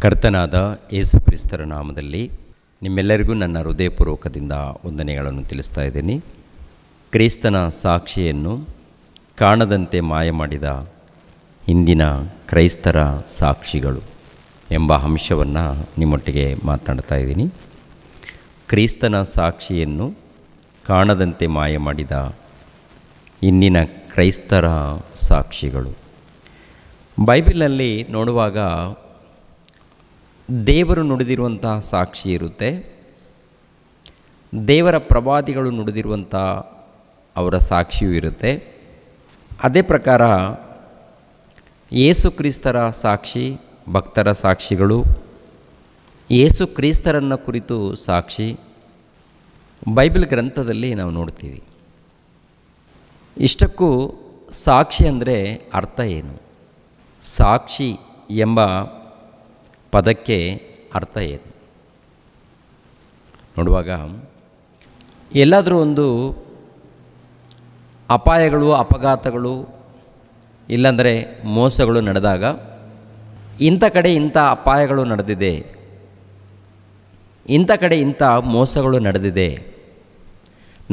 ಕರ್ತನಾದ ಯೇಸು ಕ್ರಿಸ್ತರ ನಾಮದಲ್ಲಿ ನಿಮ್ಮೆಲ್ಲರಿಗೂ ನನ್ನ ಹೃದಯಪೂರ್ವಕದಿಂದ ವಂದನೆಗಳನ್ನು ತಿಳಿಸ್ತಾ ಇದ್ದೀನಿ. ಕ್ರಿಸ್ತನ ಸಾಕ್ಷಿಯನ್ನು ಕಾಣದಂತೆ ಮಾಯ ಮಾಡಿದ ಇಂದಿನ ಕ್ರೈಸ್ತರ ಸಾಕ್ಷಿಗಳು ಎಂಬ ಅಂಶವನ್ನು ನಿಮ್ಮೊಟ್ಟಿಗೆ ಮಾತನಾಡ್ತಾ ಇದ್ದೀನಿ. ಕ್ರಿಸ್ತನ ಸಾಕ್ಷಿಯನ್ನು ಕಾಣದಂತೆ ಮಾಯ ಮಾಡಿದ ಇಂದಿನ ಕ್ರೈಸ್ತರ ಸಾಕ್ಷಿಗಳು. ಬೈಬಲಲ್ಲಿ ನೋಡುವಾಗ ದೇವರು ನುಡಿದಿರುವಂಥ ಸಾಕ್ಷಿ ಇರುತ್ತೆ, ದೇವರ ಪ್ರವಾದಿಗಳು ನುಡಿದಿರುವಂಥ ಅವರ ಸಾಕ್ಷಿಯೂ ಇರುತ್ತೆ. ಅದೇ ಪ್ರಕಾರ ಯೇಸು ಕ್ರಿಸ್ತರ ಸಾಕ್ಷಿ, ಭಕ್ತರ ಸಾಕ್ಷಿಗಳು, ಯೇಸು ಕ್ರಿಸ್ತರನ್ನು ಕುರಿತು ಸಾಕ್ಷಿ ಬೈಬಲ್ ಗ್ರಂಥದಲ್ಲಿ ನಾವು ನೋಡ್ತೀವಿ. ಇಷ್ಟಕ್ಕೂ ಸಾಕ್ಷಿ ಅಂದರೆ ಅರ್ಥ ಏನು? ಸಾಕ್ಷಿ ಎಂಬ ಪದಕ್ಕೆ ಅರ್ಥ ಏನು ನೋಡುವಾಗ, ಎಲ್ಲಾದರೂ ಒಂದು ಅಪಾಯಗಳು, ಅಪಘಾತಗಳು, ಇಲ್ಲಾಂದರೆ ಮೋಸಗಳು ನಡೆದಾಗ ಇಂಥ ಕಡೆ ಇಂಥ ಅಪಾಯಗಳು ನಡೆದಿದೆ, ಇಂಥ ಕಡೆ ಇಂಥ ಮೋಸಗಳು ನಡೆದಿದೆ,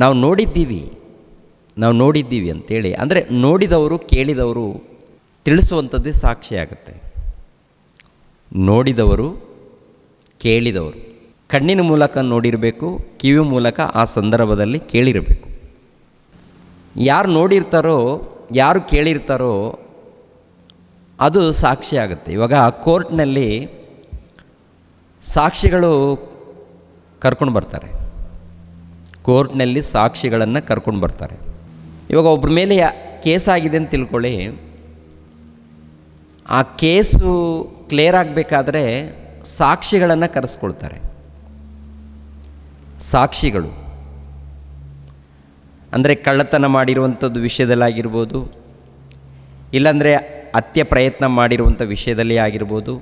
ನಾವು ನೋಡಿದ್ದೀವಿ ಅಂತೇಳಿ, ಅಂದರೆ ನೋಡಿದವರು ಕೇಳಿದವರು ತಿಳಿಸುವಂಥದ್ದೇ ಸಾಕ್ಷಿಯಾಗುತ್ತೆ. ನೋಡಿದವರು ಕೇಳಿದವರು ಕಣ್ಣಿನ ಮೂಲಕ ನೋಡಿರಬೇಕು, ಕಿವಿ ಮೂಲಕ ಆ ಸಂದರ್ಭದಲ್ಲಿ ಕೇಳಿರಬೇಕು. ಯಾರು ನೋಡಿರ್ತಾರೋ, ಯಾರು ಕೇಳಿರ್ತಾರೋ ಅದು ಸಾಕ್ಷಿ ಆಗುತ್ತೆ. ಇವಾಗ ಕೋರ್ಟ್ನಲ್ಲಿ ಸಾಕ್ಷಿಗಳು ಕರ್ಕೊಂಡು ಬರ್ತಾರೆ, ಕೋರ್ಟ್ನಲ್ಲಿ ಸಾಕ್ಷಿಗಳನ್ನು ಕರ್ಕೊಂಡು ಬರ್ತಾರೆ. ಇವಾಗ ಒಬ್ಬರ ಮೇಲೆ ಕೇಸ್ ಆಗಿದೆ ಅಂತ ತಿಳ್ಕೊಳ್ಳಿ, ಆ ಕೇಸು ಕ್ಲಿಯರ್ ಆಗಬೇಕಾದ್ರೆ ಸಾಕ್ಷಿಗಳನ್ನು ಕರೆಸ್ಕೊಳ್ತಾರೆ. ಸಾಕ್ಷಿಗಳು ಅಂದರೆ ಕಳ್ಳತನ ಮಾಡಿರುವಂಥದ್ದು ವಿಷಯದಲ್ಲಾಗಿರ್ಬೋದು, ಇಲ್ಲಾಂದರೆ ಹತ್ಯೆ ಪ್ರಯತ್ನ ಮಾಡಿರುವಂಥ ವಿಷಯದಲ್ಲಿ ಆಗಿರ್ಬೋದು,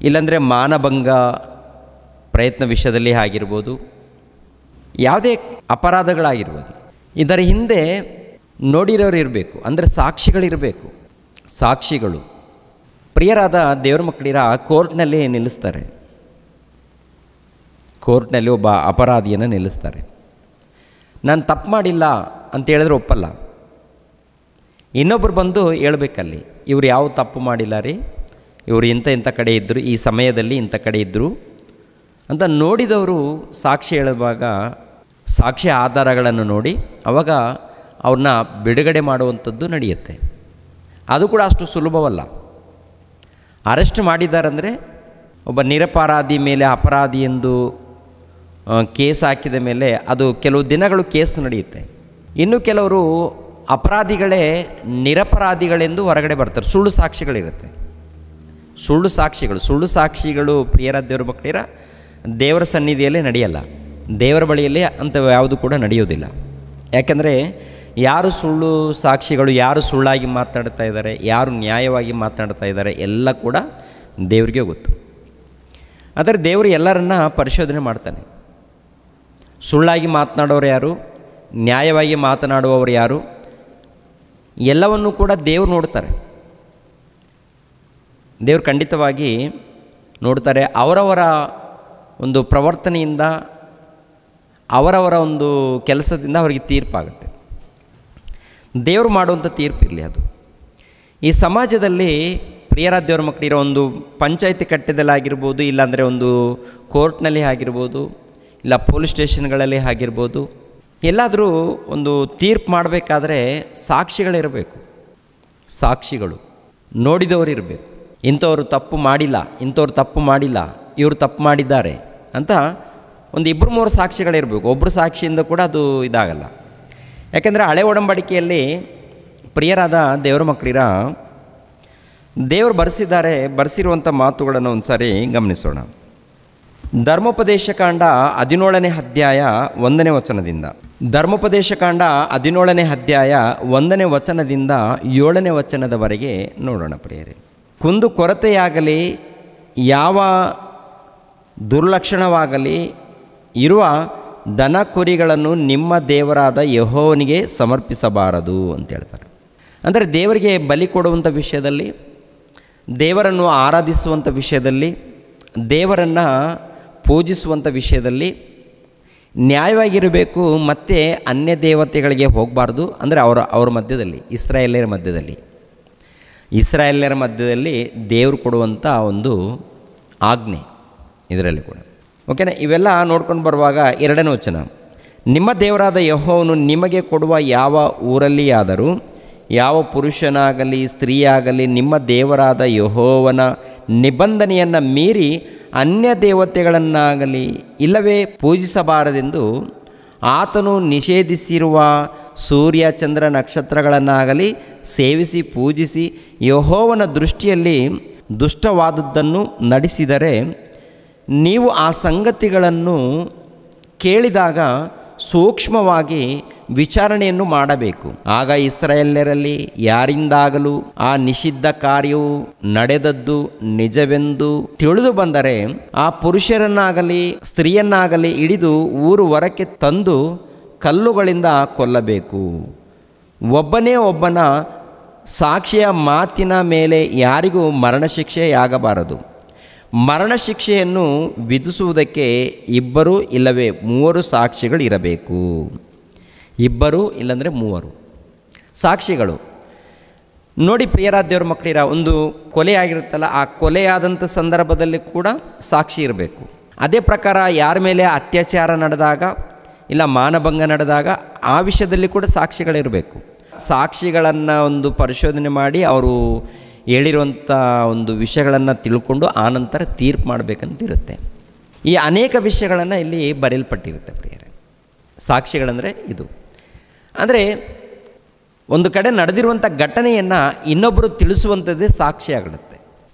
ಇಲ್ಲಾಂದರೆ ಮಾನಭಂಗ ಪ್ರಯತ್ನ ವಿಷಯದಲ್ಲಿ ಆಗಿರ್ಬೋದು, ಯಾವುದೇ ಅಪರಾಧಗಳಾಗಿರ್ಬೋದು, ಇದರ ಹಿಂದೆ ನೋಡಿರೋರು ಇರಬೇಕು, ಅಂದರೆ ಸಾಕ್ಷಿಗಳಿರಬೇಕು. ಸಾಕ್ಷಿಗಳು ಪ್ರಿಯರಾದ ದೇವರ ಮಕ್ಕಳಿರ ಕೋರ್ಟ್ನಲ್ಲಿ ನಿಲ್ಲಿಸ್ತಾರೆ. ಕೋರ್ಟ್ನಲ್ಲಿ ಒಬ್ಬ ಅಪರಾಧಿಯನ್ನು ನಿಲ್ಲಿಸ್ತಾರೆ. ನಾನು ತಪ್ಪು ಮಾಡಿಲ್ಲ ಅಂತ ಹೇಳಿದ್ರೆ ಒಪ್ಪಲ್ಲ. ಇನ್ನೊಬ್ಬರು ಬಂದು ಹೇಳ್ಬೇಕಲ್ಲಿ, ಇವರು ಯಾವ ತಪ್ಪು ಮಾಡಿಲ್ಲ ರೀ, ಇವರು ಇಂಥ ಕಡೆ ಇದ್ದರು, ಈ ಸಮಯದಲ್ಲಿ ಇಂಥ ಕಡೆ ಇದ್ದರು ಅಂತ ನೋಡಿದವರು ಸಾಕ್ಷಿ ಹೇಳುವಾಗ ಸಾಕ್ಷಿ ಆಧಾರಗಳನ್ನು ನೋಡಿ ಅವಾಗ ಅವ್ರನ್ನ ಬಿಡುಗಡೆ ಮಾಡುವಂಥದ್ದು ನಡೆಯುತ್ತೆ. ಅದು ಕೂಡ ಅಷ್ಟು ಸುಲಭವಲ್ಲ. ಅರೆಸ್ಟ್ ಮಾಡಿದ್ದಾರಂದರೆ ಒಬ್ಬ ನಿರಪರಾಧಿ ಮೇಲೆ ಅಪರಾಧಿ ಎಂದು ಕೇಸ್ ಹಾಕಿದ ಮೇಲೆ ಅದು ಕೆಲವು ದಿನಗಳು ಕೇಸ್ ನಡೆಯುತ್ತೆ. ಇನ್ನು ಕೆಲವರು ಅಪರಾಧಿಗಳೇ ನಿರಪರಾಧಿಗಳೆಂದು ಹೊರಗಡೆ ಬರ್ತಾರೆ. ಸುಳ್ಳು ಸಾಕ್ಷಿಗಳಿರುತ್ತೆ. ಸುಳ್ಳು ಸಾಕ್ಷಿಗಳು ಪ್ರಿಯರ ದೇವರ ಮಕ್ಕಳಿರ ದೇವರ ಸನ್ನಿಧಿಯಲ್ಲೇ ನಡೆಯಲ್ಲ. ದೇವರ ಬಳಿಯಲ್ಲೇ ಅಂಥವು ಯಾವುದು ಕೂಡ ನಡೆಯೋದಿಲ್ಲ. ಯಾಕೆಂದರೆ ಯಾರು ಸುಳ್ಳು ಸಾಕ್ಷಿಗಳು, ಯಾರು ಸುಳ್ಳಾಗಿ ಮಾತನಾಡ್ತಾ ಇದ್ದಾರೆ, ಯಾರು ನ್ಯಾಯವಾಗಿ ಮಾತನಾಡ್ತಾ ಇದ್ದಾರೆ ಎಲ್ಲ ಕೂಡ ದೇವರಿಗೆ ಗೊತ್ತು. ಆದರೆ ದೇವರು ಎಲ್ಲರನ್ನ ಪರಿಶೋಧನೆ ಮಾಡ್ತಾನೆ. ಸುಳ್ಳಾಗಿ ಮಾತನಾಡೋರು ಯಾರು, ನ್ಯಾಯವಾಗಿ ಮಾತನಾಡುವವರು ಯಾರು, ಎಲ್ಲವನ್ನೂ ಕೂಡ ದೇವರು ನೋಡ್ತಾರೆ. ದೇವರು ಖಂಡಿತವಾಗಿ ನೋಡ್ತಾರೆ. ಅವರವರ ಒಂದು ಪ್ರವರ್ತನೆಯಿಂದ, ಅವರವರ ಒಂದು ಕೆಲಸದಿಂದ ಅವರಿಗೆ ತೀರ್ಪಾಗುತ್ತೆ. ದೇವರು ಮಾಡುವಂಥ ತೀರ್ಪಿರಲಿ ಅದು. ಈ ಸಮಾಜದಲ್ಲಿ ಪ್ರಿಯರ ದೇವರ ಮಕ್ಕಳಿರೋ ಒಂದು ಪಂಚಾಯತಿ ಕಟ್ಟೆದಲ್ಲಾಗಿರ್ಬೋದು, ಇಲ್ಲಾಂದರೆ ಒಂದು ಕೋರ್ಟ್ನಲ್ಲಿ ಆಗಿರ್ಬೋದು, ಇಲ್ಲ ಪೊಲೀಸ್ ಸ್ಟೇಷನ್ಗಳಲ್ಲಿ ಆಗಿರ್ಬೋದು, ಎಲ್ಲಾದರೂ ಒಂದು ತೀರ್ಪು ಮಾಡಬೇಕಾದ್ರೆ ಸಾಕ್ಷಿಗಳಿರಬೇಕು. ಸಾಕ್ಷಿಗಳು ನೋಡಿದವರು ಇರಬೇಕು. ಇಂಥವ್ರು ತಪ್ಪು ಮಾಡಿಲ್ಲ, ಇವರು ತಪ್ಪು ಮಾಡಿದ್ದಾರೆ ಅಂತ ಒಂದು 2-3 ಸಾಕ್ಷಿಗಳಿರಬೇಕು. ಒಬ್ಬರು ಸಾಕ್ಷಿಯಿಂದ ಕೂಡ ಅದು ಇದಾಗಲ್ಲ. ಯಾಕೆಂದರೆ ಹಳೆ ಒಡಂಬಡಿಕೆಯಲ್ಲಿ ಪ್ರಿಯರಾದ ದೇವರ ಮಕ್ಕಳಿರ ದೇವರು ಬರೆಸಿರುವಂಥ ಮಾತುಗಳನ್ನು ಒಂದು ಸಾರಿ ಗಮನಿಸೋಣ. ಧರ್ಮೋಪದೇಶಕಾಂಡ 17ನೇ ಅಧ್ಯಾಯ 1ನೇ ವಚನದಿಂದ, ಧರ್ಮೋಪದೇಶಕಾಂಡ 17ನೇ ಅಧ್ಯಾಯ 1ನೇ ವಚನದಿಂದ 7ನೇ ವಚನದವರೆಗೆ ನೋಡೋಣ ಪ್ರಿಯರೇ. ಕುಂದು ಕೊರತೆಯಾಗಲಿ, ಯಾವ ದುರ್ಲಕ್ಷಣವಾಗಲಿ ಇರುವ ದನ ಕುರಿಗಳನ್ನು ನಿಮ್ಮ ದೇವರಾದ ಯೆಹೋವನಿಗೆ ಸಮರ್ಪಿಸಬಾರದು ಅಂತ ಹೇಳ್ತಾರೆ. ಅಂದರೆ ದೇವರಿಗೆ ಬಲಿ ಕೊಡುವಂಥ ವಿಷಯದಲ್ಲಿ ದೇವರನ್ನು ಆರಾಧಿಸುವಂಥ ವಿಷಯದಲ್ಲಿ, ದೇವರನ್ನು ಪೂಜಿಸುವಂಥ ವಿಷಯದಲ್ಲಿ ನ್ಯಾಯವಾಗಿರಬೇಕು. ಮತ್ತು ಅನ್ಯ ದೇವತೆಗಳಿಗೆ ಹೋಗಬಾರ್ದು. ಅಂದರೆ ಅವರ ಮಧ್ಯದಲ್ಲಿ, ಇಸ್ರಾಯೇಲ್ಯರ ಮಧ್ಯದಲ್ಲಿ ದೇವರು ಕೊಡುವಂಥ ಒಂದು ಆಜ್ಞೆ ಇದರಲ್ಲಿ ಕೂಡ. ಓಕೆನಾ? ಇವೆಲ್ಲ ನೋಡ್ಕೊಂಡು ಬರುವಾಗ 2ನೇ ವಚನ, ನಿಮ್ಮ ದೇವರಾದ ಯೆಹೋವನು ನಿಮಗೆ ಕೊಡುವ ಯಾವ ಊರಲ್ಲಿಯಾದರೂ ಯಾವ ಪುರುಷನಾಗಲಿ ಸ್ತ್ರೀಯಾಗಲಿ ನಿಮ್ಮ ದೇವರಾದ ಯೆಹೋವನ ನಿಬಂಧನೆಯನ್ನು ಮೀರಿ ಅನ್ಯ ದೇವತೆಗಳನ್ನಾಗಲಿ ಇಲ್ಲವೇ ಪೂಜಿಸಬಾರದೆಂದು ಆತನು ನಿಷೇಧಿಸಿರುವ ಸೂರ್ಯ ಚಂದ್ರ ನಕ್ಷತ್ರಗಳನ್ನಾಗಲಿ ಸೇವಿಸಿ ಪೂಜಿಸಿ ಯೆಹೋವನ ದೃಷ್ಟಿಯಲ್ಲಿ ದುಷ್ಟವಾದದ್ದನ್ನು ನಡೆಸಿದರೆ ನೀವು ಆ ಸಂಗತಿಗಳನ್ನು ಕೇಳಿದಾಗ ಸೂಕ್ಷ್ಮವಾಗಿ ವಿಚಾರಣೆಯನ್ನು ಮಾಡಬೇಕು. ಆಗ ಇಸ್ರಾಯೇಲ್ಯರಲ್ಲಿ ಯಾರಿಂದಾಗಲೂ ಆ ನಿಷಿದ್ಧ ಕಾರ್ಯವು ನಡೆದದ್ದು ನಿಜವೆಂದು ತಿಳಿದು ಬಂದರೆ ಆ ಪುರುಷರನ್ನಾಗಲಿ ಸ್ತ್ರೀಯನ್ನಾಗಲಿ ಹಿಡಿದು ಊರು ಹೊರಕ್ಕೆ ತಂದು ಕಲ್ಲುಗಳಿಂದ ಕೊಲ್ಲಬೇಕು. ಒಬ್ಬನೇ ಒಬ್ಬನ ಸಾಕ್ಷಿಯ ಮಾತಿನ ಮೇಲೆ ಯಾರಿಗೂ ಮರಣಶಿಕ್ಷೆಯಾಗಬಾರದು. ಮರಣಶಿಕ್ಷೆಯನ್ನು ವಿಧಿಸುವುದಕ್ಕೆ 2 ಇಲ್ಲವೇ 3 ಸಾಕ್ಷಿಗಳು ಇರಬೇಕು. 2 ಇಲ್ಲಂದರೆ 3 ಸಾಕ್ಷಿಗಳು. ನೋಡಿ ಪ್ರಿಯರಾದ ದೇವರ ಮಕ್ಕಳಿರ, ಒಂದು ಕೊಲೆ ಆಗಿರುತ್ತಲ್ಲ, ಆ ಕೊಲೆಯಾದಂಥ ಸಂದರ್ಭದಲ್ಲಿ ಕೂಡ ಸಾಕ್ಷಿ ಇರಬೇಕು. ಅದೇ ಪ್ರಕಾರ ಯಾರ ಮೇಲೆ ಅತ್ಯಾಚಾರ ನಡೆದಾಗ ಇಲ್ಲ ಮಾನಭಂಗ ನಡೆದಾಗ ಆ ವಿಷಯದಲ್ಲಿ ಕೂಡ ಸಾಕ್ಷಿಗಳಿರಬೇಕು. ಸಾಕ್ಷಿಗಳನ್ನು ಒಂದು ಪರಿಶೋಧನೆ ಮಾಡಿ ಅವರು ಹೇಳಿರುವಂಥ ಒಂದು ವಿಷಯಗಳನ್ನು ತಿಳ್ಕೊಂಡು ಆನಂತರ ತೀರ್ಪು ಮಾಡಬೇಕಂತಿರುತ್ತೆ. ಈ ಅನೇಕ ವಿಷಯಗಳನ್ನು ಇಲ್ಲಿ ಬರೆಯಲ್ಪಟ್ಟಿರುತ್ತೆ ಪ್ರಿಯರೇ. ಸಾಕ್ಷಿಗಳಂದರೆ ಇದು. ಅಂದರೆ ಒಂದು ಕಡೆ ನಡೆದಿರುವಂಥ ಘಟನೆಯನ್ನು ಇನ್ನೊಬ್ಬರು ತಿಳಿಸುವಂಥದ್ದೇ ಸಾಕ್ಷಿ ಆಗಿರುತ್ತೆ.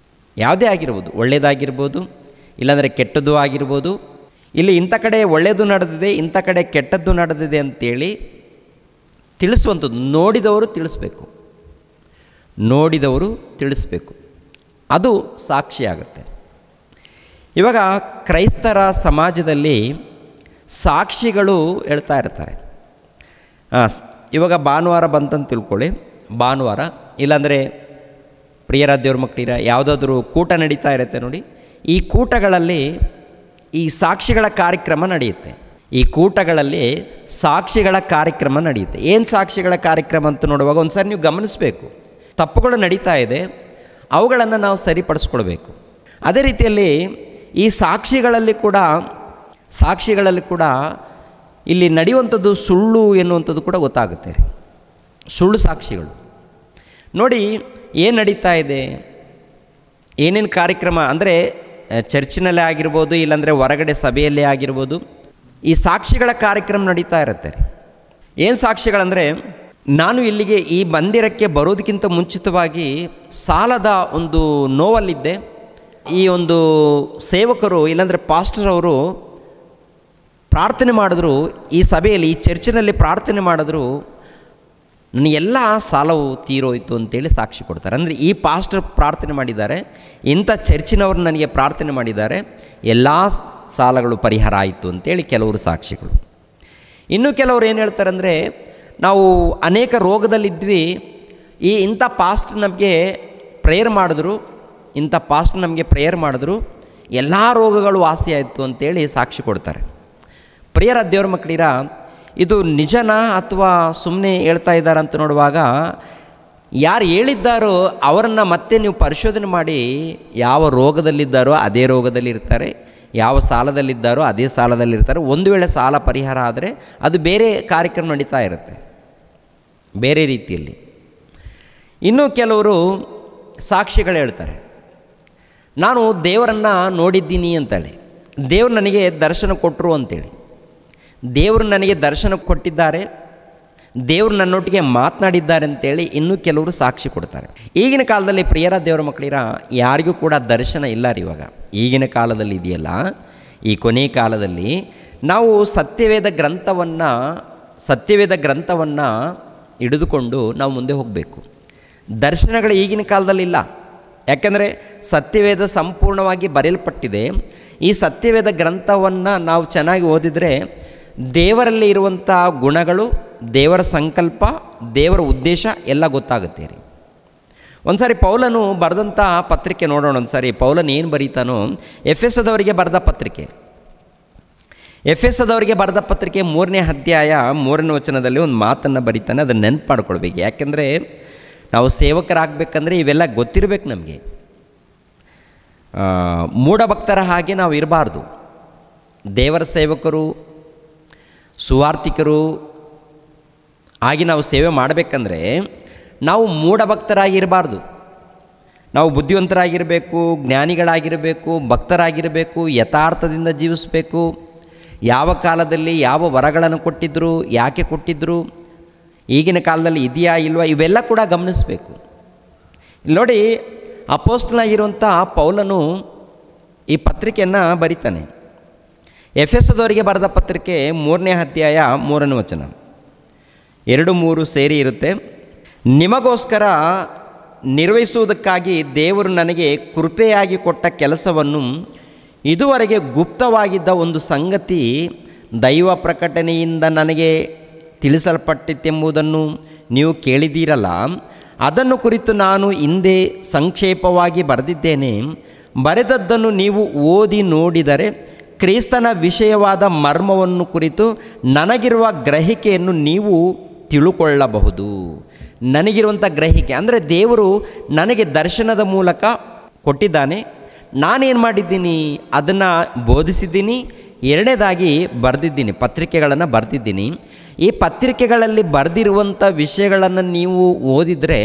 ಯಾವುದೇ ಆಗಿರ್ಬೋದು, ಒಳ್ಳೆಯದಾಗಿರ್ಬೋದು ಇಲ್ಲಾಂದರೆ ಕೆಟ್ಟದ್ದು ಆಗಿರ್ಬೋದು. ಇಲ್ಲಿ ಇಂಥ ಕಡೆ ಒಳ್ಳೆಯದು ನಡೆದಿದೆ, ಇಂಥ ಕಡೆ ಕೆಟ್ಟದ್ದು ನಡೆದಿದೆ ಅಂತೇಳಿ ತಿಳಿಸುವಂಥದ್ದು ನೋಡಿದವರು ತಿಳಿಸ್ಬೇಕು. ಅದು ಸಾಕ್ಷಿ ಆಗುತ್ತೆ. ಇವಾಗ ಕ್ರೈಸ್ತರ ಸಮಾಜದಲ್ಲಿ ಸಾಕ್ಷಿಗಳು ಹೇಳ್ತಾ ಇರ್ತಾರೆ. ಇವಾಗ ಭಾನುವಾರ ಬಂತಂತ ತಿಳ್ಕೊಳ್ಳಿ, ಭಾನುವಾರ ಇಲ್ಲಾಂದರೆ ಪ್ರಿಯರಾದ ದೇವ್ರ ಮಕ್ಕಳಿರ ಯಾವುದಾದ್ರೂ ಕೂಟ ನಡೀತಾ ಇರುತ್ತೆ ನೋಡಿ. ಈ ಕೂಟಗಳಲ್ಲಿ ಈ ಸಾಕ್ಷಿಗಳ ಕಾರ್ಯಕ್ರಮ ನಡೆಯುತ್ತೆ. ಈ ಕೂಟಗಳಲ್ಲಿ ಸಾಕ್ಷಿಗಳ ಕಾರ್ಯಕ್ರಮ ನಡೆಯುತ್ತೆ. ಏನು ಸಾಕ್ಷಿಗಳ ಕಾರ್ಯಕ್ರಮ ಅಂತ ನೋಡುವಾಗ ಒಂದು ಸಾರಿ ನೀವು ಗಮನಿಸಬೇಕು. ತಪ್ಪುಗಳು ನಡೀತಾ ಇದೆ, ಅವುಗಳನ್ನು ನಾವು ಸರಿಪಡಿಸ್ಕೊಳ್ಬೇಕು. ಅದೇ ರೀತಿಯಲ್ಲಿ ಈ ಸಾಕ್ಷಿಗಳಲ್ಲಿ ಕೂಡ ಇಲ್ಲಿ ನಡೆಯುವಂಥದ್ದು ಸುಳ್ಳು ಎನ್ನುವಂಥದ್ದು ಕೂಡ ಗೊತ್ತಾಗುತ್ತೆ. ಸುಳ್ಳು ಸಾಕ್ಷಿಗಳು ನೋಡಿ ಏನು ನಡೀತಾ ಇದೆ, ಏನೇನು ಕಾರ್ಯಕ್ರಮ ಅಂದರೆ ಚರ್ಚಿನಲ್ಲೇ ಆಗಿರ್ಬೋದು ಇಲ್ಲಾಂದರೆ ಹೊರಗಡೆ ಸಭೆಯಲ್ಲೇ ಆಗಿರ್ಬೋದು, ಈ ಸಾಕ್ಷಿಗಳ ಕಾರ್ಯಕ್ರಮ ನಡೀತಾ ಇರುತ್ತೆ. ಏನು ಸಾಕ್ಷಿಗಳಂದರೆ, ನಾನು ಇಲ್ಲಿಗೆ ಈ ಮಂದಿರಕ್ಕೆ ಬರೋದಕ್ಕಿಂತ ಮುಂಚಿತವಾಗಿ ಸಾಲದ ಒಂದು ನೋವಲ್ಲಿದ್ದೆ. ಈ ಒಂದು ಸೇವಕರು ಇಲ್ಲಾಂದರೆ ಪಾಸ್ಟರ್ ಅವರು ಪ್ರಾರ್ಥನೆ ಮಾಡಿದ್ರು, ಈ ಸಭೆಯಲ್ಲಿ ಈ ಚರ್ಚಿನಲ್ಲಿ ಪ್ರಾರ್ಥನೆ ಮಾಡಿದ್ರು, ನನ್ನ ಎಲ್ಲ ಸಾಲವು ತೀರೋಯ್ತು ಅಂತೇಳಿ ಸಾಕ್ಷಿ ಕೊಡ್ತಾರೆ. ಅಂದರೆ ಈ ಪಾಸ್ಟರ್ ಪ್ರಾರ್ಥನೆ ಮಾಡಿದ್ದಾರೆ, ಇಂಥ ಚರ್ಚಿನವರು ನನಗೆ ಪ್ರಾರ್ಥನೆ ಮಾಡಿದ್ದಾರೆ, ಎಲ್ಲ ಸಾಲಗಳು ಪರಿಹಾರ ಆಯಿತು ಅಂತೇಳಿ ಕೆಲವರು ಸಾಕ್ಷಿಗಳು. ಇನ್ನು ಕೆಲವರು ಏನು ಹೇಳ್ತಾರೆ ಅಂದರೆ, ನಾವು ಅನೇಕ ರೋಗದಲ್ಲಿದ್ವಿ, ಇಂಥ ಪಾಸ್ಟ್ ನಮಗೆ ಪ್ರೇಯರ್ ಮಾಡಿದ್ರು, ಎಲ್ಲ ರೋಗಗಳು ವಾಸಿಯಾಯಿತು ಅಂತೇಳಿ ಸಾಕ್ಷಿ ಕೊಡ್ತಾರೆ. ಪ್ರಿಯರ ದೇವ್ರ ಮಕ್ಕಳಿರ, ಇದು ನಿಜನಾ ಅಥವಾ ಸುಮ್ಮನೆ ಹೇಳ್ತಾ ಇದ್ದಾರೆ ಅಂತ ನೋಡುವಾಗ, ಯಾರು ಹೇಳಿದ್ದಾರೋ ಅವರನ್ನು ಮತ್ತೆ ನೀವು ಪರಿಶೋಧನೆ ಮಾಡಿ, ಯಾವ ರೋಗದಲ್ಲಿದ್ದಾರೋ ಅದೇ ರೋಗದಲ್ಲಿ ಇರ್ತಾರೆ, ಯಾವ ಸಾಲದಲ್ಲಿದ್ದಾರೋ ಅದೇ ಸಾಲದಲ್ಲಿರ್ತಾರೆ. ಒಂದು ವೇಳೆ ಸಾಲ ಪರಿಹಾರ ಆದರೆ ಅದು ಬೇರೆ ಕಾರ್ಯಕ್ರಮ ನಡೀತಾ ಇರುತ್ತೆ, ಬೇರೆ ರೀತಿಯಲ್ಲಿ. ಇನ್ನೂ ಕೆಲವರು ಸಾಕ್ಷಿಗಳು ಹೇಳ್ತಾರೆ, ನಾನು ದೇವರನ್ನು ನೋಡಿದ್ದೀನಿ ಅಂತೇಳಿ, ದೇವರು ನನಗೆ ದರ್ಶನ ಕೊಟ್ಟರು ಅಂತೇಳಿ, ದೇವರು ನನಗೆ ದರ್ಶನ ಕೊಟ್ಟಿದ್ದಾರೆ, ದೇವರು ನನ್ನೊಟ್ಟಿಗೆ ಮಾತನಾಡಿದ್ದಾರೆ ಅಂತೇಳಿ ಇನ್ನೂ ಕೆಲವರು ಸಾಕ್ಷಿ ಕೊಡ್ತಾರೆ. ಈಗಿನ ಕಾಲದಲ್ಲಿ ಪ್ರಿಯರ ದೇವರ ಮಕ್ಕಳಿರ, ಯಾರಿಗೂ ಕೂಡ ದರ್ಶನ ಇಲ್ಲ ರೀ. ಇವಾಗ ಈಗಿನ ಕಾಲದಲ್ಲಿ ಇದೆಯಲ್ಲ, ಈ ಕೊನೆಯ ಕಾಲದಲ್ಲಿ ನಾವು ಸತ್ಯವೇದ ಗ್ರಂಥವನ್ನು ಹಿಡಿದುಕೊಂಡು ನಾವು ಮುಂದೆ ಹೋಗಬೇಕು. ದರ್ಶನಗಳು ಈಗಿನ ಕಾಲದಲ್ಲಿ ಇಲ್ಲ. ಯಾಕೆಂದರೆ ಸತ್ಯವೇದ ಸಂಪೂರ್ಣವಾಗಿ ಬರೆಯಲ್ಪಟ್ಟಿದೆ. ಈ ಸತ್ಯವೇದ ಗ್ರಂಥವನ್ನು ನಾವು ಚೆನ್ನಾಗಿ ಓದಿದರೆ ದೇವರಲ್ಲಿ ಇರುವಂಥ ಗುಣಗಳು, ದೇವರ ಸಂಕಲ್ಪ, ದೇವರ ಉದ್ದೇಶ ಎಲ್ಲ ಗೊತ್ತಾಗುತ್ತೆ ರೀ. ಒಂದು ಸಾರಿ ಪೌಲನು ಬರೆದಂಥ ಪತ್ರಿಕೆ ನೋಡೋಣ. ಒಂದು ಸಾರಿ ಪೌಲನು ಏನು ಬರೀತಾನೋ, ಎಫೆಸದವರಿಗೆ ಬರೆದ ಪತ್ರಿಕೆ, ಎಫೆಸದವರಿಗೆ ಬರೆದ ಪತ್ರಿಕೆ 3ನೇ ಅಧ್ಯಾಯ 3ನೇ ವಚನದಲ್ಲಿ ಒಂದು ಮಾತನ್ನು ಬರೀತಾನೆ. ಅದನ್ನು ನೆನಪು ಮಾಡ್ಕೊಳ್ಬೇಕು. ಯಾಕೆಂದರೆ ನಾವು ಸೇವಕರಾಗಬೇಕಂದ್ರೆ ಇವೆಲ್ಲ ಗೊತ್ತಿರಬೇಕು ನಮಗೆ. ಮೂಢಭಕ್ತರ ಹಾಗೆ ನಾವು ಇರಬಾರ್ದು. ದೇವರ ಸೇವಕರು, ಸುವಾರ್ತಿಕರು ಆಗಿ ನಾವು ಸೇವೆ ಮಾಡಬೇಕಂದ್ರೆ ನಾವು ಮೂಢಭಕ್ತರಾಗಿರಬಾರ್ದು. ನಾವು ಬುದ್ಧಿವಂತರಾಗಿರಬೇಕು, ಜ್ಞಾನಿಗಳಾಗಿರಬೇಕು, ಭಕ್ತರಾಗಿರಬೇಕು, ಯಥಾರ್ಥದಿಂದ ಜೀವಿಸಬೇಕು. ಯಾವ ಕಾಲದಲ್ಲಿ ಯಾವ ವರಗಳನ್ನು ಕೊಟ್ಟಿದ್ದರು, ಯಾಕೆ ಕೊಟ್ಟಿದ್ದರು, ಈಗಿನ ಕಾಲದಲ್ಲಿ ಇದೆಯಾ ಇಲ್ವಾ, ಇವೆಲ್ಲ ಕೂಡ ಗಮನಿಸಬೇಕು. ನೋಡಿ, ಅಪೊಸ್ತಲನಾಗಿರುವಂಥ ಪೌಲನು ಈ ಪತ್ರಿಕೆಯನ್ನು ಬರಿತಾನೆ. ಎಫೆಸದವರಿಗೆ ಬರೆದ ಪತ್ರಿಕೆ 3ನೇ ಅಧ್ಯಾಯ 3ನೇ ವಚನ, 2-3 ಸೇರಿ ಇರುತ್ತೆ. ನಿಮಗೋಸ್ಕರ ನಿರ್ವಹಿಸುವುದಕ್ಕಾಗಿ ದೇವರು ನನಗೆ ಕೃಪೆಯಾಗಿ ಕೊಟ್ಟ ಕೆಲಸವನ್ನು ಇದುವರೆಗೆ ಗುಪ್ತವಾಗಿದ್ದ ಒಂದು ಸಂಗತಿ ದೈವ ಪ್ರಕಟಣೆಯಿಂದ ನನಗೆ ತಿಳಿಸಲ್ಪಟ್ಟಿತೆಂಬುದನ್ನು ನೀವು ಕೇಳಿದ್ದೀರಲ್ಲ, ಅದನ್ನು ಕುರಿತು ನಾನು ಹಿಂದೆ ಸಂಕ್ಷೇಪವಾಗಿ ಬರೆದಿದ್ದೇನೆ. ಬರೆದದ್ದನ್ನು ನೀವು ಓದಿ ನೋಡಿದರೆ ಕ್ರಿಸ್ತನ ವಿಷಯವಾದ ಮರ್ಮವನ್ನು ಕುರಿತು ನನಗಿರುವ ಗ್ರಹಿಕೆಯನ್ನು ನೀವು ತಿಳುಕೊಳ್ಳಬಹುದು. ನನಗಿರುವಂಥ ಗ್ರಹಿಕೆ ಅಂದರೆ ದೇವರು ನನಗೆ ದರ್ಶನದ ಮೂಲಕ ಕೊಟ್ಟಿದ್ದಾನೆ. ನಾನೇನು ಮಾಡಿದ್ದೀನಿ, ಅದನ್ನು ಬೋಧಿಸಿದ್ದೀನಿ. ಎರಡನೇದಾಗಿ ಬರೆದಿದ್ದೀನಿ, ಪತ್ರಿಕೆಗಳನ್ನು ಬರೆದಿದ್ದೀನಿ. ಈ ಪತ್ರಿಕೆಗಳಲ್ಲಿ ಬರೆದಿರುವಂಥ ವಿಷಯಗಳನ್ನು ನೀವು ಓದಿದರೆ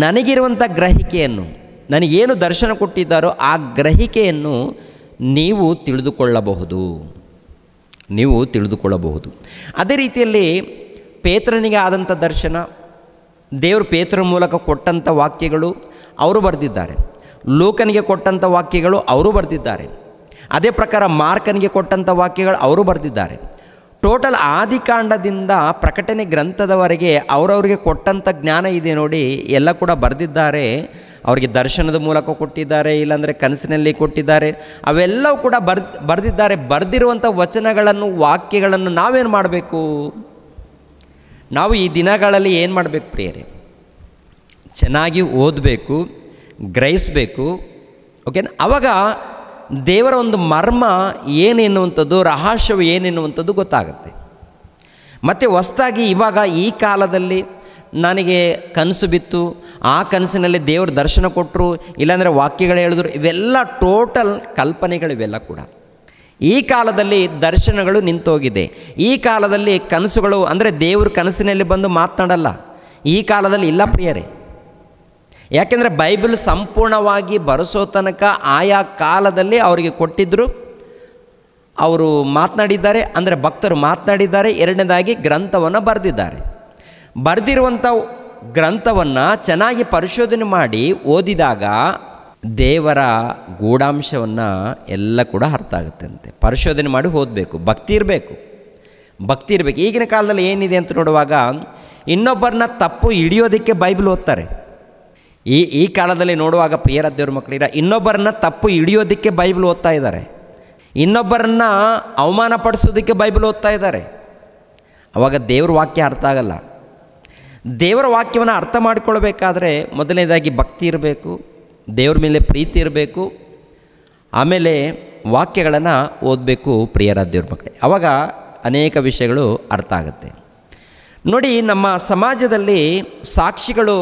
ನನಗಿರುವಂಥ ಗ್ರಹಿಕೆಯನ್ನು, ನನಗೇನು ದರ್ಶನ ಕೊಟ್ಟಿದ್ದಾರೋ ಆ ಗ್ರಹಿಕೆಯನ್ನು ನೀವು ತಿಳಿದುಕೊಳ್ಳಬಹುದು. ಅದೇ ರೀತಿಯಲ್ಲಿ ಪೇತ್ರನಿಗೆ ಆದಂಥ ದರ್ಶನ, ದೇವರು ಪೇತ್ರನ ಮೂಲಕ ಕೊಟ್ಟಂಥ ವಾಕ್ಯಗಳು ಅವರು ಬರೆದಿದ್ದಾರೆ. ಲೂಕನಿಗೆ ಕೊಟ್ಟಂಥ ವಾಕ್ಯಗಳು ಅವರು ಬರೆದಿದ್ದಾರೆ. ಅದೇ ಪ್ರಕಾರ ಮಾರ್ಕನಿಗೆ ಕೊಟ್ಟಂಥ ವಾಕ್ಯಗಳು ಅವರು ಬರೆದಿದ್ದಾರೆ. ಟೋಟಲ್ ಆದಿಕಾಂಡದಿಂದ ಪ್ರಕಟಣೆ ಗ್ರಂಥದವರೆಗೆ ಅವರವರಿಗೆ ಕೊಟ್ಟಂಥ ಜ್ಞಾನ ಇದೆ ನೋಡಿ, ಎಲ್ಲ ಕೂಡ ಬರೆದಿದ್ದಾರೆ. ಅವರಿಗೆ ದರ್ಶನದ ಮೂಲಕ ಕೊಟ್ಟಿದ್ದಾರೆ, ಇಲ್ಲಾಂದರೆ ಕನಸಿನಲ್ಲಿ ಕೊಟ್ಟಿದ್ದಾರೆ. ಅವೆಲ್ಲವೂ ಕೂಡ ಬರೆದಿದ್ದಾರೆ. ಬರೆದಿರುವಂಥ ವಚನಗಳನ್ನು, ವಾಕ್ಯಗಳನ್ನು ನಾವೇನು ಮಾಡಬೇಕು? ನಾವು ಈ ದಿನಗಳಲ್ಲಿ ಏನು ಮಾಡಬೇಕು ಪ್ರಿಯರೇ? ಚೆನ್ನಾಗಿ ಓದಬೇಕು, ಗ್ರಹಿಸಬೇಕು. ಓಕೆನಾ? ಆವಾಗ ದೇವರ ಒಂದು ಮರ್ಮ ಏನೆನ್ನುವಂಥದ್ದು, ರಹಸ್ಯವು ಏನೆನ್ನುವಂಥದ್ದು ಗೊತ್ತಾಗುತ್ತೆ. ಮತ್ತು ಹೊಸದಾಗಿ ಇವಾಗ ಈ ಕಾಲದಲ್ಲಿ ನನಗೆ ಕನಸು ಬಿತ್ತು, ಆ ಕನಸಿನಲ್ಲಿ ದೇವರು ದರ್ಶನ ಕೊಟ್ಟರು, ಇಲ್ಲಾಂದರೆ ವಾಕ್ಯಗಳು ಹೇಳಿದ್ರು, ಇವೆಲ್ಲ ಟೋಟಲ್ ಕಲ್ಪನೆಗಳು. ಇವೆಲ್ಲ ಕೂಡ ಈ ಕಾಲದಲ್ಲಿ ದರ್ಶನಗಳು ನಿಂತೋಗಿದೆ. ಈ ಕಾಲದಲ್ಲಿ ಕನಸುಗಳು ಅಂದರೆ ದೇವರು ಕನಸಿನಲ್ಲಿ ಬಂದು ಮಾತನಾಡಲ್ಲ. ಈ ಕಾಲದಲ್ಲಿ ಇಲ್ಲ ಪ್ರಿಯರೇ. ಯಾಕೆಂದರೆ ಬೈಬಲ್ ಸಂಪೂರ್ಣವಾಗಿ ಬರೆಸೋ ತನಕ ಆಯಾ ಕಾಲದಲ್ಲಿ ಅವರಿಗೆ ಕೊಟ್ಟಿದ್ದರು, ಅವರು ಮಾತನಾಡಿದ್ದಾರೆ, ಅಂದರೆ ಭಕ್ತರು ಮಾತನಾಡಿದ್ದಾರೆ. ಎರಡನೇದಾಗಿ ಗ್ರಂಥವನ್ನು ಬರೆದಿದ್ದಾರೆ. ಬರೆದಿರುವಂಥ ಗ್ರಂಥವನ್ನು ಚೆನ್ನಾಗಿ ಪರಿಶೋಧನೆ ಮಾಡಿ ಓದಿದಾಗ ದೇವರ ಗೂಢಾಂಶವನ್ನು ಎಲ್ಲ ಕೂಡ ಅರ್ಥ ಆಗುತ್ತಂತೆ. ಪರಿಶೋಧನೆ ಮಾಡಿ ಓದಬೇಕು, ಭಕ್ತಿ ಇರಬೇಕು. ಈಗಿನ ಕಾಲದಲ್ಲಿ ಏನಿದೆ ಅಂತ ನೋಡುವಾಗ ಇನ್ನೊಬ್ಬರನ್ನ ತಪ್ಪು ಹಿಡಿಯೋದಕ್ಕೆ ಬೈಬಲ್ ಓದ್ತಾರೆ. ಈ ಕಾಲದಲ್ಲಿ ನೋಡುವಾಗ ಪ್ರಿಯರ ದೇವ್ರ ಮಕ್ಕಳಿರ, ಇನ್ನೊಬ್ಬರನ್ನ ತಪ್ಪು ಹಿಡಿಯೋದಕ್ಕೆ ಬೈಬಲ್ ಓದ್ತಾ ಇದ್ದಾರೆ. ಇನ್ನೊಬ್ಬರನ್ನ ಅವಮಾನ ಪಡಿಸೋದಕ್ಕೆ ಬೈಬಲ್ ಓದ್ತಾ ಇದ್ದಾರೆ. ಆವಾಗ ದೇವ್ರ ವಾಕ್ಯ ಅರ್ಥ ಆಗಲ್ಲ. ದೇವರ ವಾಕ್ಯವನ್ನು ಅರ್ಥ ಮಾಡಿಕೊಳ್ಬೇಕಾದ್ರೆ ಮೊದಲನೇದಾಗಿ ಭಕ್ತಿ ಇರಬೇಕು, ದೇವ್ರ ಮೇಲೆ ಪ್ರೀತಿ ಇರಬೇಕು, ಆಮೇಲೆ ವಾಕ್ಯಗಳನ್ನು ಓದಬೇಕು ಪ್ರಿಯರ ದೇವ್ರ ಮಕ್ಕಳೇ. ಆವಾಗ ಅನೇಕ ವಿಷಯಗಳು ಅರ್ಥ ಆಗುತ್ತೆ. ನೋಡಿ, ನಮ್ಮ ಸಮಾಜದಲ್ಲಿ ಸಾಕ್ಷಿಗಳು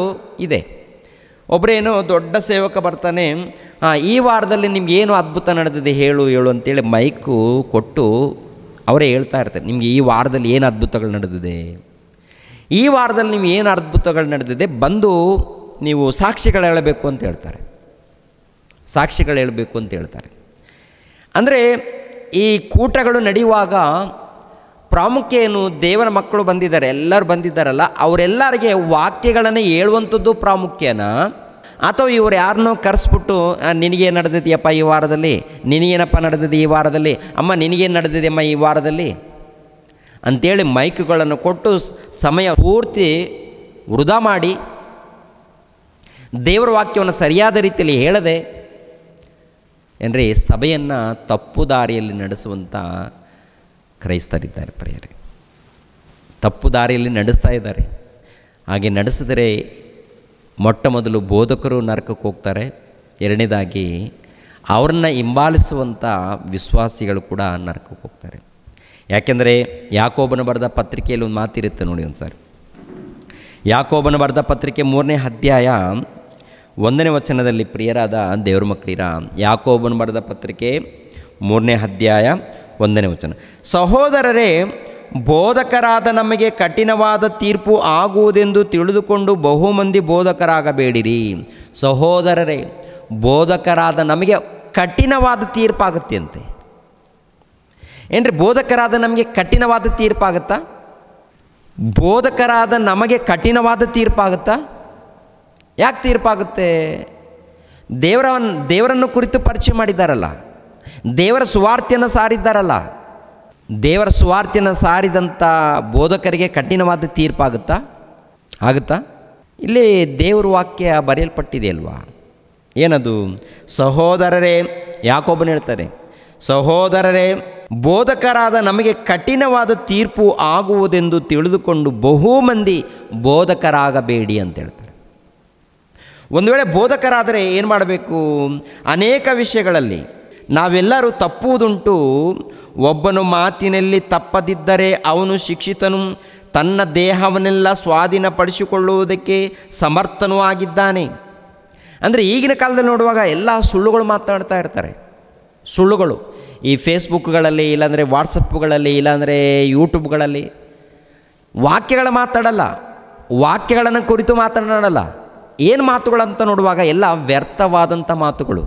ಇದೆ. ಒಬ್ಬರೇನೋ ದೊಡ್ಡ ಸೇವಕ ಬರ್ತಾನೆ, ಈ ವಾರದಲ್ಲಿ ನಿಮ್ಗೇನು ಅದ್ಭುತ ನಡೆದಿದೆ ಹೇಳು ಅಂತೇಳಿ ಮೈಕು ಕೊಟ್ಟು ಅವರೇ ಹೇಳ್ತಾ ಇರ್ತಾರೆ, ನಿಮಗೆ ಈ ವಾರದಲ್ಲಿ ಏನು ಅದ್ಭುತಗಳು ನಡೆದಿದೆ, ಈ ವಾರದಲ್ಲಿ ನೀವು ಏನು ಅದ್ಭುತಗಳು ನಡೆದಿದೆ, ಬಂದು ನೀವು ಸಾಕ್ಷಿಗಳು ಹೇಳಬೇಕು ಅಂತ ಹೇಳ್ತಾರೆ. ಅಂದರೆ ಈ ಕೂಟಗಳು ನಡೆಯುವಾಗ ಪ್ರಾಮುಖ್ಯ ಏನು? ದೇವರ ಮಕ್ಕಳು ಬಂದಿದ್ದಾರೆ, ಎಲ್ಲರೂ ಬಂದಿದ್ದಾರಲ್ಲ, ಅವರೆಲ್ಲರಿಗೆ ವಾಕ್ಯಗಳನ್ನು ಹೇಳುವಂಥದ್ದು ಪ್ರಾಮುಖ್ಯನಾ, ಅಥವಾ ಇವರು ಯಾರನ್ನೋ ಕರೆಸ್ಬಿಟ್ಟು ನಿನಗೇನು ನಡೆದಿದೆಯಪ್ಪ ಈ ವಾರದಲ್ಲಿ, ನಿನಗೇನಪ್ಪ ನಡೆದಿದೆ ಈ ವಾರದಲ್ಲಿ, ಅಮ್ಮ ನಿನಗೇನು ನಡೆದಿದೆಯಮ್ಮ ಈ ವಾರದಲ್ಲಿ ಅಂಥೇಳಿ ಮೈಕ್ಗಳನ್ನು ಕೊಟ್ಟು ಸಮಯ ಪೂರ್ತಿ ವೃಧಾ ಮಾಡಿ ದೇವರ ವಾಕ್ಯವನ್ನು ಸರಿಯಾದ ರೀತಿಯಲ್ಲಿ ಹೇಳದೆ ಏನ್ರಿ ಸಭೆಯನ್ನು ತಪ್ಪು ದಾರಿಯಲ್ಲಿ ನಡೆಸುವಂಥ ಕ್ರೈಸ್ತರಿದ್ದಾರೆ ಪ್ರಿಯರೇ. ತಪ್ಪು ದಾರಿಯಲ್ಲಿ ನಡೆಸ್ತಾ ಇದ್ದಾರೆ. ಹಾಗೆ ನಡೆಸಿದರೆ ಮೊಟ್ಟ ಮೊದಲು ಬೋಧಕರು ನರಕಕ್ಕೆ ಹೋಗ್ತಾರೆ, ಎರಡನೇದಾಗಿ ಅವ್ರನ್ನ ಹಿಂಬಾಲಿಸುವಂಥ ವಿಶ್ವಾಸಿಗಳು ಕೂಡ ನರಕಕ್ಕೆ ಹೋಗ್ತಾರೆ. ಯಾಕೆಂದರೆ ಯಾಕೋಬನ ಬರೆದ ಪತ್ರಿಕೆಯಲ್ಲಿ ಒಂದು ಮಾತಿರುತ್ತೆ ನೋಡಿ ಒಂದು ಸಾರಿ. ಯಾಕೋಬನ ಬರೆದ ಪತ್ರಿಕೆ 3ನೇ ಅಧ್ಯಾಯ 1ನೇ ವಚನದಲ್ಲಿ, ಪ್ರಿಯರಾದ ದೇವ್ರ ಮಕ್ಕಳಿರ, ಯಾಕೋಬನ ಬರೆದ ಪತ್ರಿಕೆ 3ನೇ ಅಧ್ಯಾಯ 1ನೇ ವಚನ, ಸಹೋದರರೇ, ಬೋಧಕರಾದ ನಮಗೆ ಕಠಿಣವಾದ ತೀರ್ಪು ಆಗುವುದೆಂದು ತಿಳಿದುಕೊಂಡು ಬಹುಮಂದಿ ಬೋಧಕರಾಗಬೇಡಿರಿ. ಸಹೋದರರೇ, ಬೋಧಕರಾದ ನಮಗೆ ಕಠಿಣವಾದ ತೀರ್ಪಾಗುತ್ತೆ ಅಂತೆ. ಏನ್ರಿ, ಬೋಧಕರಾದ ನಮಗೆ ಕಠಿಣವಾದ ತೀರ್ಪಾಗುತ್ತಾ? ಬೋಧಕರಾದ ನಮಗೆ ಕಠಿಣವಾದ ತೀರ್ಪಾಗುತ್ತಾ? ಯಾಕೆ ತೀರ್ಪಾಗುತ್ತೆ? ದೇವರನ್ನು ಕುರಿತು ಪರಿಚಯ ಮಾಡಿದ್ದಾರಲ್ಲ, ದೇವರ ಸುವಾರ್ತೆಯನ್ನು ಸಾರಿದ್ದಾರಲ್ಲ, ದೇವರ ಸುವಾರ್ತೆಯನ್ನು ಸಾರಿದಂಥ ಬೋಧಕರಿಗೆ ಕಠಿಣವಾದ ತೀರ್ಪಾಗುತ್ತಾ? ಆಗುತ್ತಾ? ಇಲ್ಲಿ ದೇವರ ವಾಕ್ಯ ಬರೆಯಲ್ಪಟ್ಟಿದೆ ಅಲ್ವಾ? ಏನದು? ಸಹೋದರರೇ, ಯಾಕೋಬನು ಹೇಳ್ತಾರೆ, ಸಹೋದರರೇ, ಬೋಧಕರಾದ ನಮಗೆ ಕಠಿಣವಾದ ತೀರ್ಪು ಆಗುವುದೆಂದು ತಿಳಿದುಕೊಂಡು ಬಹು ಮಂದಿ ಬೋಧಕರಾಗಬೇಡಿ ಅಂತ ಹೇಳ್ತಾರೆ. ಒಂದು ವೇಳೆ ಬೋಧಕರಾದರೆ ಏನು ಮಾಡಬೇಕು? ಅನೇಕ ವಿಷಯಗಳಲ್ಲಿ ನಾವೆಲ್ಲರೂ ತಪ್ಪುವುದುಂಟು. ಒಬ್ಬನು ಮಾತಿನಲ್ಲಿ ತಪ್ಪದಿದ್ದರೆ ಅವನು ಶಿಕ್ಷಿತನು, ತನ್ನ ದೇಹವನ್ನೆಲ್ಲ ಸ್ವಾಧೀನಪಡಿಸಿಕೊಳ್ಳುವುದಕ್ಕೆ ಸಮರ್ಥನೂ ಆಗಿದ್ದಾನೆ. ಅಂದರೆ ಈಗಿನ ಕಾಲದಲ್ಲಿ ನೋಡುವಾಗ ಎಲ್ಲ ಸುಳ್ಳುಗಳು ಮಾತನಾಡ್ತಾ ಇರ್ತಾರೆ. ಸುಳ್ಳುಗಳು ಈ ಫೇಸ್ಬುಕ್ಗಳಲ್ಲಿ, ಇಲ್ಲಾಂದರೆ ವಾಟ್ಸಪ್ಗಳಲ್ಲಿ, ಇಲ್ಲಾಂದರೆ ಯೂಟ್ಯೂಬ್ಗಳಲ್ಲಿ ವಾಕ್ಯಗಳ ಮಾತಾಡಲ್ಲ, ವಾಕ್ಯಗಳನ್ನು ಕುರಿತು ಮಾತನಾಡಲ್ಲ. ಏನು ಮಾತುಗಳಂತ ನೋಡುವಾಗ ಎಲ್ಲ ವ್ಯರ್ಥವಾದಂಥ ಮಾತುಗಳು.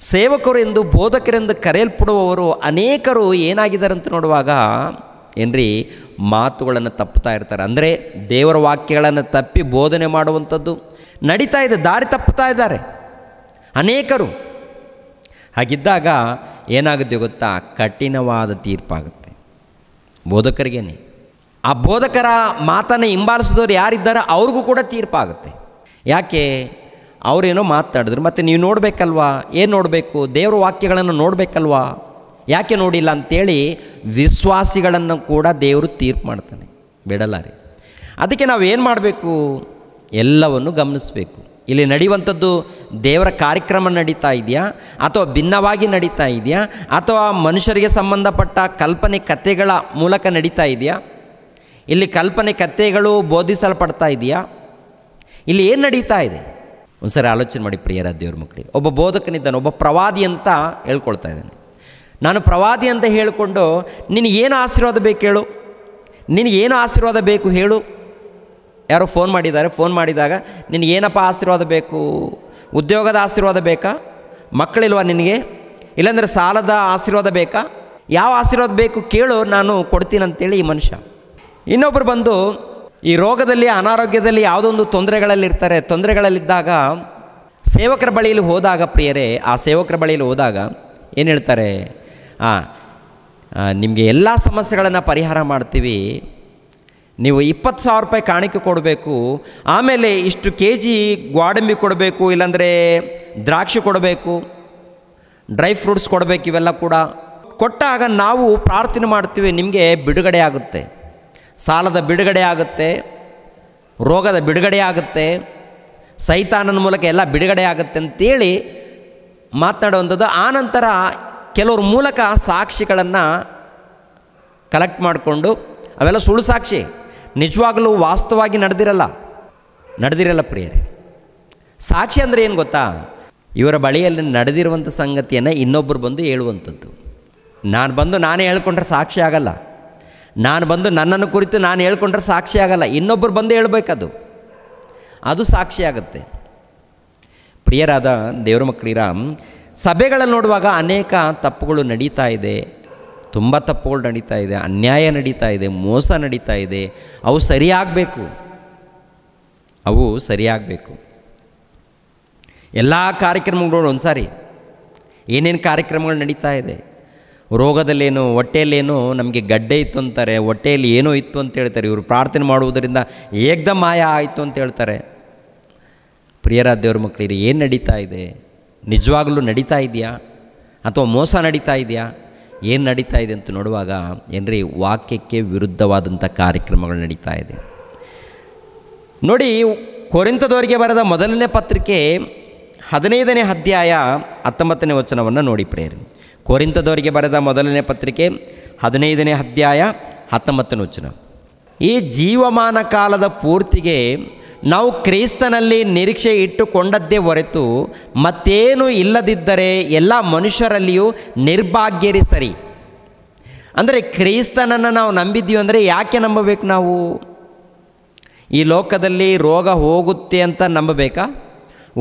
ಸೇವಕರು ಎಂದು, ಬೋಧಕರೆಂದು ಕರೆಯಲ್ಪಡುವವರು ಅನೇಕರು ಏನಾಗಿದ್ದಾರೆ ಅಂತ ನೋಡುವಾಗ ಏನ್ರಿ, ಮಾತುಗಳನ್ನು ತಪ್ಪುತ್ತಾ ಇರ್ತಾರೆ. ಅಂದರೆ ದೇವರ ವಾಕ್ಯಗಳನ್ನು ತಪ್ಪಿ ಬೋಧನೆ ಮಾಡುವಂಥದ್ದು ನಡೀತಾ ಇದೆ, ದಾರಿ ತಪ್ಪುತ್ತಾ ಇದ್ದಾರೆ ಅನೇಕರು. ಹಾಗಿದ್ದಾಗ ಏನಾಗುತ್ತೆ ಗೊತ್ತಾ? ಕಠಿಣವಾದ ತೀರ್ಪಾಗುತ್ತೆ ಬೋಧಕರಿಗೇನೆ. ಆ ಬೋಧಕರ ಮಾತನ್ನು ಹಿಂಬಾಲಿಸಿದವರು ಯಾರಿದ್ದಾರೆ ಅವ್ರಿಗೂ ಕೂಡ ತೀರ್ಪಾಗುತ್ತೆ. ಯಾಕೆ? ಅವರೇನೋ ಮಾತಾಡಿದ್ರು, ಮತ್ತು ನೀವು ನೋಡಬೇಕಲ್ವಾ? ಏನು ನೋಡಬೇಕು? ದೇವರ ವಾಕ್ಯಗಳನ್ನು ನೋಡಬೇಕಲ್ವಾ? ಯಾಕೆ ನೋಡಿಲ್ಲ ಅಂಥೇಳಿ ವಿಶ್ವಾಸಿಗಳನ್ನು ಕೂಡ ದೇವರು ತೀರ್ಪು ಮಾಡ್ತಾನೆ, ಬಿಡಲ್ಲ ರೀ. ಅದಕ್ಕೆ ನಾವು ಏನು ಮಾಡಬೇಕು? ಎಲ್ಲವನ್ನು ಗಮನಿಸಬೇಕು. ಇಲ್ಲಿ ನಡೆಯುವಂಥದ್ದು ದೇವರ ಕಾರ್ಯಕ್ರಮ ನಡೀತಾ ಇದೆಯಾ, ಅಥವಾ ಭಿನ್ನವಾಗಿ ನಡೀತಾ ಇದೆಯಾ, ಅಥವಾ ಮನುಷ್ಯರಿಗೆ ಸಂಬಂಧಪಟ್ಟ ಕಲ್ಪನೆ ಕಥೆಗಳ ಮೂಲಕ ನಡೀತಾ ಇದೆಯಾ? ಇಲ್ಲಿ ಕಲ್ಪನೆ ಕಥೆಗಳು ಬೋಧಿಸಲ್ಪಡ್ತಾ ಇದೆಯಾ? ಇಲ್ಲಿ ಏನು ನಡೀತಾ ಇದೆ? ಒಂದು ಸರಿ ಆಲೋಚನೆ ಮಾಡಿ ಪ್ರಿಯರ ದೇವ್ರ ಮಕ್ಕಳಿಗೆ. ಒಬ್ಬ ಬೋಧಕನಿದ್ದಾನೆ, ಒಬ್ಬ ಪ್ರವಾದಿ ಅಂತ ಹೇಳ್ಕೊಳ್ತಾ ಇದ್ದಾನೆ. ನಾನು ಪ್ರವಾದಿ ಅಂತ ಹೇಳಿಕೊಂಡು ನಿನಗೇನು ಆಶೀರ್ವಾದ ಬೇಕು ಹೇಳು, ನಿನಗೇನು ಆಶೀರ್ವಾದ ಬೇಕು ಹೇಳು. ಯಾರೋ ಫೋನ್ ಮಾಡಿದ್ದಾರೆ, ಫೋನ್ ಮಾಡಿದಾಗ ನಿನಗೇನಪ್ಪ ಆಶೀರ್ವಾದ ಬೇಕು? ಉದ್ಯೋಗದ ಆಶೀರ್ವಾದ ಬೇಕಾ? ಮಕ್ಕಳಿಲ್ವಾ ನಿನಗೆ? ಇಲ್ಲಾಂದರೆ ಸಾಲದ ಆಶೀರ್ವಾದ ಬೇಕಾ? ಯಾವ ಆಶೀರ್ವಾದ ಬೇಕು ಕೇಳು, ನಾನು ಕೊಡ್ತೀನಿ ಅಂತೇಳಿ ಈ ಮನುಷ್ಯ. ಇನ್ನೊಬ್ಬರು ಬಂದು ಈ ರೋಗದಲ್ಲಿ, ಅನಾರೋಗ್ಯದಲ್ಲಿ, ಯಾವುದೊಂದು ತೊಂದರೆಗಳಲ್ಲಿರ್ತಾರೆ. ತೊಂದರೆಗಳಲ್ಲಿದ್ದಾಗ ಸೇವಕರ ಬಳಿಯಲ್ಲಿ ಹೋದಾಗ, ಪ್ರಿಯರೇ, ಆ ಸೇವಕರ ಬಳಿಯಲ್ಲಿ ಹೋದಾಗ ಏನು ಹೇಳ್ತಾರೆ? ನಿಮಗೆ ಎಲ್ಲ ಸಮಸ್ಯೆಗಳನ್ನು ಪರಿಹಾರ ಮಾಡ್ತೀವಿ, ನೀವು 20,000 ರೂಪಾಯಿ ಕಾಣಿಕೆ ಕೊಡಬೇಕು, ಆಮೇಲೆ ಇಷ್ಟು kg ಗೋಡಂಬಿ ಕೊಡಬೇಕು, ಇಲ್ಲಾಂದರೆ ದ್ರಾಕ್ಷಿ ಕೊಡಬೇಕು, ಡ್ರೈ ಫ್ರೂಟ್ಸ್ ಕೊಡಬೇಕು. ಇವೆಲ್ಲ ಕೂಡ ಕೊಟ್ಟಾಗ ನಾವು ಪ್ರಾರ್ಥನೆ ಮಾಡ್ತೀವಿ, ನಿಮಗೆ ಬಿಡುಗಡೆ ಆಗುತ್ತೆ, ಸಾಲದ ಬಿಡುಗಡೆ ಆಗುತ್ತೆ, ರೋಗದ ಬಿಡುಗಡೆ ಆಗುತ್ತೆ, ಸೈತಾನನ ಮೂಲಕ ಎಲ್ಲ ಬಿಡುಗಡೆ ಆಗುತ್ತೆ ಅಂತೇಳಿ ಮಾತನಾಡುವಂಥದ್ದು. ಆನಂತರ ಕೆಲವ್ರ ಮೂಲಕ ಸಾಕ್ಷಿಗಳನ್ನು ಕಲೆಕ್ಟ್ ಮಾಡಿಕೊಂಡು, ಅವೆಲ್ಲ ಸುಳ್ಳು ಸಾಕ್ಷಿ, ನಿಜವಾಗಲೂ ವಾಸ್ತವವಾಗಿ ನಡೆದಿರಲ್ಲ ಪ್ರಿಯರೇ. ಸಾಕ್ಷಿ ಅಂದರೆ ಏನು ಗೊತ್ತಾ? ಇವರ ಬಳಿಯಲ್ಲಿ ನಡೆದಿರುವಂಥ ಸಂಗತಿಯನ್ನು ಇನ್ನೊಬ್ಬರು ಬಂದು ಹೇಳುವಂಥದ್ದು. ನಾನೇ ಹೇಳ್ಕೊಂಡ್ರೆ ಸಾಕ್ಷಿ ಆಗಲ್ಲ, ನಾನು ಬಂದು ನನ್ನನ್ನು ಕುರಿತು ನಾನು ಹೇಳ್ಕೊಂಡ್ರೆ ಸಾಕ್ಷಿ ಆಗಲ್ಲ, ಇನ್ನೊಬ್ಬರು ಬಂದು ಹೇಳ್ಬೇಕದು, ಅದು ಸಾಕ್ಷಿ ಆಗುತ್ತೆ. ಪ್ರಿಯರಾದ ದೇವರ ಮಕ್ಕಳಿರ, ಸಭೆಗಳಲ್ಲಿ ನೋಡುವಾಗ ಅನೇಕ ತಪ್ಪುಗಳು ನಡೀತಾ ಇದೆ, ತುಂಬ ತಪ್ಪುಗಳು ನಡೀತಾ ಇದೆ, ಅನ್ಯಾಯ ನಡೀತಾ ಇದೆ, ಮೋಸ ನಡೀತಾ ಇದೆ. ಅವು ಸರಿಯಾಗಬೇಕು. ಎಲ್ಲ ಕಾರ್ಯಕ್ರಮಗಳು ಒಂದು ಸಾರಿ ಏನೇನು ಕಾರ್ಯಕ್ರಮಗಳು ನಡೀತಾ ಇದೆ. ರೋಗದಲ್ಲೇನು, ಹೊಟ್ಟೆಯಲ್ಲೇನೋ ನಮಗೆ ಗಡ್ಡೆ ಇತ್ತು ಅಂತಾರೆ, ಹೊಟ್ಟೆಯಲ್ಲಿ ಏನೋ ಇತ್ತು ಅಂತ ಹೇಳ್ತಾರೆ. ಇವರು ಪ್ರಾರ್ಥನೆ ಮಾಡುವುದರಿಂದ ಏಕ್ದಮ್ ಮಾಯ ಆಯಿತು ಅಂತ ಹೇಳ್ತಾರೆ. ಪ್ರಿಯರಾದ ದೇವ್ರ ಮಕ್ಕಳಿಗೆ, ಏನು ನಡೀತಾ ಇದೆ? ನಿಜವಾಗಲೂ ನಡೀತಾ ಇದೆಯಾ ಅಥವಾ ಮೋಸ ನಡೀತಾ ಇದೆಯಾ? ಏನು ನಡೀತಾ ಇದೆ ಅಂತ ನೋಡುವಾಗ ಏನ್ರಿ, ವಾಕ್ಯಕ್ಕೆ ವಿರುದ್ಧವಾದಂಥ ಕಾರ್ಯಕ್ರಮಗಳು ನಡೀತಾ ಇದೆ ನೋಡಿ. ಕೊರಿಂಥದವರಿಗೆ ಬರೆದ ಮೊದಲನೇ ಪತ್ರಿಕೆ 15ನೇ ಅಧ್ಯಾಯ 19ನೇ ವಚನವನ್ನು ನೋಡಿ ಪ್ರಿಯರೇ. ಕೊರಿಂಥದವರಿಗೆ ಬರೆದ ಮೊದಲನೇ ಪತ್ರಿಕೆ 15ನೇ ಅಧ್ಯಾಯ 19ನೇ ವಚನ. ಈ ಜೀವಮಾನ ಕಾಲದ ಪೂರ್ತಿಗೆ ನಾವು ಕ್ರಿಸ್ತನಲ್ಲಿ ನಿರೀಕ್ಷೆ ಇಟ್ಟುಕೊಂಡದ್ದೇ ಹೊರತು ಮತ್ತೇನು ಇಲ್ಲದಿದ್ದರೆ ಎಲ್ಲ ಮನುಷ್ಯರಲ್ಲಿಯೂ ನಿರ್ಭಾಗ್ಯರಿ ಸರಿ. ಅಂದರೆ ಕ್ರಿಸ್ತನನ್ನು ನಾವು ನಂಬಿದ್ದೀವಿ ಅಂದರೆ ಯಾಕೆ ನಂಬಬೇಕು? ನಾವು ಈ ಲೋಕದಲ್ಲಿ ರೋಗ ಹೋಗುತ್ತೆ ಅಂತ ನಂಬಬೇಕಾ?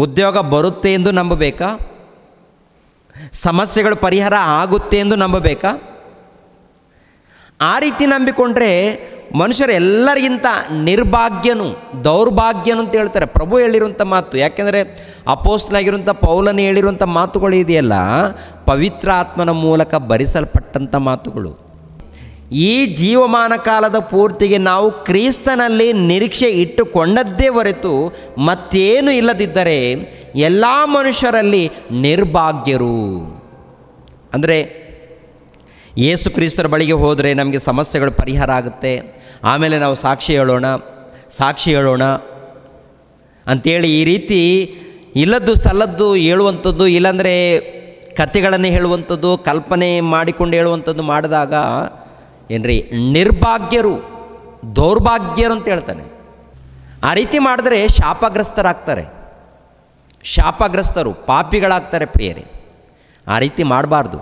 ಉದ್ಯೋಗ ಬರುತ್ತೆ ಎಂದು ನಂಬಬೇಕಾ? ಸಮಸ್ಯೆಗಳು ಪರಿಹಾರ ಆಗುತ್ತೆ ಎಂದು ನಂಬಬೇಕಾ? ಆ ರೀತಿ ನಂಬಿಕೊಂಡ್ರೆ ಮನುಷ್ಯರು ಎಲ್ಲರಿಗಿಂತ ನಿರ್ಭಾಗ್ಯನು, ದೌರ್ಭಾಗ್ಯನು ಅಂತ ಹೇಳ್ತಾರೆ. ಪ್ರಭು ಹೇಳಿರುವಂಥ ಮಾತು. ಯಾಕೆಂದರೆ ಅಪೋಸ್ತಲನಾಗಿರುವಂಥ ಪೌಲನು ಹೇಳಿರುವಂಥ ಮಾತುಗಳು ಇದೆಯಲ್ಲ, ಪವಿತ್ರ ಆತ್ಮನ ಮೂಲಕ ಭರಿಸಲ್ಪಟ್ಟಂಥ ಮಾತುಗಳು. ಈ ಜೀವಮಾನ ಕಾಲದ ಪೂರ್ತಿಗೆ ನಾವು ಕ್ರಿಸ್ತನಲ್ಲಿ ನಿರೀಕ್ಷೆ ಇಟ್ಟುಕೊಂಡದ್ದೇ ಹೊರತು ಮತ್ತೇನು ಇಲ್ಲದಿದ್ದರೆ ಎಲ್ಲ ಮನುಷ್ಯರಲ್ಲಿ ನಿರ್ಭಾಗ್ಯರು. ಅಂದರೆ ಯೇಸು ಕ್ರಿಸ್ತರ ಬಳಿಗೆ ಹೋದರೆ ನಮಗೆ ಸಮಸ್ಯೆಗಳು ಪರಿಹಾರ ಆಗುತ್ತೆ, ಆಮೇಲೆ ನಾವು ಸಾಕ್ಷಿ ಹೇಳೋಣ ಅಂಥೇಳಿ ಈ ರೀತಿ ಇಲ್ಲದ್ದು ಸಲ್ಲದ್ದು ಹೇಳುವಂಥದ್ದು, ಇಲ್ಲಾಂದರೆ ಕಥೆಗಳನ್ನು ಹೇಳುವಂಥದ್ದು, ಕಲ್ಪನೆ ಮಾಡಿಕೊಂಡು ಹೇಳುವಂಥದ್ದು ಮಾಡಿದಾಗ ಏನ್ರಿ ನಿರ್ಭಾಗ್ಯರು, ದೌರ್ಭಾಗ್ಯರು ಅಂತ ಹೇಳ್ತಾನೆ. ಆ ರೀತಿ ಮಾಡಿದ್ರೆ ಶಾಪಗ್ರಸ್ತರು, ಪಾಪಿಗಳಾಗ್ತಾರೆ ಪ್ರಿಯರೇ. ಆ ರೀತಿ ಮಾಡಬಾರ್ದು.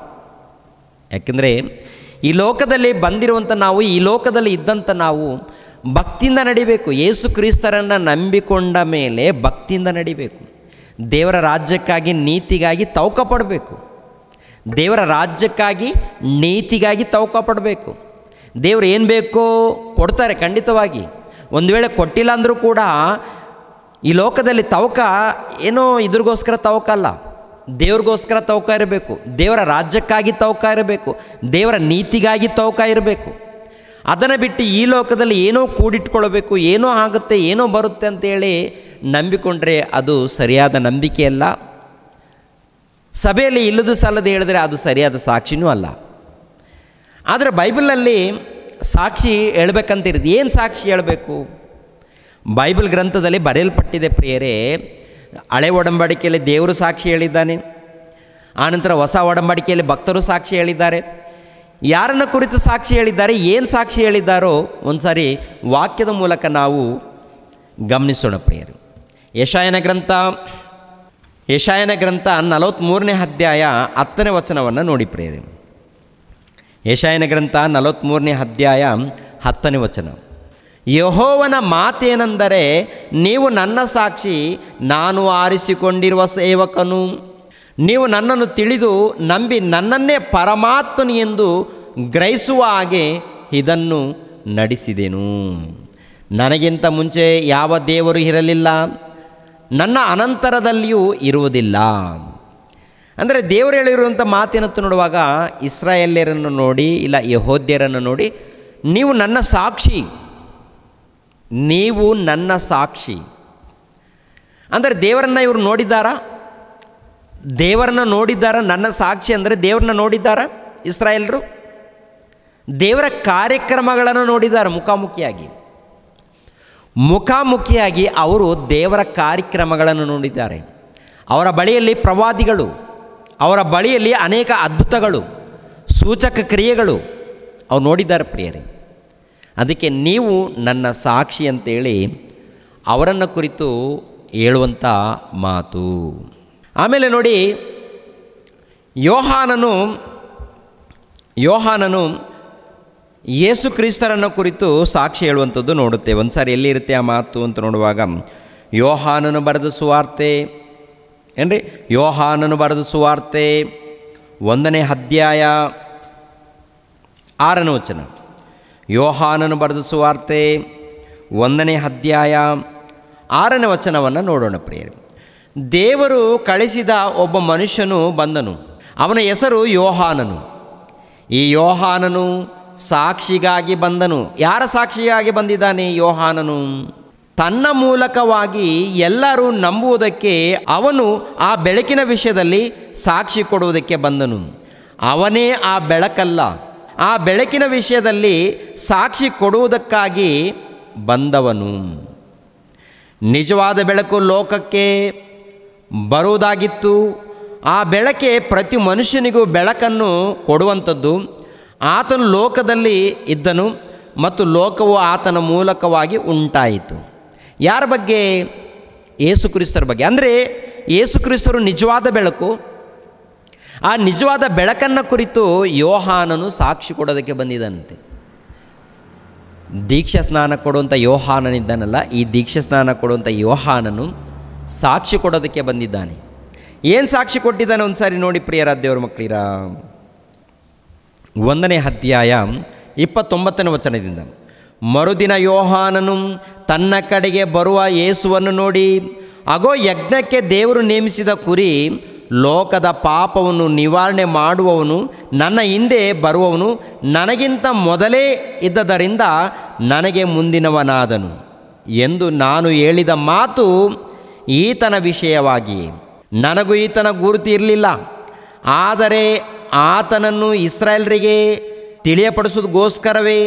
ಯಾಕೆಂದರೆ ಈ ಲೋಕದಲ್ಲಿ ಬಂದಿರುವಂಥ ನಾವು, ಈ ಲೋಕದಲ್ಲಿ ಇದ್ದಂಥ ನಾವು ಭಕ್ತಿಯಿಂದ ನಡಿಬೇಕು. ಯೇಸು ಕ್ರಿಸ್ತರನ್ನು ನಂಬಿಕೊಂಡ ಮೇಲೆ ಭಕ್ತಿಯಿಂದ ನಡಿಬೇಕು. ದೇವರ ರಾಜ್ಯಕ್ಕಾಗಿ ನೀತಿಗಾಗಿ ತವಕ ಪಡಬೇಕು. ದೇವರ ರಾಜ್ಯಕ್ಕಾಗಿ ನೀತಿಗಾಗಿ ತವಕ ಪಡಬೇಕು. ದೇವರು ಏನು ಬೇಕೋ ಕೊಡ್ತಾರೆ ಖಂಡಿತವಾಗಿ. ಒಂದು ವೇಳೆ ಕೊಟ್ಟಿಲ್ಲ ಅಂದರೂ ಕೂಡ ಈ ಲೋಕದಲ್ಲಿ ತವಕ ಏನೋ ಇದ್ರಿಗೋಸ್ಕರ ತವಕ ಅಲ್ಲ, ದೇವ್ರಿಗೋಸ್ಕರ ತವಕ ಇರಬೇಕು. ದೇವರ ರಾಜ್ಯಕ್ಕಾಗಿ ತವಕ ಇರಬೇಕು. ದೇವರ ನೀತಿಗಾಗಿ ತವಕ ಇರಬೇಕು. ಅದನ್ನು ಬಿಟ್ಟು ಈ ಲೋಕದಲ್ಲಿ ಏನೋ ಕೂಡಿಟ್ಕೊಳ್ಬೇಕು, ಏನೋ ಆಗುತ್ತೆ, ಏನೋ ಬರುತ್ತೆ ಅಂತೇಳಿ ನಂಬಿಕೊಂಡ್ರೆ ಅದು ಸರಿಯಾದ ನಂಬಿಕೆಯಲ್ಲ. ಸಭೆಯಲ್ಲಿ ಇಲ್ಲದು ಸಲ್ಲದೆ ಹೇಳಿದ್ರೆ ಅದು ಸರಿಯಾದ ಸಾಕ್ಷಿನೂ ಅಲ್ಲ. ಆದರೆ ಬೈಬಲಲ್ಲಿ ಸಾಕ್ಷಿ ಹೇಳ್ಬೇಕಂತಿರೋದು. ಏನು ಸಾಕ್ಷಿ ಹೇಳಬೇಕು? ಬೈಬಲ್ ಗ್ರಂಥದಲ್ಲಿ ಬರೆಯಲ್ಪಟ್ಟಿದೆ ಪ್ರಿಯರೇ. ಹಳೆ ಒಡಂಬಡಿಕೆಯಲ್ಲಿ ದೇವರು ಸಾಕ್ಷಿ ಹೇಳಿದ್ದಾನೆ. ಆನಂತರ ಹೊಸ ಒಡಂಬಡಿಕೆಯಲ್ಲಿ ಭಕ್ತರು ಸಾಕ್ಷಿ ಹೇಳಿದ್ದಾರೆ. ಯಾರನ್ನ ಕುರಿತು ಸಾಕ್ಷಿ ಹೇಳಿದ್ದಾರೆ, ಏನು ಸಾಕ್ಷಿ ಹೇಳಿದ್ದಾರೋ ಒಂದು ಸಾರಿ ವಾಕ್ಯದ ಮೂಲಕ ನಾವು ಗಮನಿಸೋಣ ಪ್ರಿಯರು. ಯೆಶಾಯನ ಗ್ರಂಥ 43ನೇ ಅಧ್ಯಾಯ 10ನೇ ವಚನವನ್ನು ನೋಡಿ ಪ್ರಿಯರೇ. ಯೆಶಾಯನ ಗ್ರಂಥ 43ನೇ ಅಧ್ಯಾಯ 10ನೇ ವಚನ. ಯೆಹೋವನ ಮಾತೇನೆಂದರೆ, ನೀವು ನನ್ನ ಸಾಕ್ಷಿ, ನಾನು ಆರಿಸಿಕೊಂಡಿರುವ ಸೇವಕನು. ನೀವು ನನ್ನನ್ನು ತಿಳಿದು ನಂಬಿ ನನ್ನನ್ನೇ ಪರಮಾತ್ಮನು ಎಂದು ಗ್ರಹಿಸುವ ಹಾಗೆ ಇದನ್ನು ನಡೆಸಿದೆನು. ನನಗಿಂತ ಮುಂಚೆ ಯಾವ ದೇವರು ಇರಲಿಲ್ಲ, ನನ್ನ ಅನಂತರದಲ್ಲಿಯೂ ಇರುವುದಿಲ್ಲ. ಅಂದರೆ ದೇವರು ಹೇಳಿರುವಂಥ ಮಾತೇನಂತ ನೋಡುವಾಗ ಇಸ್ರಾಯೇಲ್ಯರನ್ನು ನೋಡಿ, ಇಲ್ಲ ಯೆಹೂದ್ಯರನ್ನು ನೋಡಿ, ನೀವು ನನ್ನ ಸಾಕ್ಷಿ ಅಂದರೆ ದೇವರನ್ನು ಇವರು ನೋಡಿದ್ದಾರಾ? ನನ್ನ ಸಾಕ್ಷಿ ಅಂದರೆ ದೇವರನ್ನ ನೋಡಿದ್ದಾರಾ ಇಸ್ರಾಯೇಲರು? ದೇವರ ಕಾರ್ಯಕ್ರಮಗಳನ್ನು ನೋಡಿದ್ದಾರೆ. ಮುಖಾಮುಖಿಯಾಗಿ ಅವರು ದೇವರ ಕಾರ್ಯಕ್ರಮಗಳನ್ನು ನೋಡಿದ್ದಾರೆ. ಅವರ ಬಳಿಯಲ್ಲಿ ಪ್ರವಾದಿಗಳು, ಅವರ ಬಳಿಯಲ್ಲಿ ಅನೇಕ ಅದ್ಭುತಗಳು, ಸೂಚಕ ಕ್ರಿಯೆಗಳು ಅವ್ರು ನೋಡಿದ್ದಾರೆ ಪ್ರಿಯರೇ. ಅದಕ್ಕೆ ನೀವು ನನ್ನ ಸಾಕ್ಷಿ ಅಂತೇಳಿ ಅವರನ್ನು ಕುರಿತು ಹೇಳುವಂಥ ಮಾತು. ಆಮೇಲೆ ನೋಡಿ, ಯೋಹಾನನು ಯೇಸು ಕ್ರಿಸ್ತರನ್ನು ಕುರಿತು ಸಾಕ್ಷಿ ಹೇಳುವಂಥದ್ದು ನೋಡುತ್ತೆ. ಒಂದು ಸಾರಿ ಎಲ್ಲಿರುತ್ತೆ ಆ ಮಾತು ಅಂತ ನೋಡುವಾಗ, ಯೋಹಾನನು ಬರೆದ ಸುವಾರ್ತೆ ಏನ್ರಿ, ಯೋಹಾನನು ಬರೆದ ಸುವಾರ್ತೆ 1ನೇ ಅಧ್ಯಾಯ 6ನೇ ವಚನ. ಯೋಹಾನನು ಬರೆದ ಸುವಾರ್ತೆ 1ನೇ ಅಧ್ಯಾಯ 6ನೇ ವಚನವನ್ನು ನೋಡೋಣ ಪ್ರಿಯರೇ. ದೇವರು ಕಳಿಸಿದ ಒಬ್ಬ ಮನುಷ್ಯನು ಬಂದನು, ಅವನ ಹೆಸರು ಯೋಹಾನನು. ಈ ಯೋಹಾನನು ಸಾಕ್ಷಿಗಾಗಿ ಬಂದನು. ಯಾರ ಸಾಕ್ಷಿಗಾಗಿ ಬಂದಿದ್ದಾನೆ ಯೋಹಾನನು? ತನ್ನ ಮೂಲಕವಾಗಿ ಎಲ್ಲರೂ ನಂಬುವುದಕ್ಕೆ ಅವನು ಆ ಬೆಳಕಿನ ವಿಷಯದಲ್ಲಿ ಸಾಕ್ಷಿ ಕೊಡುವುದಕ್ಕೆ ಬಂದನು. ಅವನೇ ಆ ಬೆಳಕಲ್ಲ, ಆ ಬೆಳಕಿನ ವಿಷಯದಲ್ಲಿ ಸಾಕ್ಷಿ ಕೊಡುವುದಕ್ಕಾಗಿ ಬಂದವನು. ನಿಜವಾದ ಬೆಳಕು ಲೋಕಕ್ಕೆ ಬರುವುದಾಗಿತ್ತು. ಆ ಬೆಳಕೆ ಪ್ರತಿ ಮನುಷ್ಯನಿಗೂ ಬೆಳಕನ್ನು ಕೊಡುವಂಥದ್ದು. ಆತನು ಲೋಕದಲ್ಲಿ ಇದ್ದನು ಮತ್ತು ಲೋಕವು ಆತನ ಮೂಲಕವಾಗಿ ಉಂಟಾಯಿತು. ಯಾರ ಬಗ್ಗೆ? ಯೇಸುಕ್ರಿಸ್ತರ ಬಗ್ಗೆ. ಅಂದರೆ ಯೇಸುಕ್ರಿಸ್ತರು ನಿಜವಾದ ಬೆಳಕು. ಆ ನಿಜವಾದ ಬೆಳಕನ್ನು ಕುರಿತು ಯೋಹಾನನು ಸಾಕ್ಷಿ ಕೊಡೋದಕ್ಕೆ ಬಂದಿದ್ದಾನಂತೆ. ದೀಕ್ಷಾ ಸ್ನಾನ ಕೊಡುವಂಥ ಯೋಹಾನನಿದ್ದಾನಲ್ಲ, ಈ ದೀಕ್ಷಾ ಸ್ನಾನ ಕೊಡುವಂಥ ಯೋಹಾನನು ಸಾಕ್ಷಿ ಕೊಡೋದಕ್ಕೆ ಬಂದಿದ್ದಾನೆ. ಏನು ಸಾಕ್ಷಿ ಕೊಟ್ಟಿದ್ದಾನೆ ಒಂದು ಸಾರಿ ನೋಡಿ ಪ್ರಿಯರ ದೇವರ ಮಕ್ಕಳಿರ. 1ನೇ ಅಧ್ಯಾಯ 29ನೇ ವಚನದಿಂದ, ಮರುದಿನ ಯೋಹಾನನು ತನ್ನ ಕಡೆಗೆ ಬರುವ ಯೇಸುವನ್ನು ನೋಡಿ, ಅಗೋ ಯಜ್ಞಕ್ಕೆ ದೇವರು ನೇಮಿಸಿದ ಕುರಿ, ಲೋಕದ ಪಾಪವನ್ನು ನಿವಾರಣೆ ಮಾಡುವವನು ನನ್ನ ಹಿಂದೆ ಬರುವವನು, ನನಗಿಂತ ಮೊದಲೇ ಇದ್ದದರಿಂದ ನನಗೆ ಮುಂದಿನವನಾದನು ಎಂದು ನಾನು ಹೇಳಿದ ಮಾತು ಈತನ ವಿಷಯವಾಗಿ. ನನಗೂ ಈತನ ಗುರುತು ಇರಲಿಲ್ಲ, ಆದರೆ ಆತನನ್ನು ಇಸ್ರಾಯೇಲರಿಗೆ ತಿಳಿಯಪಡಿಸೋದಕ್ಕೋಸ್ಕರವೇ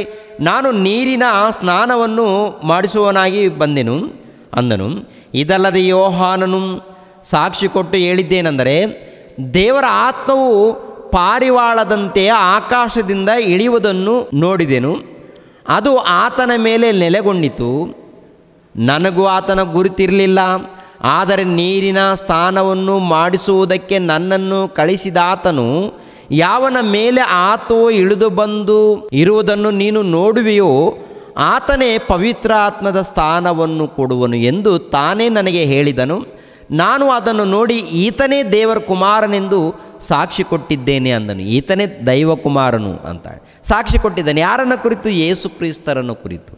ನಾನು ನೀರಿನ ಸ್ನಾನವನ್ನು ಮಾಡಿಸುವವನಾಗಿ ಬಂದೆನು ಅಂದನು. ಇದಲ್ಲದೆ ಯೋಹಾನನು ಸಾಕ್ಷಿ ಕೊಟ್ಟು ಹೇಳಿದ್ದೇನೆಂದರೆ, ದೇವರ ಆತ್ಮವು ಪಾರಿವಾಳದಂತೆ ಆಕಾಶದಿಂದ ಇಳಿಯುವುದನ್ನು ನೋಡಿದೆನು. ಅದು ಆತನ ಮೇಲೆ ನೆಲೆಗೊಂಡಿತು. ನನಗೂ ಆತನ ಗುರುತಿರಲಿಲ್ಲ, ಆದರೆ ನೀರಿನ ಸ್ನಾನವನ್ನು ಮಾಡಿಸುವುದಕ್ಕೆ ನನ್ನನ್ನು ಕಳಿಸಿದಾತನು ಯಾವನ ಮೇಲೆ ಆತೋ ಇಳಿದು ಬಂದು ಇರುವುದನ್ನು ನೀನು ನೋಡುವೆಯೋ ಆತನೇ ಪವಿತ್ರ ಆತ್ಮದ ಸ್ಥಾನವನ್ನು ಕೊಡುವನು ಎಂದು ತಾನೇ ನನಗೆ ಹೇಳಿದನು. ನಾನು ಅದನ್ನು ನೋಡಿ ಈತನೇ ದೇವರ ಕುಮಾರನೆಂದು ಸಾಕ್ಷಿ ಕೊಟ್ಟಿದ್ದೇನೆ ಅಂದನು. ಈತನೇ ದೈವ ಕುಮಾರನು ಅಂತ ಸಾಕ್ಷಿ ಕೊಟ್ಟಿದ್ದಾನೆ. ಯಾರನ್ನು ಕುರಿತು? ಯೇಸುಕ್ರಿಸ್ತರನ್ನು ಕುರಿತು.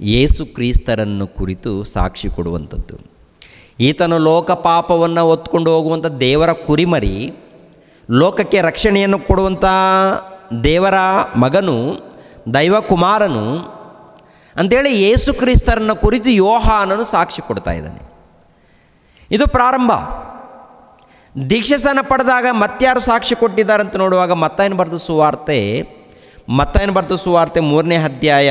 ಯೇಸುಕ್ರಿಸ್ತರನ್ನು ಕುರಿತು ಸಾಕ್ಷಿ ಕೊಡುವಂಥದ್ದು. ಈತನು ಲೋಕ ಪಾಪವನ್ನು ಹೊತ್ಕೊಂಡು ಹೋಗುವಂಥ ದೇವರ ಕುರಿಮರಿ, ಲೋಕಕ್ಕೆ ರಕ್ಷಣೆಯನ್ನು ಕೊಡುವಂಥ ದೇವರ ಮಗನು, ದೈವ ಕುಮಾರನು ಅಂಥೇಳಿ ಯೇಸುಕ್ರಿಸ್ತರನ್ನು ಕುರಿತು ಯೋಹಾನನು ಸಾಕ್ಷಿ ಕೊಡ್ತಾ ಇದ್ದಾನೆ. ಇದು ಪ್ರಾರಂಭ. ದೀಕ್ಷಾಸ್ನಾನ ಪಡೆದಾಗ ಮತ್ತಾರು ಸಾಕ್ಷಿ ಕೊಟ್ಟಿದ್ದಾರೆ ಅಂತ ನೋಡುವಾಗ ಮತ್ತಾಯನ ಬರೆದ ಸುವಾರ್ತೆ 3ನೇ ಅಧ್ಯಾಯ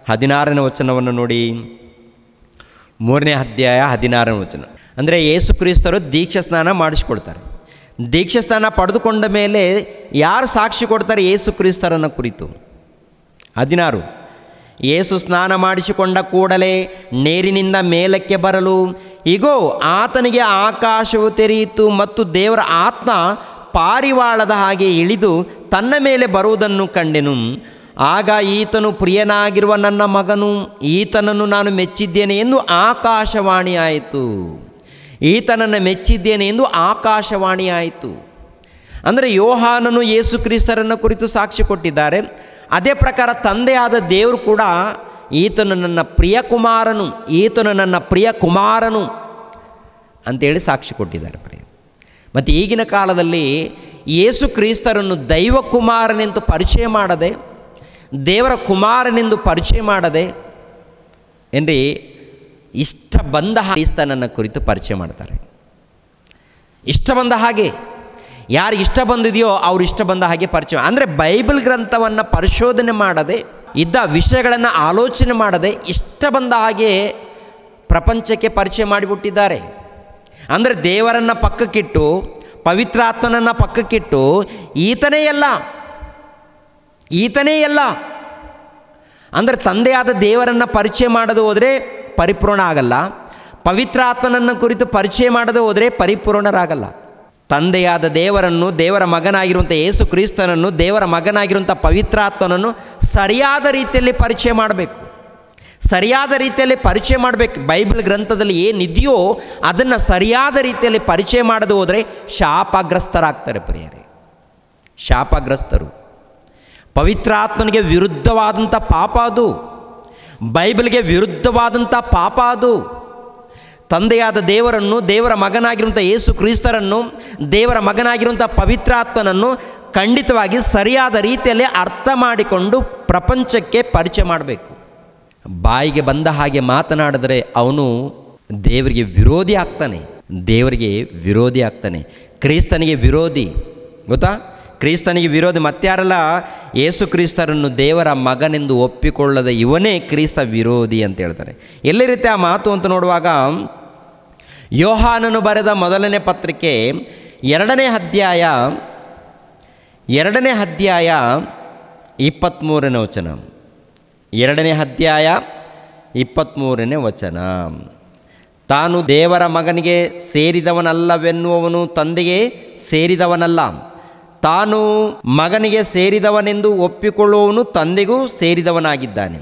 16ನೇ ವಚನವನ್ನು ನೋಡಿ. 3ನೇ ಅಧ್ಯಾಯ 16ನೇ ವಚನ. ಅಂದರೆ ಯೇಸುಕ್ರಿಸ್ತರು ದೀಕ್ಷಾಸ್ನಾನ ಮಾಡಿಸ್ಕೊಳ್ತಾರೆ. ದೀಕ್ಷಾಸ್ನಾನ ಪಡೆದುಕೊಂಡ ಮೇಲೆ ಯಾರು ಸಾಕ್ಷಿ ಕೊಡ್ತಾರೆ ಯೇಸುಕ್ರಿಸ್ತರನ್ನು ಕುರಿತು? 16, ಯೇಸು ಸ್ನಾನ ಮಾಡಿಸಿಕೊಂಡ ಕೂಡಲೇ ನೀರಿನಿಂದ ಮೇಲಕ್ಕೆ ಬರಲು ಇಗೋ ಆತನಿಗೆ ಆಕಾಶವು ತೆರೆಯಿತು ಮತ್ತು ದೇವರ ಆತ್ಮ ಪಾರಿವಾಳದ ಹಾಗೆ ಇಳಿದು ತನ್ನ ಮೇಲೆ ಬರುವುದನ್ನು ಕಂಡೆನು. ಆಗ ಈತನು ಪ್ರಿಯನಾಗಿರುವ ನನ್ನ ಮಗನು, ಈತನನ್ನು ನಾನು ಮೆಚ್ಚಿದ್ದೇನೆ ಎಂದು ಆಕಾಶವಾಣಿ ಆಯಿತು. ಈತನನ್ನು ಮೆಚ್ಚಿದ್ದೇನೆ ಎಂದು ಆಕಾಶವಾಣಿ ಆಯಿತು. ಅಂದರೆ ಯೋಹಾನನು ಯೇಸುಕ್ರಿಸ್ತರನ್ನು ಕುರಿತು ಸಾಕ್ಷಿ ಕೊಟ್ಟಿದ್ದಾರೆ. ಅದೇ ಪ್ರಕಾರ ತಂದೆಯಾದ ದೇವರು ಕೂಡ ಈತನು ನನ್ನ ಪ್ರಿಯ ಕುಮಾರನು, ಈತನು ನನ್ನ ಪ್ರಿಯ ಕುಮಾರನು ಅಂತೇಳಿ ಸಾಕ್ಷಿ ಕೊಟ್ಟಿದ್ದಾರೆ ಪ್ರಿಯ. ಮತ್ತು ಈಗಿನ ಕಾಲದಲ್ಲಿ ಯೇಸುಕ್ರಿಸ್ತರನ್ನು ದೈವ ಕುಮಾರನೆಂದು ಪರಿಚಯ ಮಾಡದೆ, ದೇವರ ಕುಮಾರನೆಂದು ಪರಿಚಯ ಮಾಡದೆ ಏನ್ರಿ ಇಷ್ಟ ಬಂದ ಕ್ರಿಸ್ತನನ್ನು ಕುರಿತು ಪರಿಚಯ ಮಾಡ್ತಾರೆ. ಇಷ್ಟ ಬಂದ ಹಾಗೆ, ಯಾರಿಗೆ ಇಷ್ಟ ಬಂದಿದೆಯೋ ಅವ್ರು ಇಷ್ಟ ಬಂದ ಹಾಗೆ ಪರಿಚಯ. ಅಂದರೆ ಬೈಬಲ್ ಗ್ರಂಥವನ್ನು ಪರಿಶೋಧನೆ ಮಾಡದೆ, ಇದ್ದ ವಿಷಯಗಳನ್ನು ಆಲೋಚನೆ ಮಾಡದೆ ಇಷ್ಟ ಬಂದ ಹಾಗೆ ಪ್ರಪಂಚಕ್ಕೆ ಪರಿಚಯ ಮಾಡಿಬಿಟ್ಟಿದ್ದಾರೆ. ಅಂದರೆ ದೇವರನ್ನು ಪಕ್ಕಕ್ಕಿಟ್ಟು, ಪವಿತ್ರಾತ್ಮನನ್ನು ಪಕ್ಕಕ್ಕಿಟ್ಟು ಈತನೇ ಎಲ್ಲ ಅಂದರೆ ತಂದೆಯಾದ ದೇವರನ್ನು ಪರಿಚಯ ಮಾಡದೆ ಹೋದರೆ ಪರಿಪೂರ್ಣ ಆಗಲ್ಲ. ಪವಿತ್ರಾತ್ಮನನ್ನು ಕುರಿತು ಪರಿಚಯ ಮಾಡದೆ ಹೋದರೆ ಪರಿಪೂರ್ಣರಾಗಲ್ಲ. ತಂದೆಯಾದ ದೇವರನ್ನು, ದೇವರ ಮಗನಾಗಿರುವಂಥ ಯೇಸು ಕ್ರಿಸ್ತನನ್ನು, ದೇವರ ಮಗನಾಗಿರುವಂಥ ಪವಿತ್ರಾತ್ಮನನ್ನು ಸರಿಯಾದ ರೀತಿಯಲ್ಲಿ ಪರಿಚಯ ಮಾಡಬೇಕು. ಸರಿಯಾದ ರೀತಿಯಲ್ಲಿ ಪರಿಚಯ ಮಾಡಬೇಕು. ಬೈಬಲ್ ಗ್ರಂಥದಲ್ಲಿ ಏನಿದೆಯೋ ಅದನ್ನು ಸರಿಯಾದ ರೀತಿಯಲ್ಲಿ ಪರಿಚಯ ಮಾಡದೆ ಹೋದರೆ ಶಾಪಗ್ರಸ್ತರಾಗ್ತಾರೆ ಪ್ರಿಯರೇ. ಶಾಪಗ್ರಸ್ತರು. ಪವಿತ್ರಾತ್ಮನಿಗೆ ವಿರುದ್ಧವಾದಂಥ ಪಾಪ ಅದು. ಬೈಬಲ್ಗೆ ವಿರುದ್ಧವಾದಂಥ ಪಾಪ ಅದು. ತಂದೆಯಾದ ದೇವರನ್ನು, ದೇವರ ಮಗನಾಗಿರುವಂಥ ಯೇಸು ಕ್ರಿಸ್ತರನ್ನು, ದೇವರ ಮಗನಾಗಿರುವಂಥ ಪವಿತ್ರಾತ್ಮನನ್ನು ಖಂಡಿತವಾಗಿ ಸರಿಯಾದ ರೀತಿಯಲ್ಲಿ ಅರ್ಥ ಮಾಡಿಕೊಂಡು ಪ್ರಪಂಚಕ್ಕೆ ಪರಿಚಯ ಮಾಡಬೇಕು. ಬಾಯಿಗೆ ಬಂದ ಹಾಗೆ ಮಾತನಾಡಿದರೆ ಅವನು ದೇವರಿಗೆ ವಿರೋಧಿ ಆಗ್ತಾನೆ. ದೇವರಿಗೆ ವಿರೋಧಿ ಆಗ್ತಾನೆ. ಕ್ರಿಸ್ತನಿಗೆ ವಿರೋಧಿ. ಗೊತ್ತಾ? ಕ್ರಿಸ್ತನಿಗೆ ವಿರೋಧಿ ಮತ್ತಾರಲ್ಲ, ಯೇಸು ಕ್ರಿಸ್ತರನ್ನು ದೇವರ ಮಗನೆಂದು ಒಪ್ಪಿಕೊಳ್ಳದ ಇವನೇ ಕ್ರಿಸ್ತ ವಿರೋಧಿ ಅಂತ ಹೇಳ್ತಾರೆ. ಎಲ್ಲಿರುತ್ತೆ ಆ ಮಾತು ಅಂತ ನೋಡುವಾಗ, ಯೋಹಾನನು ಬರೆದ ಮೊದಲನೇ ಪತ್ರಿಕೆ 2ನೇ ಅಧ್ಯಾಯ 23ನೇ ವಚನ. 2ನೇ ಅಧ್ಯಾಯ 23ನೇ ವಚನ. ತಾನು ದೇವರ ಮಗನಿಗೆ ಸೇರಿದವನಲ್ಲವೆನ್ನುವವನು ತಂದೆಗೆ ಸೇರಿದವನಲ್ಲ, ತಾನು ಮಗನಿಗೆ ಸೇರಿದವನೆಂದು ಒಪ್ಪಿಕೊಳ್ಳುವವನು ತಂದೆಗೂ ಸೇರಿದವನಾಗಿದ್ದಾನೆ.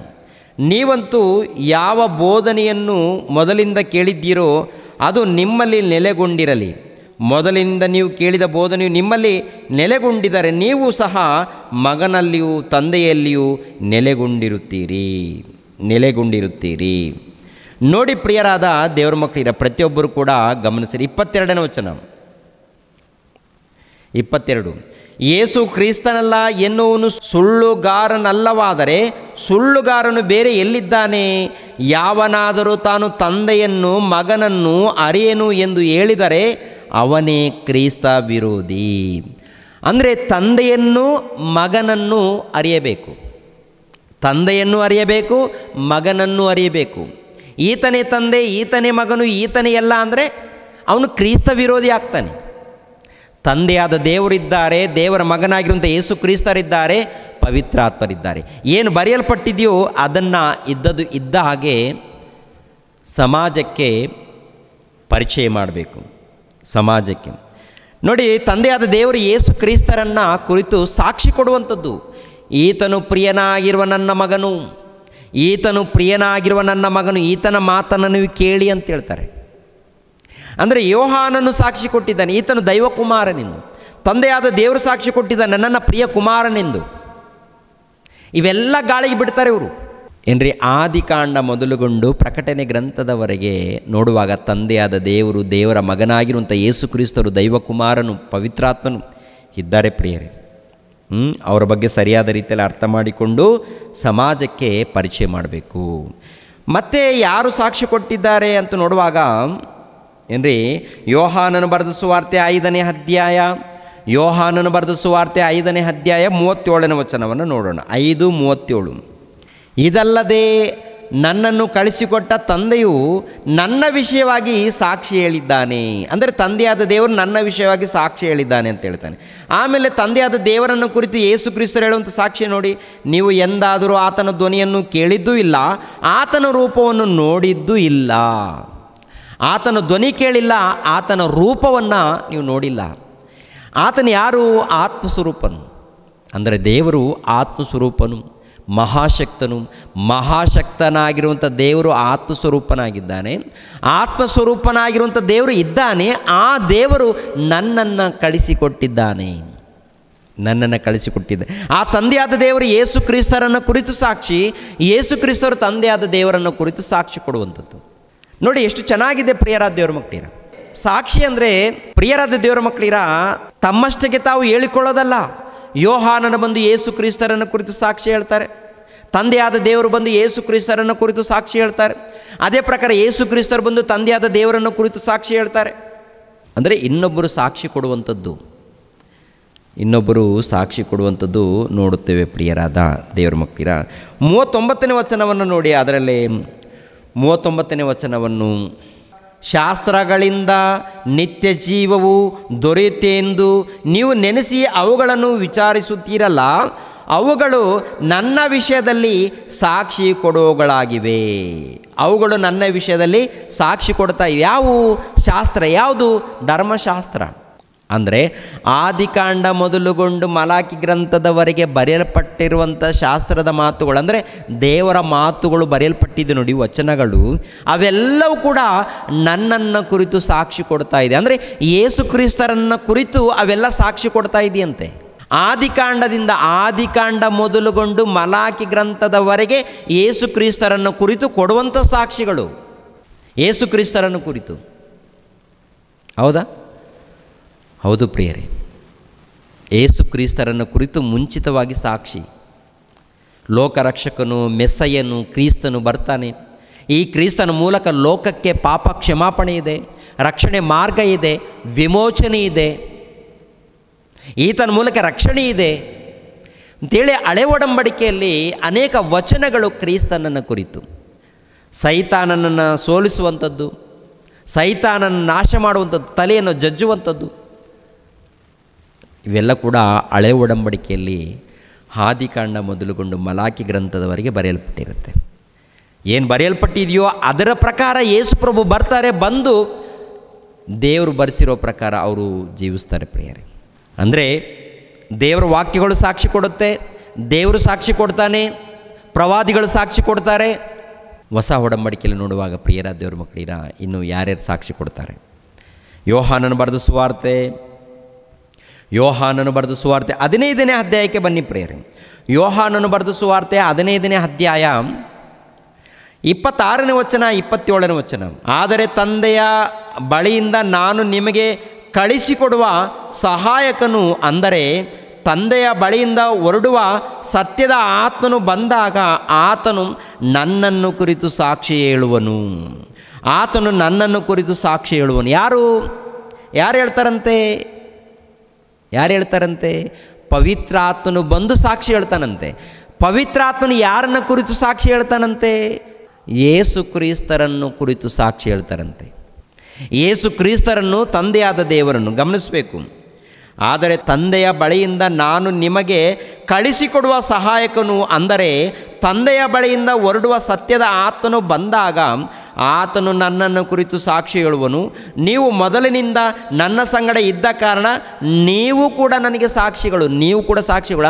ನೀವಂತೂ ಯಾವ ಬೋಧನೆಯನ್ನು ಮೊದಲಿಂದ ಕೇಳಿದ್ದೀರೋ ಅದು ನಿಮ್ಮಲ್ಲಿ ನೆಲೆಗೊಂಡಿರಲಿ. ಮೊದಲಿನಿಂದ ನೀವು ಕೇಳಿದ ಬೋಧನೆಯು ನಿಮ್ಮಲ್ಲಿ ನೆಲೆಗೊಂಡಿದ್ದರೆ ನೀವು ಸಹ ಮಗನಲ್ಲಿಯೂ ತಂದೆಯಲ್ಲಿಯೂ ನೆಲೆಗೊಂಡಿರುತ್ತೀರಿ. ನೋಡಿ ಪ್ರಿಯರಾದ ದೇವರ ಮಕ್ಕಳಿರ ಪ್ರತಿಯೊಬ್ಬರು ಕೂಡ ಗಮನಿಸಿರಿ. 22ನೇ ವಚನ. 22. ಯೇಸು ಕ್ರಿಸ್ತನಲ್ಲ ಎನ್ನುವನು ಸುಳ್ಳುಗಾರನಲ್ಲವಾದರೆ ಸುಳ್ಳುಗಾರನು ಬೇರೆ ಎಲ್ಲಿದ್ದಾನೆ? ಯಾವನಾದರೂ ತಾನು ತಂದೆಯನ್ನು ಮಗನನ್ನು ಅರಿಯೆನು ಎಂದು ಹೇಳಿದರೆ ಅವನೇ ಕ್ರಿಸ್ತ ವಿರೋಧಿ. ಅಂದರೆ ತಂದೆಯನ್ನು ಮಗನನ್ನು ಅರಿಯಬೇಕು, ತಂದೆಯನ್ನು ಅರಿಯಬೇಕು, ಮಗನನ್ನು ಅರಿಯಬೇಕು. ಈತನೇ ತಂದೆ, ಈತನೇ ಮಗನು, ಈತನೇ ಎಲ್ಲ ಅಂದರೆ ಅವನು ಕ್ರಿಸ್ತ ವಿರೋಧಿ ಆಗ್ತಾನೆ. ತಂದೆಯಾದ ದೇವರಿದ್ದಾರೆ, ದೇವರ ಮಗನಾಗಿರುವಂಥ ಯೇಸು ಕ್ರಿಸ್ತರಿದ್ದಾರೆ, ಪವಿತ್ರಾತ್ಮರಿದ್ದಾರೆ. ಏನು ಬರೆಯಲ್ಪಟ್ಟಿದೆಯೋ ಅದನ್ನು ಇದ್ದದ್ದು ಇದ್ದ ಹಾಗೆ ಸಮಾಜಕ್ಕೆ ಪರಿಚಯ ಮಾಡಬೇಕು. ಸಮಾಜಕ್ಕೆ ನೋಡಿ, ತಂದೆಯಾದ ದೇವರು ಯೇಸು ಕ್ರಿಸ್ತರನ್ನು ಕುರಿತು ಸಾಕ್ಷಿ ಕೊಡುವಂಥದ್ದು. ಈತನು ಪ್ರಿಯನಾಗಿರುವ ನನ್ನ ಮಗನು, ಈತನು ಪ್ರಿಯನಾಗಿರುವ ನನ್ನ ಮಗನು, ಈತನ ಮಾತನ್ನು ನೀವು ಕೇಳಿ ಅಂತ ಹೇಳ್ತಾರೆ. ಅಂದರೆ ಯೋಹಾನನು ಸಾಕ್ಷಿ ಕೊಟ್ಟಿದ್ದಾನೆ, ಈತನು ದೈವಕುಮಾರನೆಂದು. ತಂದೆಯಾದ ದೇವರು ಸಾಕ್ಷಿ ಕೊಟ್ಟಿದ್ದಾನೆ, ನನ್ನ ಪ್ರಿಯ ಕುಮಾರನೆಂದು. ಇವೆಲ್ಲ ಗಾಳಿಗೆ ಬಿಡ್ತಾರೆ ಇವರು. ಏನ್ರಿ, ಆದಿಕಾಂಡ ಮೊದಲುಗೊಂಡು ಪ್ರಕಟಣೆ ಗ್ರಂಥದವರೆಗೆ ನೋಡುವಾಗ ತಂದೆಯಾದ ದೇವರು, ದೇವರ ಮಗನಾಗಿರುವಂಥ ಯೇಸು ಕ್ರಿಸ್ತರು, ದೈವಕುಮಾರನು, ಪವಿತ್ರಾತ್ಮನು ಇದ್ದಾರೆ ಪ್ರಿಯರೇ. ಅವರ ಬಗ್ಗೆ ಸರಿಯಾದ ರೀತಿಯಲ್ಲಿ ಅರ್ಥ ಮಾಡಿಕೊಂಡು ಸಮಾಜಕ್ಕೆ ಪರಿಚಯ ಮಾಡಬೇಕು. ಮತ್ತು ಯಾರು ಸಾಕ್ಷಿ ಕೊಟ್ಟಿದ್ದಾರೆ ಅಂತ ನೋಡುವಾಗ ಏನ್ರಿ, ಯೋಹಾನನು ಬರೆದ ಸುವಾರ್ತೆ 5ನೇ ಅಧ್ಯಾಯ, ಯೋಹಾನನು ಬರೆದ ಸುವಾರ್ತೆ 5ನೇ ಅಧ್ಯಾಯ 37ನೇ ವಚನವನ್ನು ನೋಡೋಣ. 5:37. ಇದಲ್ಲದೆ ನನ್ನನ್ನು ಕಳಿಸಿಕೊಟ್ಟ ತಂದೆಯು ನನ್ನ ವಿಷಯವಾಗಿ ಸಾಕ್ಷಿ ಹೇಳಿದ್ದಾನೆ. ಅಂದರೆ ತಂದೆಯಾದ ದೇವರು ನನ್ನ ವಿಷಯವಾಗಿ ಸಾಕ್ಷಿ ಹೇಳಿದ್ದಾನೆ ಅಂತ ಹೇಳ್ತಾನೆ. ಆಮೇಲೆ ತಂದೆಯಾದ ದೇವರನ್ನು ಕುರಿತು ಯೇಸು ಕ್ರಿಸ್ತರು ಹೇಳುವಂಥ ಸಾಕ್ಷಿ ನೋಡಿ, ನೀವು ಎಂದಾದರೂ ಆತನ ಧ್ವನಿಯನ್ನು ಕೇಳಿದ್ದೂ ಇಲ್ಲ, ಆತನ ರೂಪವನ್ನು ನೋಡಿದ್ದೂ ಇಲ್ಲ. ಆತನ ಧ್ವನಿ ಕೇಳಿಲ್ಲ, ಆತನ ರೂಪವನ್ನು ನೀವು ನೋಡಿಲ್ಲ. ಆತನ ಯಾರು? ಆತ್ಮಸ್ವರೂಪನು. ಅಂದರೆ ದೇವರು ಆತ್ಮಸ್ವರೂಪನು, ಮಹಾಶಕ್ತನು. ಮಹಾಶಕ್ತನಾಗಿರುವಂಥ ದೇವರು ಆತ್ಮಸ್ವರೂಪನಾಗಿದ್ದಾನೆ. ಆತ್ಮಸ್ವರೂಪನಾಗಿರುವಂಥ ದೇವರು ಇದ್ದಾನೆ. ಆ ದೇವರು ನನ್ನನ್ನು ಕಳಿಸಿಕೊಟ್ಟಿದ್ದಾನೆ. ಆ ತಂದೆಯಾದ ದೇವರು ಯೇಸು ಕ್ರಿಸ್ತರನ್ನು ಕುರಿತು ಸಾಕ್ಷಿ, ಯೇಸು ಕ್ರಿಸ್ತರು ತಂದೆಯಾದ ದೇವರನ್ನು ಕುರಿತು ಸಾಕ್ಷಿ ಕೊಡುವಂಥದ್ದು. ನೋಡಿ ಎಷ್ಟು ಚೆನ್ನಾಗಿದೆ ಪ್ರಿಯರಾದ ದೇವರ ಮಕ್ಕಳಿರ. ಸಾಕ್ಷಿ ಅಂದರೆ ಪ್ರಿಯರಾದ ದೇವರ ಮಕ್ಕಳಿರ ತಮ್ಮಷ್ಟಕ್ಕೆ ತಾವು ಹೇಳಿಕೊಳ್ಳೋದಲ್ಲ. ಯೋಹಾನನ ಬಂದು ಯೇಸು ಕ್ರಿಸ್ತರನ್ನು ಕುರಿತು ಸಾಕ್ಷಿ ಹೇಳ್ತಾರೆ, ತಂದೆಯಾದ ದೇವರು ಬಂದು ಯೇಸು ಕ್ರಿಸ್ತರನ್ನು ಕುರಿತು ಸಾಕ್ಷಿ ಹೇಳ್ತಾರೆ. ಅದೇ ಪ್ರಕಾರ ಯೇಸು ಕ್ರಿಸ್ತರು ಬಂದು ತಂದೆಯಾದ ದೇವರನ್ನು ಕುರಿತು ಸಾಕ್ಷಿ ಹೇಳ್ತಾರೆ. ಅಂದರೆ ಇನ್ನೊಬ್ಬರು ಸಾಕ್ಷಿ ಕೊಡುವಂಥದ್ದು ನೋಡುತ್ತೇವೆ ಪ್ರಿಯರಾದ ದೇವರ ಮಕ್ಕಳಿರ. 39ನೇ ವಚನವನ್ನು ನೋಡಿ. ಅದರಲ್ಲಿ 39ನೇ ವಚನವನ್ನು, ಶಾಸ್ತ್ರಗಳಿಂದ ನಿತ್ಯ ಜೀವವು ದೊರೆಯುತ್ತೆಂದು ನೀವು ನೆನೆಸಿ ಅವುಗಳನ್ನು ವಿಚಾರಿಸುತ್ತೀರಲ್ಲ, ಅವುಗಳು ನನ್ನ ವಿಷಯದಲ್ಲಿ ಸಾಕ್ಷಿ ಕೊಡುವವುಗಳಾಗಿವೆ. ಅವುಗಳು ನನ್ನ ವಿಷಯದಲ್ಲಿ ಸಾಕ್ಷಿ ಕೊಡ್ತಾ ಇವೆ. ಯಾವುವು? ಶಾಸ್ತ್ರ. ಯಾವುದು? ಧರ್ಮಶಾಸ್ತ್ರ. ಅಂದರೆ ಆದಿಕಾಂಡ ಮೊದಲುಗೊಂಡು ಮಲಾಕಿ ಗ್ರಂಥದವರೆಗೆ ಬರೆಯಲ್ಪಟ್ಟಿರುವಂಥ ಶಾಸ್ತ್ರದ ಮಾತುಗಳು, ಅಂದರೆ ದೇವರ ಮಾತುಗಳು ಬರೆಯಲ್ಪಟ್ಟಿದ್ದು ನೋಡಿ, ವಚನಗಳು, ಅವೆಲ್ಲವೂ ಕೂಡ ನನ್ನನ್ನು ಕುರಿತು ಸಾಕ್ಷಿ ಕೊಡ್ತಾ ಇದೆ. ಅಂದರೆ ಯೇಸು ಕ್ರಿಸ್ತರನ್ನು ಕುರಿತು ಅವೆಲ್ಲ ಸಾಕ್ಷಿ ಕೊಡ್ತಾ ಇದೆಯಂತೆ. ಆದಿಕಾಂಡ ಮೊದಲುಗೊಂಡು ಮಲಾಕಿ ಗ್ರಂಥದವರೆಗೆ ಯೇಸು ಕ್ರಿಸ್ತರನ್ನು ಕುರಿತು ಕೊಡುವಂಥ ಸಾಕ್ಷಿಗಳು ಯೇಸು ಕ್ರಿಸ್ತರನ್ನು ಕುರಿತು. ಹೌದಾ? ಹೌದು ಪ್ರಿಯರೇ, ಯೇಸು ಕ್ರಿಸ್ತರನ್ನು ಕುರಿತು ಮುಂಚಿತವಾಗಿ ಸಾಕ್ಷಿ. ಲೋಕರಕ್ಷಕನು, ಮೆಸ್ಸಯ್ಯನು, ಕ್ರಿಸ್ತನು ಬರ್ತಾನೆ. ಈ ಕ್ರಿಸ್ತನ ಮೂಲಕ ಲೋಕಕ್ಕೆ ಪಾಪ ಕ್ಷಮಾಪಣೆ ಇದೆ, ರಕ್ಷಣೆ ಮಾರ್ಗ ಇದೆ, ವಿಮೋಚನೆ ಇದೆ. ಈತನ ಮೂಲಕ ರಕ್ಷಣೆ ಇದೆ. ಅಂತೇಳಿ ಹಳೆ ಒಡಂಬಡಿಕೆಯಲ್ಲಿ ಅನೇಕ ವಚನಗಳು ಕ್ರಿಸ್ತನನ್ನು ಕುರಿತು, ಸೈತಾನನನ್ನು ಸೋಲಿಸುವಂಥದ್ದು, ಸೈತಾನನ್ನು ನಾಶ ಮಾಡುವಂಥದ್ದು, ತಲೆಯನ್ನು ಜಜ್ಜುವಂಥದ್ದು, ಇವೆಲ್ಲ ಕೂಡ ಹಳೆ ಒಡಂಬಡಿಕೆಯಲ್ಲಿ ಆದಿಕಾಂಡ ಮೊದಲುಗೊಂಡು ಮಲಾಕಿ ಗ್ರಂಥದವರೆಗೆ ಬರೆಯಲ್ಪಟ್ಟಿರುತ್ತೆ. ಏನು ಬರೆಯಲ್ಪಟ್ಟಿದೆಯೋ ಅದರ ಪ್ರಕಾರ ಯೇಸು ಪ್ರಭು ಬರ್ತಾರೆ, ಬಂದು ದೇವರು ಬರೆಸಿರೋ ಪ್ರಕಾರ ಅವರು ಜೀವಿಸ್ತಾರೆ ಪ್ರಿಯರೇ. ಅಂದರೆ ದೇವರ ವಾಕ್ಯಗಳು ಸಾಕ್ಷಿ ಕೊಡುತ್ತೆ, ದೇವರು ಸಾಕ್ಷಿ ಕೊಡ್ತಾನೆ, ಪ್ರವಾದಿಗಳು ಸಾಕ್ಷಿ ಕೊಡ್ತಾರೆ. ಹೊಸ ಒಡಂಬಡಿಕೆಯಲ್ಲಿ ನೋಡುವಾಗ ಪ್ರಿಯರ ದೇವ್ರ ಮಕ್ಕಳಿರ ಇನ್ನು ಯಾರ್ಯಾರು ಸಾಕ್ಷಿ ಕೊಡ್ತಾರೆ? ಯೋಹಾನನು ಬರೆದ ಸುವಾರ್ತೆ 15ನೇ ಅಧ್ಯಾಯಕ್ಕೆ ಬನ್ನಿ ಪ್ರಿಯರೇ. ಯೋಹಾನನು ಬರೆದ ಸುವಾರ್ತೆ 15ನೇ ಅಧ್ಯಾಯ 26ನೇ ವಚನ 27ನೇ ವಚನ. ಆದರೆ ತಂದೆಯ ಬಳಿಯಿಂದ ನಾನು ನಿಮಗೆ ಕಳಿಸಿಕೊಡುವ ಸಹಾಯಕನು, ಅಂದರೆ ತಂದೆಯ ಬಳಿಯಿಂದ ಹೊರಡುವ ಸತ್ಯದ ಆತ್ಮನು ಬಂದಾಗ ಆತನು ನನ್ನನ್ನು ಕುರಿತು ಸಾಕ್ಷಿ ಹೇಳುವನು. ಆತನು ನನ್ನನ್ನು ಕುರಿತು ಸಾಕ್ಷಿ ಹೇಳುವನು. ಯಾರು ಹೇಳ್ತಾರಂತೆ? ಪವಿತ್ರಾತ್ಮನು ಬಂದು ಸಾಕ್ಷಿ ಹೇಳ್ತಾನಂತೆ. ಪವಿತ್ರಾತ್ಮನು ಯಾರನ್ನು ಕುರಿತು ಸಾಕ್ಷಿ ಹೇಳ್ತಾನಂತೆ? ಯೇಸು ಕ್ರಿಸ್ತರನ್ನು ಕುರಿತು ಸಾಕ್ಷಿ ಹೇಳ್ತಾರಂತೆ. ಯೇಸು ಕ್ರಿಸ್ತರನ್ನು, ತಂದೆಯಾದ ದೇವರನ್ನು ಗಮನಿಸಬೇಕು. ಆದರೆ ತಂದೆಯ ಬಳಿಯಿಂದ ನಾನು ನಿಮಗೆ ಕಳಿಸಿಕೊಡುವ ಸಹಾಯಕನು, ಅಂದರೆ ತಂದೆಯ ಬಳಿಯಿಂದ ಹೊರಡುವ ಸತ್ಯದ ಆತ್ಮನು ಬಂದಾಗ ಆತನು ನನ್ನನ್ನು ಕುರಿತು ಸಾಕ್ಷಿ ಹೇಳುವನು. ನೀವು ಮೊದಲಿನಿಂದ ನನ್ನ ಸಂಗಡ ಇದ್ದ ಕಾರಣ ನೀವು ಕೂಡ ನನಗೆ ಸಾಕ್ಷಿಗಳು.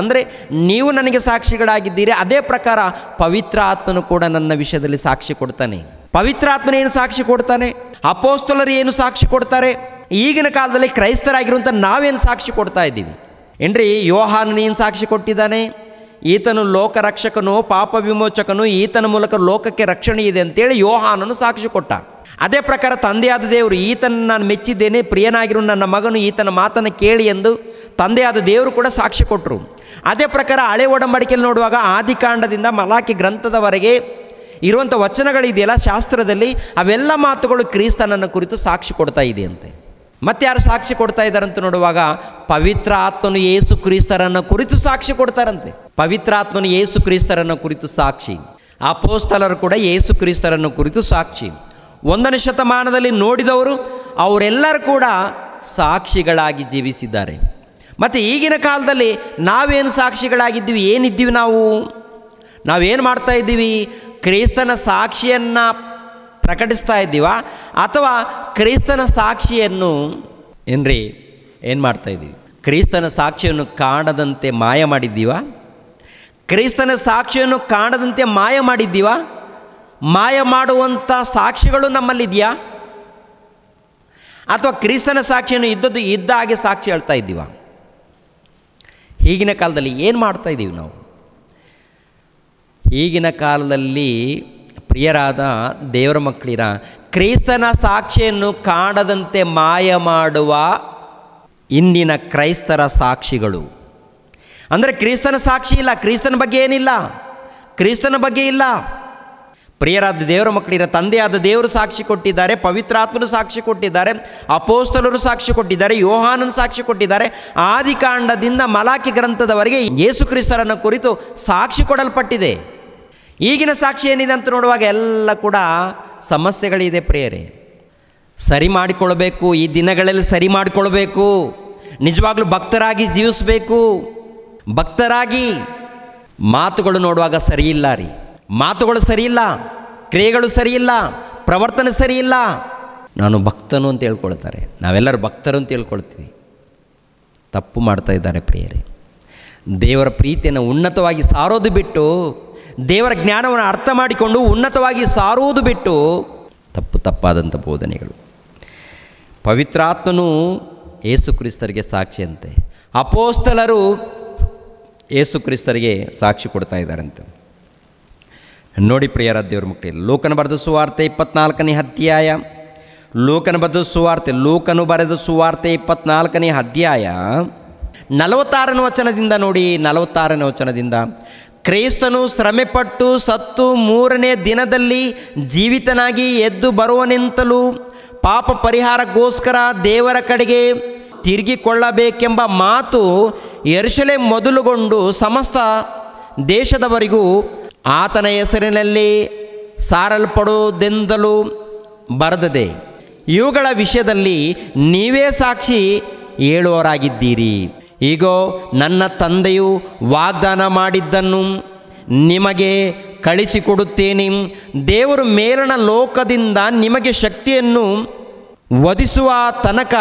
ಅಂದರೆ ನೀವು ನನಗೆ ಸಾಕ್ಷಿಗಳಾಗಿದ್ದೀರಿ. ಅದೇ ಪ್ರಕಾರ ಪವಿತ್ರ ಆತ್ಮನು ಕೂಡ ನನ್ನ ವಿಷಯದಲ್ಲಿ ಸಾಕ್ಷಿ ಕೊಡ್ತಾನೆ. ಪವಿತ್ರಾತ್ಮನೇನು ಸಾಕ್ಷಿ ಕೊಡ್ತಾನೆ? ಅಪೋಸ್ತಲರು ಏನು ಸಾಕ್ಷಿ ಕೊಡ್ತಾರೆ? ಈಗಿನ ಕಾಲದಲ್ಲಿ ಕ್ರೈಸ್ತರಾಗಿರುವಂಥ ನಾವೇನು ಸಾಕ್ಷಿ ಕೊಡ್ತಾ ಇದ್ದೀವಿ ಏನ್ರಿ? ಯೋಹಾನನೇನು ಸಾಕ್ಷಿ ಕೊಟ್ಟಿದ್ದಾನೆ? ಈತನು ಲೋಕರಕ್ಷಕನು, ಪಾಪ ವಿಮೋಚಕನು, ಈತನ ಮೂಲಕ ಲೋಕಕ್ಕೆ ರಕ್ಷಣೆ ಇದೆ ಅಂತೇಳಿ ಯೋಹಾನನು ಸಾಕ್ಷಿ ಕೊಟ್ಟ. ಅದೇ ಪ್ರಕಾರ ತಂದೆಯಾದ ದೇವರು, ಈತನ ನಾನು ಮೆಚ್ಚಿದ್ದೇನೆ, ಪ್ರಿಯನಾಗಿರೋ ನನ್ನ ಮಗನು, ಈತನ ಮಾತನ್ನು ಕೇಳಿ ಎಂದು ತಂದೆಯಾದ ದೇವರು ಕೂಡ ಸಾಕ್ಷಿ ಕೊಟ್ಟರು. ಅದೇ ಪ್ರಕಾರ ಹಳೆ ಒಡಂಬಡಿಕೆಯಲ್ಲಿ ನೋಡುವಾಗ ಆದಿಕಾಂಡದಿಂದ ಮಲಾಕಿ ಗ್ರಂಥದವರೆಗೆ ಇರುವಂಥ ವಚನಗಳಿದೆಯಲ್ಲ ಶಾಸ್ತ್ರದಲ್ಲಿ, ಅವೆಲ್ಲ ಮಾತುಗಳು ಕ್ರಿಸ್ತನನ್ನು ಕುರಿತು ಸಾಕ್ಷಿ ಕೊಡ್ತಾ ಇದೆಯಂತೆ. ಮತ್ತೆ ಯಾರು ಸಾಕ್ಷಿ ಕೊಡ್ತಾ ಇದ್ದಾರಂತ ನೋಡುವಾಗ ಪವಿತ್ರ ಆತ್ಮನು ಯೇಸು ಕ್ರಿಸ್ತರನ್ನು ಕುರಿತು ಸಾಕ್ಷಿ ಕೊಡ್ತಾರಂತೆ. ಪವಿತ್ರ ಆತ್ಮನು ಯೇಸು ಕ್ರಿಸ್ತರನ್ನು ಕುರಿತು ಸಾಕ್ಷಿ, ಅಪೋಸ್ತಲರು ಕೂಡ ಯೇಸು ಕ್ರಿಸ್ತರನ್ನು ಕುರಿತು ಸಾಕ್ಷಿ. 1ನೇ ಶತಮಾನದಲ್ಲಿ ನೋಡಿದವರು ಅವರೆಲ್ಲರೂ ಕೂಡ ಸಾಕ್ಷಿಗಳಾಗಿ ಜೀವಿಸಿದ್ದಾರೆ. ಮತ್ತು ಈಗಿನ ಕಾಲದಲ್ಲಿ ನಾವೇನು ಸಾಕ್ಷಿಗಳಾಗಿದ್ದೀವಿ? ಏನಿದ್ದೀವಿ ನಾವೇನು ಮಾಡ್ತಾ ಇದ್ದೀವಿ? ಕ್ರಿಸ್ತನ ಸಾಕ್ಷಿಯನ್ನು ಪ್ರಕಟಿಸ್ತಾ ಇದ್ದೀವಾ, ಅಥವಾ ಕ್ರಿಸ್ತನ ಸಾಕ್ಷಿಯನ್ನು ಏನು ಮಾಡ್ತಾ ಇದ್ದೀವಿ? ಕ್ರಿಸ್ತನ ಸಾಕ್ಷಿಯನ್ನು ಕಾಣದಂತೆ ಮಾಯ ಮಾಡಿದ್ದೀವಾ? ಕ್ರಿಸ್ತನ ಸಾಕ್ಷಿಯನ್ನು ಕಾಣದಂತೆ ಮಾಯ ಮಾಡಿದ್ದೀವಾ? ಮಾಯ ಮಾಡುವಂಥ ಸಾಕ್ಷಿಗಳು ನಮ್ಮಲ್ಲಿದೆಯಾ? ಅಥವಾ ಕ್ರಿಸ್ತನ ಸಾಕ್ಷಿಯನ್ನು ಇದ್ದ ಹಾಗೆ ಸಾಕ್ಷಿ ಹೇಳ್ತಾ ಇದ್ದೀವಾ? ಈಗಿನ ಕಾಲದಲ್ಲಿ ಏನು ಮಾಡ್ತಾ ಇದ್ದೀವಿ ನಾವು? ಈಗಿನ ಕಾಲದಲ್ಲಿ ಪ್ರಿಯರಾದ ದೇವರ ಮಕ್ಕಳಿರ, ಕ್ರಿಸ್ತನ ಸಾಕ್ಷಿಯನ್ನು ಕಾಣದಂತೆ ಮಾಯ ಮಾಡುವ ಇಂದಿನ ಕ್ರೈಸ್ತರ ಸಾಕ್ಷಿಗಳು. ಅಂದರೆ ಕ್ರಿಸ್ತನ ಸಾಕ್ಷಿ ಇಲ್ಲ, ಕ್ರಿಸ್ತನ ಬಗ್ಗೆ ಏನಿಲ್ಲ, ಕ್ರಿಸ್ತನ ಬಗ್ಗೆ ಇಲ್ಲ. ಪ್ರಿಯರಾದ ದೇವರ ಮಕ್ಕಳಿರ, ತಂದೆಯಾದ ದೇವರು ಸಾಕ್ಷಿ ಕೊಟ್ಟಿದ್ದಾರೆ, ಪವಿತ್ರಾತ್ಮರು ಸಾಕ್ಷಿ ಕೊಟ್ಟಿದ್ದಾರೆ, ಅಪೋಸ್ತಲರು ಸಾಕ್ಷಿ ಕೊಟ್ಟಿದ್ದಾರೆ, ಯೋಹಾನನು ಸಾಕ್ಷಿ ಕೊಟ್ಟಿದ್ದಾರೆ. ಆದಿಕಾಂಡದಿಂದ ಮಲಾಕಿ ಗ್ರಂಥದವರೆಗೆ ಯೇಸು ಕ್ರಿಸ್ತರನ್ನು ಕುರಿತು ಸಾಕ್ಷಿ ಕೊಡಲ್ಪಟ್ಟಿದೆ. ಈಗಿನ ಸಾಕ್ಷಿ ಏನಿದೆ ಅಂತ ನೋಡುವಾಗ ಎಲ್ಲ ಕೂಡ ಸಮಸ್ಯೆಗಳಿದೆ ಪ್ರಿಯರೇ. ಸರಿ ಮಾಡಿಕೊಳ್ಬೇಕು, ಈ ದಿನಗಳಲ್ಲಿ ಸರಿ ಮಾಡಿಕೊಳ್ಬೇಕು, ನಿಜವಾಗ್ಲೂ ಭಕ್ತರಾಗಿ ಜೀವಿಸಬೇಕು. ಭಕ್ತರಾಗಿ ಮಾತುಗಳು ನೋಡುವಾಗ ಸರಿಯಿಲ್ಲ ರೀ, ಮಾತುಗಳು ಸರಿಯಿಲ್ಲ, ಕ್ರಿಯೆಗಳು ಸರಿಯಿಲ್ಲ, ಪ್ರವರ್ತನೆ ಸರಿಯಿಲ್ಲ. ನಾನು ಭಕ್ತನು ಅಂತ ಹೇಳ್ಕೊಳ್ತಾರೆ, ನಾವೆಲ್ಲರೂ ಭಕ್ತರು ಅಂತ ಹೇಳ್ಕೊಳ್ತೀವಿ. ತಪ್ಪು ಮಾಡ್ತಾ ಇದ್ದಾರೆ ಪ್ರಿಯರೇ. ದೇವರ ಪ್ರೀತಿಯನ್ನು ಉನ್ನತವಾಗಿ ಸಾರೋದು ಬಿಟ್ಟು, ದೇವರ ಜ್ಞಾನವನ್ನು ಅರ್ಥ ಮಾಡಿಕೊಂಡು ಉನ್ನತವಾಗಿ ಸಾರುವುದು ಬಿಟ್ಟು ತಪ್ಪಾದಂಥ ಬೋಧನೆಗಳು. ಪವಿತ್ರಾತ್ಮನು ಯೇಸು ಕ್ರಿಸ್ತರಿಗೆ ಸಾಕ್ಷಿಯಂತೆ, ಅಪೋಸ್ತಲರು ಯೇಸು ಕ್ರಿಸ್ತರಿಗೆ ಸಾಕ್ಷಿ ಕೊಡ್ತಾ ಇದ್ದಾರಂತೆ. ನೋಡಿ ಪ್ರಿಯರ ದೇವರ ಮಕ್ಕಳು, ಲೂಕನು ಬರೆದ ಸುವಾರ್ತೆ 24ನೇ ಅಧ್ಯಾಯ, ಲೂಕನು ಬರೆದ ಸುವಾರ್ತೆ 24ನೇ ಅಧ್ಯಾಯ 46ನೇ ವಚನದಿಂದ ನೋಡಿ. 46ನೇ ವಚನದಿಂದ, ಕ್ರಿಸ್ತನು ಶ್ರಮೆಪಟ್ಟು ಸತ್ತು 3ನೇ ದಿನದಲ್ಲಿ ಜೀವಿತನಾಗಿ ಎದ್ದು ಬರುವನೆಂತಲೂ ಪಾಪ ಪರಿಹಾರಕ್ಕೋಸ್ಕರ ದೇವರ ಕಡೆಗೆ ತಿರುಗಿಕೊಳ್ಳಬೇಕೆಂಬ ಮಾತು ಯೆರೂಸಲೇಮ್ ಮೊದಲುಗೊಂಡು ಸಮಸ್ತ ದೇಶದವರಿಗೂ ಆತನ ಹೆಸರಿನಲ್ಲಿ ಸಾರಲ್ಪಡುವುದೆಂದಲೂ ಬರೆದಿದೆ. ಇವುಗಳ ವಿಷಯದಲ್ಲಿ ನೀವೇ ಸಾಕ್ಷಿ ಹೇಳುವವರಾಗಿದ್ದೀರಿ. ಈಗೋ ನನ್ನ ತಂದೆಯು ವಾಗ್ದಾನ ಮಾಡಿದ್ದನ್ನು ನಿಮಗೆ ಕಳಿಸಿಕೊಡುತ್ತೇನೆ. ದೇವರು ಮೇಲಣ ಲೋಕದಿಂದ ನಿಮಗೆ ಶಕ್ತಿಯನ್ನು ಒದಗಿಸುವ ತನಕ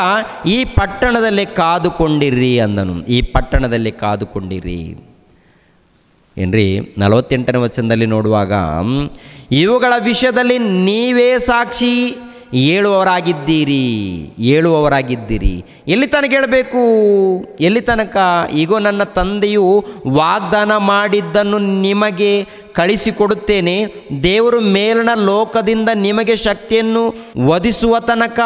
ಈ ಪಟ್ಟಣದಲ್ಲಿ ಕಾದುಕೊಂಡಿರ್ರಿ ಅಂದನು. ಈ ಪಟ್ಟಣದಲ್ಲಿ ಕಾದುಕೊಂಡಿರಿ ಏನ್ರಿ. 48ನೇ ವಚನದಲ್ಲಿ ನೋಡುವಾಗ ಇವುಗಳ ವಿಷಯದಲ್ಲಿ ನೀವೇ ಸಾಕ್ಷಿ ಹೇಳುವವರಾಗಿದ್ದೀರಿ. ಎಲ್ಲಿ ತನಕ ಹೇಳಬೇಕು? ಎಲ್ಲಿ ತನಕ? ಈಗೋ ನನ್ನ ತಂದೆಯು ವಾಗ್ದಾನ ಮಾಡಿದ್ದನ್ನು ನಿಮಗೆ ಕಳಿಸಿಕೊಡುತ್ತೇನೆ. ದೇವರು ಮೇಲಣ ಲೋಕದಿಂದ ನಿಮಗೆ ಶಕ್ತಿಯನ್ನು ಒದಗಿಸುವ ತನಕ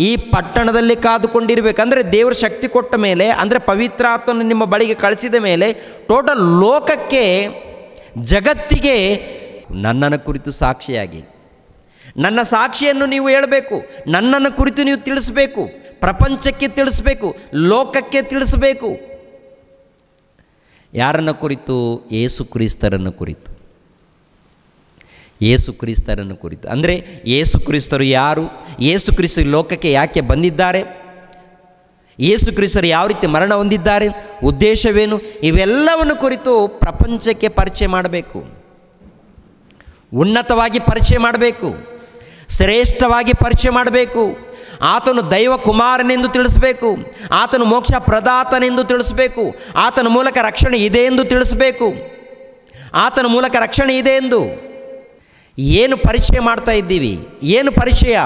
ಈ ಪಟ್ಟಣದಲ್ಲಿ ಕಾದುಕೊಂಡಿರಬೇಕಂದ್ರೆ ದೇವರು ಶಕ್ತಿ ಕೊಟ್ಟ ಮೇಲೆ, ಅಂದರೆ ಪವಿತ್ರಾತ್ಮನು ನಿಮ್ಮ ಬಳಿಗೆ ಕಳಿಸಿದ ಮೇಲೆ ಟೋಟಲ್ ಲೋಕಕ್ಕೆ, ಜಗತ್ತಿಗೆ ನನ್ನನ್ನು ಕುರಿತು ಸಾಕ್ಷಿಯಾಗಿ, ನನ್ನ ಸಾಕ್ಷಿಯನ್ನು ನೀವು ಹೇಳಬೇಕು, ನನ್ನನ್ನು ಕುರಿತು ನೀವು ತಿಳಿಸಬೇಕು, ಪ್ರಪಂಚಕ್ಕೆ ತಿಳಿಸಬೇಕು, ಲೋಕಕ್ಕೆ ತಿಳಿಸಬೇಕು. ಯಾರನ್ನು ಕುರಿತು? ಯೇಸು ಕ್ರಿಸ್ತರನ್ನು ಕುರಿತು. ಯೇಸು ಕ್ರಿಸ್ತರನ್ನು ಕುರಿತು ಅಂದರೆ ಯೇಸು ಕ್ರಿಸ್ತರು ಯಾರು? ಯೇಸು ಕ್ರಿಸ್ತರು ಲೋಕಕ್ಕೆ ಯಾಕೆ ಬಂದಿದ್ದಾರೆ? ಯೇಸು ಕ್ರಿಸ್ತರು ಯಾವ ರೀತಿ ಮರಣ ಹೊಂದಿದ್ದಾರೆ? ಉದ್ದೇಶವೇನು? ಇವೆಲ್ಲವನ್ನು ಕುರಿತು ಪ್ರಪಂಚಕ್ಕೆ ಪರಿಚಯ ಮಾಡಬೇಕು, ಉನ್ನತವಾಗಿ ಪರಿಚಯ ಮಾಡಬೇಕು, ಶ್ರೇಷ್ಠವಾಗಿ ಪರಿಚಯ ಮಾಡಬೇಕು. ಆತನು ದೈವ ಕುಮಾರನೆಂದು ತಿಳಿಸಬೇಕು, ಆತನು ಮೋಕ್ಷ ಪ್ರದಾತನೆಂದು ತಿಳಿಸಬೇಕು, ಆತನ ಮೂಲಕ ರಕ್ಷಣೆ ಇದೆ ಎಂದು ತಿಳಿಸಬೇಕು. ಆತನ ಮೂಲಕ ರಕ್ಷಣೆ ಇದೆ ಎಂದು ಏನು ಪರಿಚಯ ಮಾಡ್ತಾ ಇದ್ದೀವಿ? ಏನು ಪರಿಚಯ?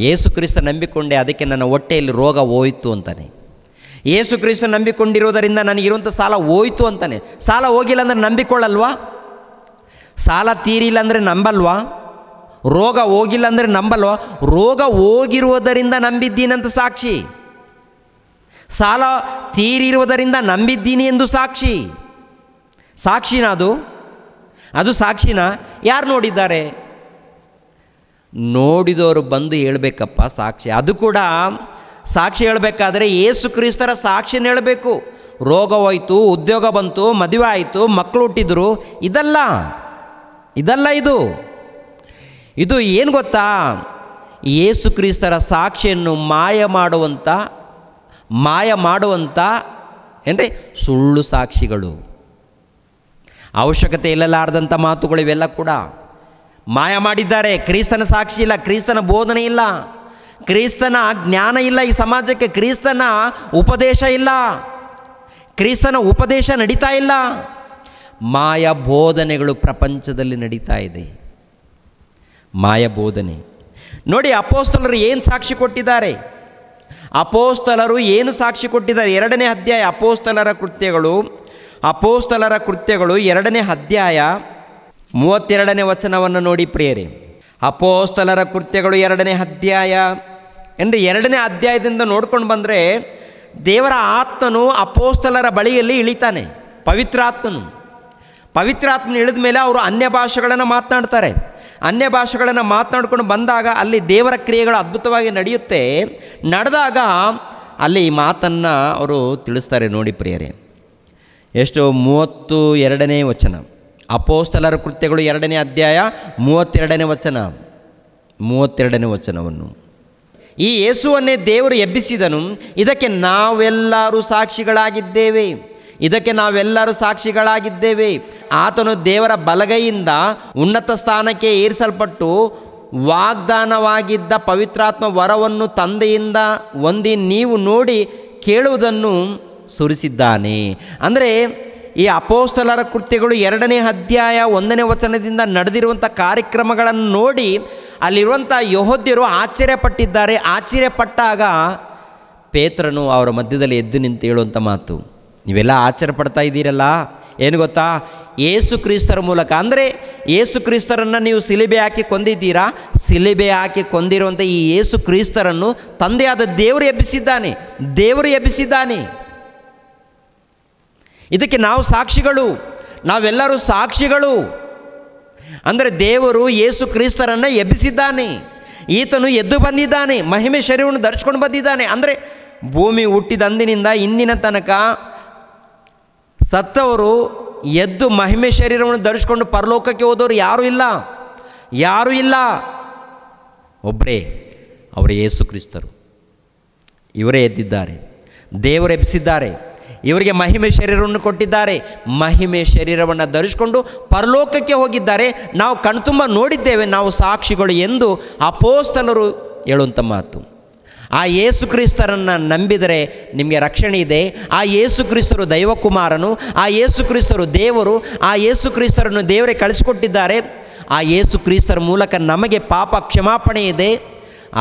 ಯೇಸು ಕ್ರಿಸ್ತ ನಂಬಿಕೊಂಡೆ, ಅದಕ್ಕೆ ನನ್ನ ಹೊಟ್ಟೆಯಲ್ಲಿ ರೋಗ ಹೋಯಿತು ಅಂತಾನೆ. ಯೇಸು ಕ್ರಿಸ್ತ ನಂಬಿಕೊಂಡಿರೋದರಿಂದ ನನಗಿರುವಂಥ ಸಾಲ ಹೋಯಿತು ಅಂತಾನೆ. ಸಾಲ ಹೋಗಿಲ್ಲ ಅಂದರೆ ನಂಬಿಕೊಳ್ಳಲ್ವಾ? ಸಾಲ ತೀರಿಲ್ಲ ಅಂದರೆ ನಂಬಲ್ವಾ? ರೋಗ ಹೋಗಿಲ್ಲ ಅಂದರೆ ನಂಬಲ್ವಾ? ರೋಗ ಹೋಗಿರುವುದರಿಂದ ನಂಬಿದ್ದೀನಂತ ಸಾಕ್ಷಿ, ಸಾಲ ತೀರಿರುವುದರಿಂದ ನಂಬಿದ್ದೀನಿ ಎಂದು ಸಾಕ್ಷಿ. ಸಾಕ್ಷಿನ ಅದು ಸಾಕ್ಷಿನ ಯಾರು ನೋಡಿದ್ದಾರೆ? ನೋಡಿದವರು ಬಂದು ಹೇಳಬೇಕಪ್ಪ ಸಾಕ್ಷಿ. ಅದು ಕೂಡ ಸಾಕ್ಷಿ ಹೇಳಬೇಕಾದ್ರೆ ಯೇಸು ಕ್ರಿಸ್ತರ ಸಾಕ್ಷಿನ ಹೇಳಬೇಕು. ರೋಗ ಹೋಯಿತು, ಉದ್ಯೋಗ ಬಂತು, ಮದುವೆ ಆಯಿತು, ಮಕ್ಕಳು ಹುಟ್ಟಿದ್ರು, ಇದಲ್ಲ ಇದು ಏನು ಗೊತ್ತಾ? ಯೇಸು ಕ್ರಿಸ್ತರ ಸಾಕ್ಷಿಯನ್ನು ಮಾಯ ಮಾಡುವಂಥ ಏನ್ರಿ ಸುಳ್ಳು ಸಾಕ್ಷಿಗಳು, ಅವಶ್ಯಕತೆ ಇಲ್ಲಲಾರ್ದಂಥ ಮಾತುಗಳು, ಇವೆಲ್ಲ ಕೂಡ ಮಾಯ ಮಾಡಿದ್ದಾರೆ. ಕ್ರಿಸ್ತನ ಸಾಕ್ಷಿ ಇಲ್ಲ, ಕ್ರಿಸ್ತನ ಬೋಧನೆ ಇಲ್ಲ, ಕ್ರಿಸ್ತನ ಜ್ಞಾನ ಇಲ್ಲ ಈ ಸಮಾಜಕ್ಕೆ, ಕ್ರಿಸ್ತನ ಉಪದೇಶ ಇಲ್ಲ, ಕ್ರಿಸ್ತನ ಉಪದೇಶ ನಡೀತಾ ಇಲ್ಲ. ಮಾಯ ಬೋಧನೆಗಳು ಪ್ರಪಂಚದಲ್ಲಿ ನಡೀತಾ ಇದೆ. ಮಾಯ ಬೋಧನೆ ನೋಡಿ. ಅಪೋಸ್ತಲರು ಏನು ಸಾಕ್ಷಿ ಕೊಟ್ಟಿದ್ದಾರೆ? ಅಪೋಸ್ತಲರು ಏನು ಸಾಕ್ಷಿ ಕೊಟ್ಟಿದ್ದಾರೆ? 2ನೇ ಅಧ್ಯಾಯ ಅಪೋಸ್ತಲರ ಕೃತ್ಯಗಳು 2ನೇ ಅಧ್ಯಾಯ 32ನೇ ವಚನವನ್ನು ನೋಡಿ ಪ್ರಿಯರೇ. ಅಪೋಸ್ತಲರ ಕೃತ್ಯಗಳು 2ನೇ ಅಧ್ಯಾಯ ಅಂದರೆ 2ನೇ ಅಧ್ಯಾಯದಿಂದ ನೋಡ್ಕೊಂಡು ಬಂದರೆ ದೇವರ ಆತ್ಮನು ಅಪೋಸ್ತಲರ ಬಳಿಯಲ್ಲಿ ಇಳಿತಾನೆ. ಪವಿತ್ರಾತ್ಮನು ಇಳಿದ ಮೇಲೆ ಅವರು ಅನ್ಯ ಭಾಷೆಗಳನ್ನು ಮಾತನಾಡ್ತಾರೆ. ಅನ್ಯ ಭಾಷೆಗಳನ್ನು ಮಾತನಾಡ್ಕೊಂಡು ಬಂದಾಗ ಅಲ್ಲಿ ದೇವರ ಕ್ರಿಯೆಗಳು ಅದ್ಭುತವಾಗಿ ನಡೆದಾಗ ಅಲ್ಲಿ ಈ ಮಾತನ್ನು ಅವರು ತಿಳಿಸ್ತಾರೆ. ನೋಡಿ ಪ್ರಿಯರೇ, ಎಷ್ಟು 32ನೇ ವಚನ ಅಪೋಸ್ತಲರ ಕೃತ್ಯಗಳು 2ನೇ ಅಧ್ಯಾಯ 32ನೇ ವಚನವನ್ನು. ಈ ಯೇಸುವನ್ನೇ ದೇವರು ಎಬ್ಬಿಸಿದನು, ಇದಕ್ಕೆ ನಾವೆಲ್ಲರೂ ಸಾಕ್ಷಿಗಳಾಗಿದ್ದೇವೆ. ಆತನು ದೇವರ ಬಲಗೈಯಿಂದ ಉನ್ನತ ಸ್ಥಾನಕ್ಕೆ ಏರಿಸಲ್ಪಟ್ಟು ವಾಗ್ದಾನವಾಗಿದ್ದ ಪವಿತ್ರಾತ್ಮ ವರವನ್ನು ತಂದೆಯಿಂದ ಹೊಂದಿ ನೀವು ನೋಡಿ ಕೇಳುವುದನ್ನು ಸುರಿಸಿದ್ದಾನೆ. ಅಂದರೆ ಈ ಅಪೋಸ್ತಲರ ಕೃತ್ಯಗಳು 2ನೇ ಅಧ್ಯಾಯ 1ನೇ ವಚನದಿಂದ ನಡೆದಿರುವಂಥ ಕಾರ್ಯಕ್ರಮಗಳನ್ನು ನೋಡಿ ಅಲ್ಲಿರುವಂಥ ಯೆಹೂದ್ಯರು ಆಶ್ಚರ್ಯಪಟ್ಟಿದ್ದಾರೆ. ಆಶ್ಚರ್ಯಪಟ್ಟಾಗ ಪೇತ್ರನು ಅವರ ಮಧ್ಯದಲ್ಲಿ ಎದ್ದು ನಿಂತು ಹೇಳುವಂಥ ಮಾತು, ನೀವೆಲ್ಲ ಆಶ್ಚರ್ಯಪಡ್ತಾ ಇದ್ದೀರಲ್ಲ, ಏನು ಗೊತ್ತಾ? ಯೇಸು ಕ್ರಿಸ್ತರ ಮೂಲಕ, ಅಂದರೆ ಯೇಸು ಕ್ರಿಸ್ತರನ್ನು ನೀವು ಸಿಲಿಬೆ ಹಾಕಿ ಕೊಂದಿದ್ದೀರಾ, ಸಿಲಿಬೆ ಹಾಕಿ ಕೊಂದಿರುವಂಥ ಈ ಯೇಸು ಕ್ರಿಸ್ತರನ್ನು ತಂದೆಯಾದ ದೇವರು ಎಬ್ಬಿಸಿದ್ದಾನೆ. ಇದಕ್ಕೆ ನಾವೆಲ್ಲರೂ ಸಾಕ್ಷಿಗಳು. ಅಂದರೆ ದೇವರು ಯೇಸು ಕ್ರಿಸ್ತರನ್ನು ಎಬ್ಬಿಸಿದ್ದಾನೆ. ಈತನು ಎದ್ದು ಬಂದಿದ್ದಾನೆ, ಮಹಿಮೆ ಶರೀರವನ್ನು ಧರಿಸ್ಕೊಂಡು ಬಂದಿದ್ದಾನೆ. ಅಂದರೆ ಭೂಮಿ ಹುಟ್ಟಿದ ಅಂದಿನಿಂದ ಇಂದಿನ ತನಕ ಸತ್ತವರು ಎದ್ದು ಮಹಿಮೆ ಶರೀರವನ್ನು ಧರಿಸ್ಕೊಂಡು ಪರಲೋಕಕ್ಕೆ ಹೋದವರು ಯಾರೂ ಇಲ್ಲ, ಯಾರೂ ಇಲ್ಲ. ಒಬ್ಬರೇ, ಅವರು ಯೇಸು ಕ್ರಿಸ್ತರು. ಇವರೇ ಎದ್ದಿದ್ದಾರೆ, ದೇವರು ಎಬ್ಬಿಸಿದ್ದಾರೆ, ಇವರಿಗೆ ಮಹಿಮೆ ಶರೀರವನ್ನು ಕೊಟ್ಟಿದ್ದಾರೆ. ಮಹಿಮೆ ಶರೀರವನ್ನು ಧರಿಸಿಕೊಂಡು ಪರಲೋಕಕ್ಕೆ ಹೋಗಿದ್ದಾರೆ. ನಾವು ಕಣ್ತುಂಬ ನೋಡಿದ್ದೇವೆ, ನಾವು ಸಾಕ್ಷಿಗಳು ಎಂದು ಅಪೋಸ್ತಲರು ಹೇಳುವಂಥ ಮಾತು. ಆ ಯೇಸು ಕ್ರಿಸ್ತರನ್ನು ನಂಬಿದರೆ ನಿಮಗೆ ರಕ್ಷಣೆ ಇದೆ. ಆ ಯೇಸು ಕ್ರಿಸ್ತರು ದೈವಕುಮಾರನು, ಆ ಯೇಸು ಕ್ರಿಸ್ತರು ದೇವರು, ಆ ಯೇಸು ಕ್ರಿಸ್ತರನ್ನು ದೇವರೇ ಕಳಿಸಿಕೊಟ್ಟಿದ್ದಾರೆ. ಆ ಯೇಸು ಕ್ರಿಸ್ತರ ಮೂಲಕ ನಮಗೆ ಪಾಪ ಕ್ಷಮಾಪಣೆ ಇದೆ.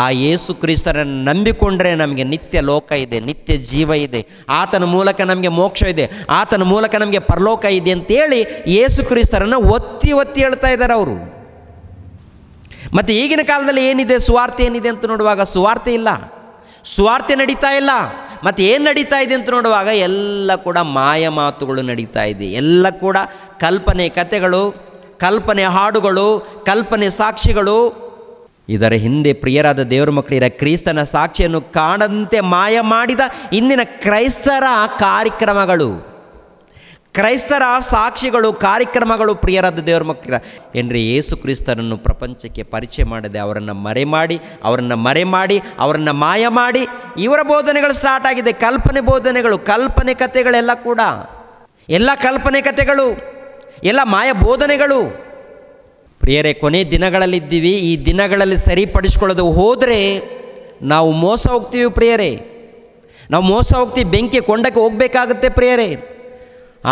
ಆ ಯೇಸು ಕ್ರಿಸ್ತರನ್ನು ನಂಬಿಕೊಂಡ್ರೆ ನಮಗೆ ನಿತ್ಯ ಲೋಕ ಇದೆ, ನಿತ್ಯ ಜೀವ ಇದೆ. ಆತನ ಮೂಲಕ ನಮಗೆ ಮೋಕ್ಷ ಇದೆ, ಆತನ ಮೂಲಕ ನಮಗೆ ಪರಲೋಕ ಇದೆ ಅಂತೇಳಿ ಯೇಸು ಕ್ರಿಸ್ತರನ್ನು ಒತ್ತಿ ಒತ್ತಿ ಹೇಳ್ತಾ ಇದ್ದಾರೆ ಅವರು. ಮತ್ತು ಈಗಿನ ಕಾಲದಲ್ಲಿ ಏನಿದೆ, ಸುವಾರ್ತೆ ಏನಿದೆ ಅಂತ ನೋಡುವಾಗ ಸುವಾರ್ತೆ ಇಲ್ಲ, ಸುವಾರ್ತೆ ನಡೀತಾ ಇಲ್ಲ. ಮತ್ತು ಏನು ನಡೀತಾ ಇದೆ ಅಂತ ನೋಡುವಾಗ ಎಲ್ಲ ಕೂಡ ಮಾಯ ಮಾತುಗಳು ನಡೀತಾ ಇದೆ. ಎಲ್ಲ ಕೂಡ ಕಲ್ಪನೆ ಕಥೆಗಳು, ಕಲ್ಪನೆ ಹಾಡುಗಳು, ಕಲ್ಪನೆ ಸಾಕ್ಷಿಗಳು. ಇದರ ಹಿಂದೆ ಪ್ರಿಯರಾದ ದೇವರ ಮಕ್ಕಳಿರ ಕ್ರಿಸ್ತನ ಸಾಕ್ಷಿಯನ್ನು ಕಾಣದಂತೆ ಮಾಯ ಮಾಡಿದ ಇಂದಿನ ಕ್ರೈಸ್ತರ ಕಾರ್ಯಕ್ರಮಗಳು, ಕ್ರೈಸ್ತರ ಸಾಕ್ಷಿಗಳು, ಕಾರ್ಯಕ್ರಮಗಳು. ಪ್ರಿಯರಾದ ದೇವರ ಮಕ್ಕಳಿರ ಏನ್ರಿ, ಯೇಸು ಕ್ರಿಸ್ತನನ್ನು ಪ್ರಪಂಚಕ್ಕೆ ಪರಿಚಯ ಮಾಡದೆ ಅವರನ್ನು ಮರೆ ಮಾಡಿ ಅವರನ್ನು ಮಾಯ ಮಾಡಿ ಇವರ ಬೋಧನೆಗಳು ಸ್ಟಾರ್ಟ್ ಆಗಿದೆ. ಕಲ್ಪನೆ ಬೋಧನೆಗಳು, ಕಲ್ಪನೆ ಕಥೆಗಳೆಲ್ಲ ಕೂಡ, ಎಲ್ಲ ಕಲ್ಪನೆ ಕಥೆಗಳು, ಎಲ್ಲ ಮಾಯ ಬೋಧನೆಗಳು. ಪ್ರಿಯರೇ, ಕೊನೆ ದಿನಗಳಲ್ಲಿದ್ದೀವಿ. ಈ ದಿನಗಳಲ್ಲಿ ಸರಿಪಡಿಸ್ಕೊಳ್ಳೋದು ಹೋದರೆ ನಾವು ಮೋಸ ಹೋಗ್ತೀವಿ ಪ್ರಿಯರೇ, ನಾವು ಮೋಸ ಹೋಗ್ತೀವಿ, ಬೆಂಕಿ ಕೊಂಡಕ್ಕೆ ಹೋಗಬೇಕಾಗುತ್ತೆ ಪ್ರಿಯರೇ.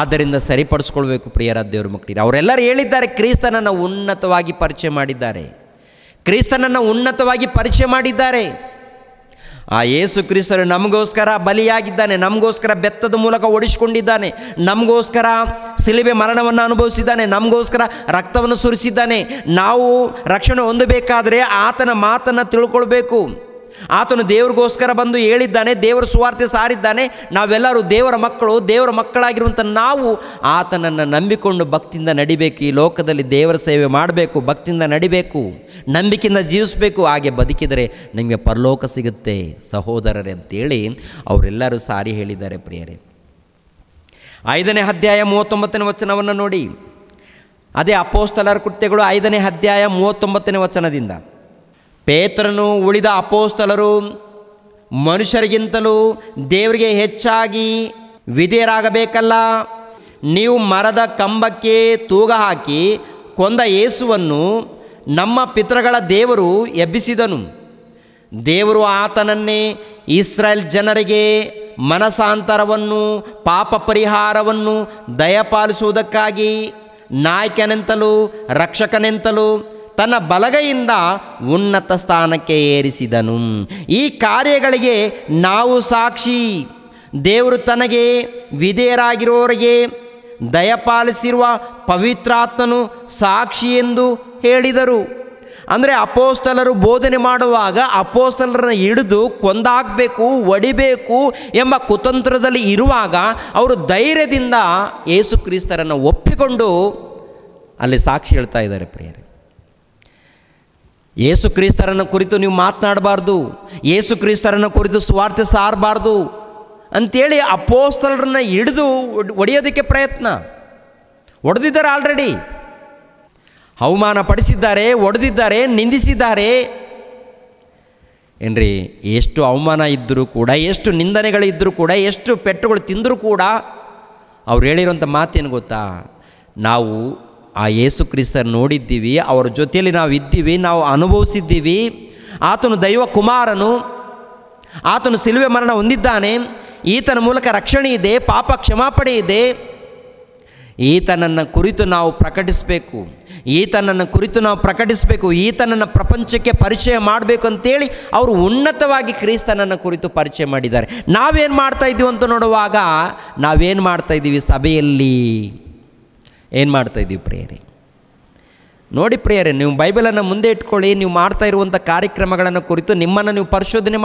ಆದ್ದರಿಂದ ಸರಿಪಡಿಸ್ಕೊಳ್ಬೇಕು ಪ್ರಿಯರಾದ ದೇವ್ರ ಮಕ್ಕಳಿಗೆ. ಅವರೆಲ್ಲರೂ ಹೇಳಿದ್ದಾರೆ, ಕ್ರಿಸ್ತನನ್ನು ಉನ್ನತವಾಗಿ ಪರಿಚಯ ಮಾಡಿದ್ದಾರೆ, ಕ್ರಿಸ್ತನನ್ನು ಉನ್ನತವಾಗಿ ಪರಿಚಯ ಮಾಡಿದ್ದಾರೆ. ಆ ಯೇಸು ಕ್ರಿಸ್ತನು ನಮಗೋಸ್ಕರ ಬಲಿಯಾಗಿದ್ದಾನೆ, ನಮಗೋಸ್ಕರ ಬೆತ್ತದ ಮೂಲಕ ಓಡಿಸಿಕೊಂಡಿದ್ದಾನೆ, ನಮಗೋಸ್ಕರ ಶಿಲುಬೆ ಮರಣವನ್ನು ಅನುಭವಿಸಿದ್ದಾನೆ, ನಮಗೋಸ್ಕರ ರಕ್ತವನ್ನು ಸುರಿಸಿದ್ದಾನೆ. ನಾವು ರಕ್ಷಣೆ ಹೊಂದಬೇಕಾದರೆ ಆತನ ಮಾತನ್ನು ತಿಳ್ಕೊಳ್ಬೇಕು. ಆತನು ದೇವ್ರಿಗೋಸ್ಕರ ಬಂದು ಹೇಳಿದ್ದಾನೆ, ದೇವರ ಸುವಾರ್ತೆ ಸಾರಿದ್ದಾನೆ. ನಾವೆಲ್ಲರೂ ದೇವರ ಮಕ್ಕಳು, ದೇವರ ಮಕ್ಕಳಾಗಿರುವಂಥ ನಾವು ಆತನನ್ನು ನಂಬಿಕೊಂಡು ಭಕ್ತಿಯಿಂದ ನಡಿಬೇಕು. ಈ ಲೋಕದಲ್ಲಿ ದೇವರ ಸೇವೆ ಮಾಡಬೇಕು, ಭಕ್ತಿಯಿಂದ ನಡಿಬೇಕು, ನಂಬಿಕೆಯಿಂದ ಜೀವಿಸಬೇಕು. ಹಾಗೆ ಬದುಕಿದರೆ ನಿಮಗೆ ಪರಲೋಕ ಸಿಗುತ್ತೆ ಸಹೋದರರೇ ಅಂತೇಳಿ ಅವರೆಲ್ಲರೂ ಸಾರಿ ಹೇಳಿದ್ದಾರೆ ಪ್ರಿಯರೇ. 5ನೇ ಅಧ್ಯಾಯ 39ನೇ ವಚನವನ್ನು ನೋಡಿ. ಅದೇ ಅಪೋಸ್ತಲರ ಕೃತ್ಯಗಳು 5ನೇ ಅಧ್ಯಾಯ 39ನೇ ವಚನದಿಂದ, ಪೇತ್ರನು ಉಳಿದ ಅಪೋಸ್ತಲರು ಮನುಷ್ಯರಿಗಿಂತಲೂ ದೇವರಿಗೆ ಹೆಚ್ಚಾಗಿ ವಿಧೇಯರಾಗಬೇಕಲ್ಲ. ನೀವು ಮರದ ಕಂಬಕ್ಕೆ ತೂಗ ಹಾಕಿ ಕೊಂದ ಯೇಸುವನ್ನು ನಮ್ಮ ಪಿತೃಗಳ ದೇವರು ಎಬ್ಬಿಸಿದನು. ದೇವರು ಆತನನ್ನೇ ಇಸ್ರಾಯೇಲ್ ಜನರಿಗೆ ಮನಸಾಂತರವನ್ನು, ಪಾಪ ಪರಿಹಾರವನ್ನು ದಯಪಾಲಿಸುವುದಕ್ಕಾಗಿ ನಾಯಕನೆಂತಲೂ ರಕ್ಷಕನೆಂತಲೂ ತನ್ನ ಬಲಗೈಯಿಂದ ಉನ್ನತ ಸ್ಥಾನಕ್ಕೆ ಏರಿಸಿದನು. ಈ ಕಾರ್ಯಗಳಿಗೆ ನಾವು ಸಾಕ್ಷಿ. ದೇವರು ತನಗೆ ವಿಧೇಯರಾಗಿರುವವರಿಗೆ ದಯಪಾಲಿಸಿರುವ ಪವಿತ್ರಾತ್ಮನು ಸಾಕ್ಷಿ ಎಂದು ಹೇಳಿದರು. ಅಂದರೆ ಅಪೋಸ್ತಲರು ಬೋಧನೆ ಮಾಡುವಾಗ ಅಪೋಸ್ತಲರನ್ನು ಹಿಡಿದು ಕೊಂದಾಕಬೇಕು, ಒಡಿಬೇಕು ಎಂಬ ಕುತಂತ್ರದಲ್ಲಿ ಇರುವಾಗ ಅವರು ಧೈರ್ಯದಿಂದ ಯೇಸು ಕ್ರಿಸ್ತರನ್ನು ಒಪ್ಪಿಕೊಂಡು ಅಲ್ಲಿ ಸಾಕ್ಷಿ ಹೇಳ್ತಾ ಇದ್ದಾರೆ ಪ್ರಿಯರೇ. ಯೇಸು ಕ್ರಿಸ್ತರನ್ನು ಕುರಿತು ನೀವು ಮಾತನಾಡಬಾರ್ದು, ಯೇಸು ಕ್ರಿಸ್ತರನ್ನು ಕುರಿತು ಸುವಾರ್ತೆ ಸಾರಬಾರ್ದು ಅಂಥೇಳಿ ಅಪೋಸ್ತಲರನ್ನು ಹಿಡಿದು ಒಡೆಯೋದಕ್ಕೆ ಪ್ರಯತ್ನ. ಹೊಡೆದಿದ್ದಾರೆ, ಆಲ್ರೆಡಿ ಅವಮಾನ ಪಡಿಸಿದ್ದಾರೆ, ಹೊಡೆದಿದ್ದಾರೆ, ನಿಂದಿಸಿದ್ದಾರೆ. ಏನ್ರಿ, ಎಷ್ಟು ಅವಮಾನ ಇದ್ದರೂ ಕೂಡ, ಎಷ್ಟು ನಿಂದನೆಗಳಿದ್ದರೂ ಕೂಡ, ಎಷ್ಟು ಪೆಟ್ಟುಗಳು ತಿಂದರೂ ಕೂಡ ಅವ್ರು ಹೇಳಿರೋಂಥ ಮಾತೇನು ಗೊತ್ತಾ? ನಾವು ಆ ಯೇಸು ಕ್ರಿಸ್ತರು ನೋಡಿದ್ದೀವಿ, ಅವರ ಜೊತೆಯಲ್ಲಿ ನಾವು ಇದ್ದೀವಿ, ನಾವು ಅನುಭವಿಸಿದ್ದೀವಿ. ಆತನು ದೈವ ಕುಮಾರನು, ಆತನು ಶಿಲುಬೆ ಮರಣ ಹೊಂದಿದ್ದಾನೆ, ಈತನ ಮೂಲಕ ರಕ್ಷಣೆ ಇದೆ, ಪಾಪ ಕ್ಷಮಾಪಣೆ ಇದೆ. ಈತನನ್ನು ಕುರಿತು ನಾವು ಪ್ರಕಟಿಸಬೇಕು, ಈತನನ್ನು ಕುರಿತು ನಾವು ಪ್ರಕಟಿಸಬೇಕು, ಈತನನ್ನು ಪ್ರಪಂಚಕ್ಕೆ ಪರಿಚಯ ಮಾಡಬೇಕು ಅಂತೇಳಿ ಅವರು ಉನ್ನತವಾಗಿ ಕ್ರಿಸ್ತನನ್ನು ಕುರಿತು ಪರಿಚಯ ಮಾಡಿದ್ದಾರೆ. ನಾವೇನು ಮಾಡ್ತಾಯಿದ್ದೀವಿ ಅಂತ ನೋಡುವಾಗ, ನಾವೇನು ಮಾಡ್ತಾಯಿದ್ದೀವಿ ಸಭೆಯಲ್ಲಿ, ಏನು ಮಾಡ್ತಾಯಿದ್ದೀವಿ ಪ್ರಿಯರೇ? ನೋಡಿ ಪ್ರಿಯರೇ, ನೀವು ಬೈಬಲನ್ನು ಮುಂದೆ ಇಟ್ಕೊಳ್ಳಿ. ನೀವು ಮಾಡ್ತಾ ಇರುವಂಥ ಕಾರ್ಯಕ್ರಮಗಳನ್ನು ಕುರಿತು ನಿಮ್ಮನ್ನು ನೀವು ಪರಿಶೋಧನೆ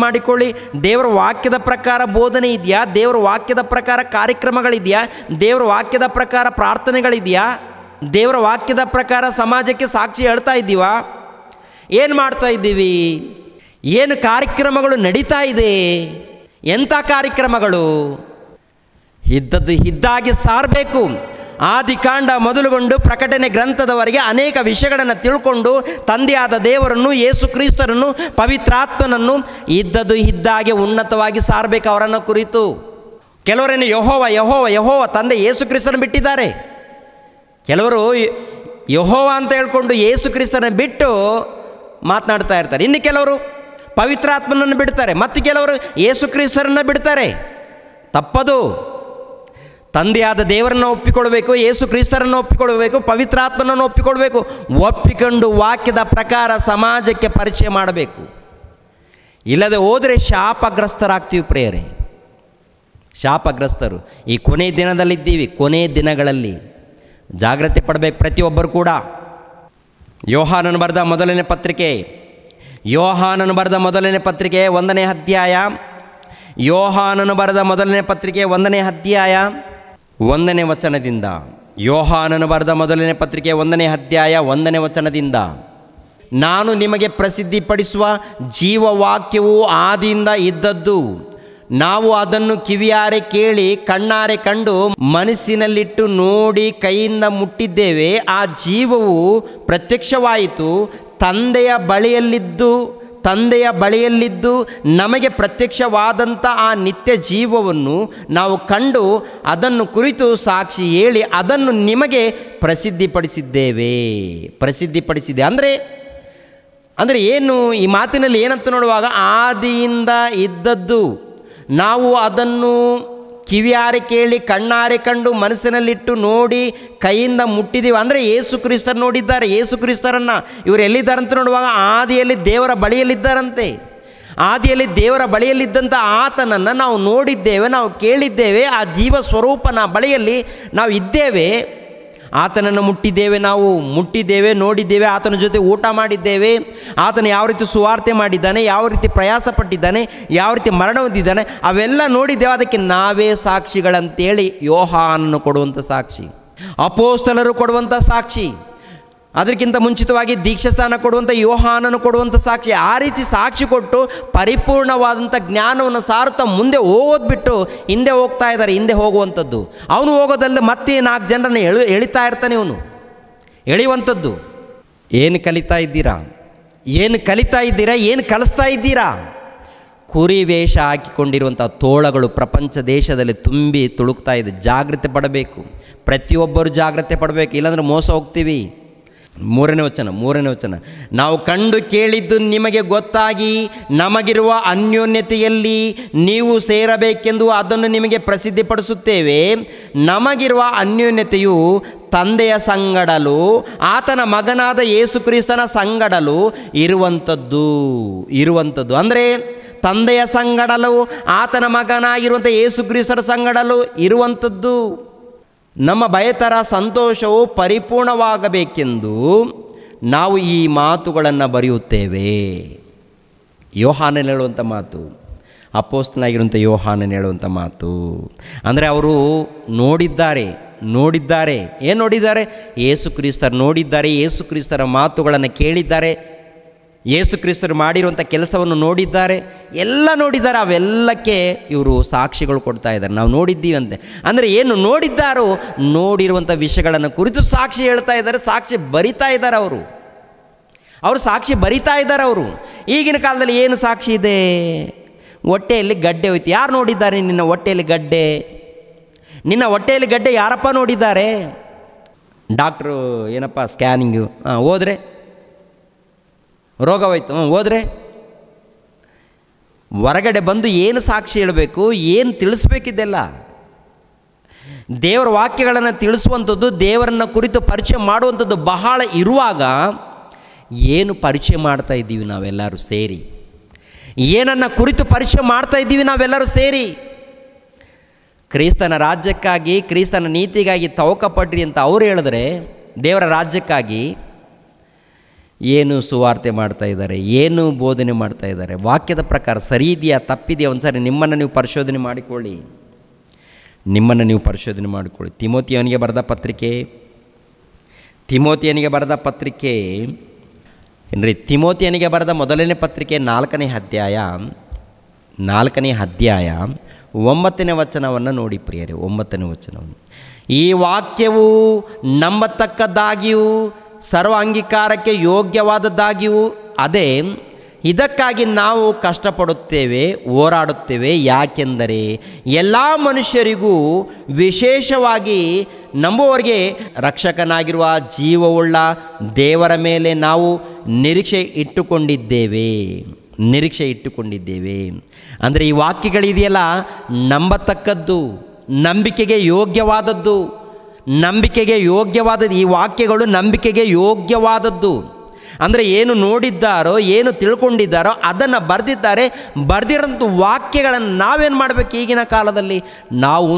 ಮಾಡಿಕೊಳ್ಳಿ, ದೇವರ ವಾಕ್ಯದ ಪ್ರಕಾರ ಬೋಧನೆ ಇದೆಯಾ? ದೇವರ ವಾಕ್ಯದ ಪ್ರಕಾರ ಕಾರ್ಯಕ್ರಮಗಳಿದೆಯಾ? ದೇವರ ವಾಕ್ಯದ ಪ್ರಕಾರ ಪ್ರಾರ್ಥನೆಗಳಿದೆಯಾ? ದೇವರ ವಾಕ್ಯದ ಪ್ರಕಾರ ಸಮಾಜಕ್ಕೆ ಸಾಕ್ಷಿ ಹೇಳ್ತಾ ಇದ್ದೀವಾ? ಏನು ಮಾಡ್ತಾ ಇದ್ದೀವಿ? ಏನು ಕಾರ್ಯಕ್ರಮಗಳು ನಡೀತಾ ಇದೆ? ಎಂಥ ಕಾರ್ಯಕ್ರಮಗಳು? ಇದ್ದದ್ದು ಇದ್ದಾಗಿ ಸಾರಬೇಕು. ಆದಿಕಾಂಡ ಮೊದಲುಗೊಂಡು ಪ್ರಕಟಣೆ ಗ್ರಂಥದವರೆಗೆ ಅನೇಕ ವಿಷಯಗಳನ್ನು ತಿಳ್ಕೊಂಡು ತಂದೆಯಾದ ದೇವರನ್ನು, ಯೇಸು ಕ್ರಿಸ್ತರನ್ನು, ಪವಿತ್ರಾತ್ಮನನ್ನು ಇದ್ದದ್ದು ಇದ್ದಾಗೆ ಉನ್ನತವಾಗಿ ಸಾರಬೇಕು ಅವರನ್ನು ಕುರಿತು. ಕೆಲವರೇನು ಯೆಹೋವ ಯೆಹೋವ ಯೆಹೋವ ತಂದೆ ಯೇಸು ಕ್ರಿಸ್ತನ ಬಿಟ್ಟಿದ್ದಾರೆ. ಕೆಲವರು ಯೆಹೋವ ಅಂತ ಹೇಳ್ಕೊಂಡು ಯೇಸು ಕ್ರಿಸ್ತನ ಬಿಟ್ಟು ಮಾತನಾಡ್ತಾ ಇರ್ತಾರೆ. ಇನ್ನು ಕೆಲವರು ಪವಿತ್ರಾತ್ಮನನ್ನು ಬಿಡ್ತಾರೆ, ಮತ್ತು ಕೆಲವರು ಯೇಸು ಕ್ರಿಸ್ತರನ್ನು ಬಿಡ್ತಾರೆ. ತಪ್ಪದು. ತಂದೆಯಾದ ದೇವರನ್ನು ಒಪ್ಪಿಕೊಳ್ಬೇಕು, ಯೇಸು ಕ್ರಿಸ್ತರನ್ನು ಒಪ್ಪಿಕೊಳ್ಬೇಕು, ಪವಿತ್ರಾತ್ಮನನ್ನು ಒಪ್ಪಿಕೊಳ್ಬೇಕು. ಒಪ್ಪಿಕೊಂಡು ವಾಕ್ಯದ ಪ್ರಕಾರ ಸಮಾಜಕ್ಕೆ ಪರಿಚಯ ಮಾಡಬೇಕು. ಇಲ್ಲದೆ ಹೋದರೆ ಶಾಪಗ್ರಸ್ತರಾಗ್ತೀವಿ ಪ್ರಿಯರೇ, ಶಾಪಗ್ರಸ್ತರು. ಈ ಕೊನೆಯ ದಿನದಲ್ಲಿದ್ದೀವಿ. ಕೊನೆಯ ದಿನಗಳಲ್ಲಿ ಜಾಗ್ರತೆ ಪಡಬೇಕು ಪ್ರತಿಯೊಬ್ಬರು ಕೂಡ. ಯೋಹಾನನು ಬರೆದ ಮೊದಲನೇ ಪತ್ರಿಕೆ, ಯೋಹಾನನು ಬರೆದ ಮೊದಲನೇ ಪತ್ರಿಕೆ 1ನೇ ಅಧ್ಯಾಯ, ಯೋಹಾನನು ಬರೆದ ಮೊದಲನೇ ಪತ್ರಿಕೆ 1ನೇ ಅಧ್ಯಾಯ 1ನೇ ವಚನದಿಂದ. ಯೋಹಾನನು ಬರೆದ ಮೊದಲನೇ ಪತ್ರಿಕೆ 1ನೇ ಅಧ್ಯಾಯ 1ನೇ ವಚನದಿಂದ. ನಾನು ನಿಮಗೆ ಪ್ರಸಿದ್ಧಿಪಡಿಸುವ ಜೀವವಾಕ್ಯವು ಆದಿಯಿಂದ ಇದ್ದದ್ದು, ನಾವು ಅದನ್ನು ಕಿವಿಯಾರೆ ಕೇಳಿ ಕಣ್ಣಾರೆ ಕಂಡು ಮನಸ್ಸಿನಲ್ಲಿಟ್ಟು ನೋಡಿ ಕೈಯಿಂದ ಮುಟ್ಟಿದ್ದೇವೆ. ಆ ಜೀವವು ಪ್ರತ್ಯಕ್ಷವಾಯಿತು, ತಂದೆಯ ಬಳಿಯಲ್ಲಿದ್ದು ನಮಗೆ ಪ್ರತ್ಯಕ್ಷವಾದಂಥ ಆ ನಿತ್ಯ ಜೀವವನ್ನು ನಾವು ಕಂಡು ಅದನ್ನು ಕುರಿತು ಸಾಕ್ಷಿ ಹೇಳಿ ಅದನ್ನು ನಿಮಗೆ ಪ್ರಸಿದ್ಧಿಪಡಿಸಿದೆ. ಅಂದರೆ ಏನು ಈ ಮಾತಿನಲ್ಲಿ ಏನಂತ ನೋಡುವಾಗ, ಆದಿಯಿಂದ ಇದ್ದದ್ದು ನಾವು ಅದನ್ನು ಕಿವಿಯಾರೆ ಕೇಳಿ ಕಣ್ಣಾರೆ ಕಂಡು ಮನಸ್ಸಿನಲ್ಲಿಟ್ಟು ನೋಡಿ ಕೈಯಿಂದ ಮುಟ್ಟಿದ್ದೀವಿ. ಅಂದರೆ ಯೇಸು ಕ್ರಿಸ್ತರು ನೋಡಿದ್ದಾರೆ. ಯೇಸು ಕ್ರಿಸ್ತರನ್ನು ಇವರು ಎಲ್ಲಿದ್ದಾರಂತ ನೋಡುವಾಗ ಆದಿಯಲ್ಲಿ ದೇವರ ಬಳಿಯಲ್ಲಿದ್ದಾರಂತೆ. ಆದಿಯಲ್ಲಿ ದೇವರ ಬಳಿಯಲ್ಲಿದ್ದಂಥ ಆತನನ್ನು ನಾವು ನೋಡಿದ್ದೇವೆ, ನಾವು ಕೇಳಿದ್ದೇವೆ. ಆ ಜೀವ ಸ್ವರೂಪನ ಬಳಿಯಲ್ಲಿ ನಾವು ಇದ್ದೇವೆ. ಆತನನ್ನು ಮುಟ್ಟಿದ್ದೇವೆ, ನೋಡಿದ್ದೇವೆ, ಆತನ ಜೊತೆ ಊಟ ಮಾಡಿದ್ದೇವೆ. ಆತನು ಯಾವ ರೀತಿ ಸುವಾರ್ತೆ ಮಾಡಿದ್ದಾನೆ, ಯಾವ ರೀತಿ ಪ್ರಯಾಸ ಪಟ್ಟಿದ್ದಾನೆ, ಯಾವ ರೀತಿ ಮರಣ ಹೊಂದಿದ್ದಾನೆ, ಅವೆಲ್ಲ ನೋಡಿದ್ದೇವೆ. ಅದಕ್ಕೆ ನಾವೇ ಸಾಕ್ಷಿಗಳಂತೇಳಿ ಯೋಹಾನನು ಕೊಡುವಂಥ ಸಾಕ್ಷಿ, ಅಪೋಸ್ತಲರು ಕೊಡುವಂಥ ಸಾಕ್ಷಿ, ಅದಕ್ಕಿಂತ ಮುಂಚಿತವಾಗಿ ದೀಕ್ಷಾಸ್ಥಾನ ಕೊಡುವಂಥ ಯೋಹಾನನು ಕೊಡುವಂಥ ಸಾಕ್ಷಿ. ಆ ರೀತಿ ಸಾಕ್ಷಿ ಕೊಟ್ಟು ಪರಿಪೂರ್ಣವಾದಂಥ ಜ್ಞಾನವನ್ನು ಸಾರುತ್ತಾ ಮುಂದೆ ಹೋಗೋದ್ಬಿಟ್ಟು ಹಿಂದೆ ಹೋಗ್ತಾ ಇದ್ದಾರೆ. ಹಿಂದೆ ಹೋಗುವಂಥದ್ದು ಅವನು ಹೋಗೋದಲ್ಲದೆ ಮತ್ತೆ 4 ಜನರನ್ನು ಎಳಿತಾ ಇರ್ತಾನೆ ಇವನು. ಎಳೆಯುವಂಥದ್ದು. ಏನು ಕಲಿತಾ ಇದ್ದೀರಾ? ಏನು ಕಲಿಸ್ತಾ ಇದ್ದೀರಾ? ಕುರಿ ವೇಷ ಹಾಕಿಕೊಂಡಿರುವಂಥ ತೋಳಗಳು ಪ್ರಪಂಚ ದೇಶದಲ್ಲಿ ತುಂಬಿ ತುಳುಕ್ತಾ ಇದೆ. ಜಾಗ್ರತೆ ಪಡಬೇಕು. ಪ್ರತಿಯೊಬ್ಬರು ಜಾಗ್ರತೆ ಪಡಬೇಕು, ಇಲ್ಲಾಂದರೆ ಮೋಸ ಹೋಗ್ತೀವಿ. 3ನೇ ವಚನ. ನಾವು ಕಂಡು ಕೇಳಿದ್ದು ನಿಮಗೆ ಗೊತ್ತಾಗಿ ನಮಗಿರುವ ಅನ್ಯೋನ್ಯತೆಯಲ್ಲಿ ನೀವು ಸೇರಬೇಕೆಂದು ಅದನ್ನು ನಿಮಗೆ ಪ್ರಸಿದ್ಧಿಪಡಿಸುತ್ತೇವೆ. ನಮಗಿರುವ ಅನ್ಯೋನ್ಯತೆಯು ತಂದೆಯ ಸಂಗಡಲು ಆತನ ಮಗನಾದ ಯೇಸು ಕ್ರಿಸ್ತನ ಸಂಗಡಲು ಇರುವಂಥದ್ದು. ಅಂದರೆ ತಂದೆಯ ಸಂಗಡಲು ಆತನ ಮಗನಾಗಿರುವಂಥ ಯೇಸು ಕ್ರಿಸ್ತನ ಸಂಗಡಲು ಇರುವಂಥದ್ದು. ನಮ್ಮ ಬಯತರ ಸಂತೋಷವು ಪರಿಪೂರ್ಣವಾಗಬೇಕೆಂದು ನಾವು ಈ ಮಾತುಗಳನ್ನು ಬರೆಯುತ್ತೇವೆ. ಯೋಹಾನನು ಹೇಳುವಂಥ ಮಾತು, ಅಪೊಸ್ತಲನಾಗಿರುವಂಥ ಯೋಹಾನನು ಹೇಳುವಂಥ ಮಾತು. ಅಂದರೆ ಅವರು ನೋಡಿದ್ದಾರೆ. ಏನು ನೋಡಿದ್ದಾರೆ? ಯೇಸು ಕ್ರಿಸ್ತರು ನೋಡಿದ್ದಾರೆ. ಯೇಸು ಕ್ರಿಸ್ತರ ಮಾತುಗಳನ್ನು ಕೇಳಿದ್ದಾರೆ. ಯೇಸು ಕ್ರಿಸ್ತರು ಮಾಡಿರುವಂಥ ಕೆಲಸವನ್ನು ನೋಡಿದ್ದಾರೆ. ಎಲ್ಲ ನೋಡಿದ್ದಾರೆ. ಅವೆಲ್ಲಕ್ಕೆ ಇವರು ಸಾಕ್ಷಿಗಳು ಕೊಡ್ತಾ ಇದ್ದಾರೆ. ನಾವು ನೋಡಿದ್ದೀವಿ ಅಂತೆ. ಅಂದರೆ ಏನು ನೋಡಿದ್ದಾರೋ ನೋಡಿರುವಂಥ ವಿಷಯಗಳನ್ನು ಕುರಿತು ಸಾಕ್ಷಿ ಹೇಳ್ತಾ ಇದ್ದಾರೆ, ಸಾಕ್ಷಿ ಬರಿತಾ ಇದ್ದಾರೆ. ಅವರು ಸಾಕ್ಷಿ ಬರಿತಾ ಇದ್ದಾರೆ. ಈಗಿನ ಕಾಲದಲ್ಲಿ ಏನು ಸಾಕ್ಷಿ ಇದೆ? ಹೊಟ್ಟೆಯಲ್ಲಿ ಗಡ್ಡೆ ಹೋಯ್ತು. ಯಾರು ನೋಡಿದ್ದಾರೆ ನಿನ್ನ ಹೊಟ್ಟೆಯಲ್ಲಿ ಗಡ್ಡೆ? ನಿನ್ನ ಹೊಟ್ಟೆಯಲ್ಲಿ ಗಡ್ಡೆ ಯಾರಪ್ಪ ನೋಡಿದ್ದಾರೆ? ಡಾಕ್ಟ್ರು ಏನಪ್ಪ ಸ್ಕ್ಯಾನಿಂಗು, ಹೋದರೆ ರೋಗ ಹೋಯ್ತು, ಹೋದರೆ ಹೊರಗಡೆ ಬಂದು ಏನು ಸಾಕ್ಷಿ ಹೇಳಬೇಕು, ಏನು ತಿಳಿಸ್ಬೇಕಿದ್ದೆಲ್ಲ? ದೇವರ ವಾಕ್ಯಗಳನ್ನು ತಿಳಿಸುವಂಥದ್ದು, ದೇವರನ್ನು ಕುರಿತು ಪರಿಚಯ ಮಾಡುವಂಥದ್ದು ಬಹಳ ಇರುವಾಗ ಏನು ಪರಿಚಯ ಮಾಡ್ತಾ ಇದ್ದೀವಿ ನಾವೆಲ್ಲರೂ ಸೇರಿ? ಏನನ್ನು ಕುರಿತು ಪರಿಚಯ ಮಾಡ್ತಾ ಇದ್ದೀವಿ ನಾವೆಲ್ಲರೂ ಸೇರಿ? ಕ್ರಿಸ್ತನ ರಾಜ್ಯಕ್ಕಾಗಿ, ಕ್ರಿಸ್ತನ ನೀತಿಗಾಗಿ ತವಕಪಡ್ರಿ ಅಂತ ಅವ್ರು ಹೇಳಿದ್ರೆ, ದೇವರ ರಾಜ್ಯಕ್ಕಾಗಿ ಏನು ಸುವಾರ್ತೆ ಮಾಡ್ತಾ ಇದ್ದಾರೆ, ಏನು ಬೋಧನೆ ಮಾಡ್ತಾ ಇದ್ದಾರೆ, ವಾಕ್ಯದ ಪ್ರಕಾರ ಸರಿ ಇದೆಯಾ ತಪ್ಪಿದೆಯಾ? ಒಂದು ಸಾರಿ ನಿಮ್ಮನ್ನು ನೀವು ಪರಿಶೋಧನೆ ಮಾಡಿಕೊಳ್ಳಿ. ತಿಮೋಥಿಯವನಿಗೆ ಬರೆದ ಪತ್ರಿಕೆ ತಿಮೋತಿಯನಿಗೆ ಬರೆದ ಪತ್ರಿಕೆ ಏನ್ರಿ, ತಿಮೋತಿಯನಿಗೆ ಬರೆದ ಮೊದಲನೇ ಪತ್ರಿಕೆ 4ನೇ ಅಧ್ಯಾಯ 9ನೇ ವಚನವನ್ನು ನೋಡಿ ಪ್ರಿಯರೇ. 9ನೇ ವಚನವನ್ನು, ಈ ವಾಕ್ಯವು ನಂಬತಕ್ಕದ್ದಾಗಿಯೂ ಸರ್ವ ಅಂಗೀಕಾರಕ್ಕೆ ಯೋಗ್ಯವಾದದ್ದಾಗಿಯೂ ಅದೇ. ಇದಕ್ಕಾಗಿ ನಾವು ಕಷ್ಟಪಡುತ್ತೇವೆ, ಹೋರಾಡುತ್ತೇವೆ. ಯಾಕೆಂದರೆ ಎಲ್ಲ ಮನುಷ್ಯರಿಗೂ, ವಿಶೇಷವಾಗಿ ನಂಬುವವರಿಗೆ ರಕ್ಷಕನಾಗಿರುವ ಜೀವವುಳ್ಳ ದೇವರ ಮೇಲೆ ನಾವು ನಿರೀಕ್ಷೆ ಇಟ್ಟುಕೊಂಡಿದ್ದೇವೆ. ಅಂದರೆ ಈ ವಾಕ್ಯಗಳಿದೆಯಲ್ಲ, ನಂಬತಕ್ಕದ್ದು, ನಂಬಿಕೆಗೆ ಯೋಗ್ಯವಾದದ್ದು. ಈ ವಾಕ್ಯಗಳು ನಂಬಿಕೆಗೆ ಯೋಗ್ಯವಾದದ್ದು. ಅಂದರೆ ಏನು ನೋಡಿದ್ದಾರೋ, ಏನು ತಿಳ್ಕೊಂಡಿದ್ದಾರೋ ಅದನ್ನು ಬರೆದಿದ್ದಾರೆ. ಬರೆದಿರೋಂಥ ವಾಕ್ಯಗಳನ್ನು ನಾವೇನು ಮಾಡಬೇಕು? ಈಗಿನ ಕಾಲದಲ್ಲಿ ನಾವು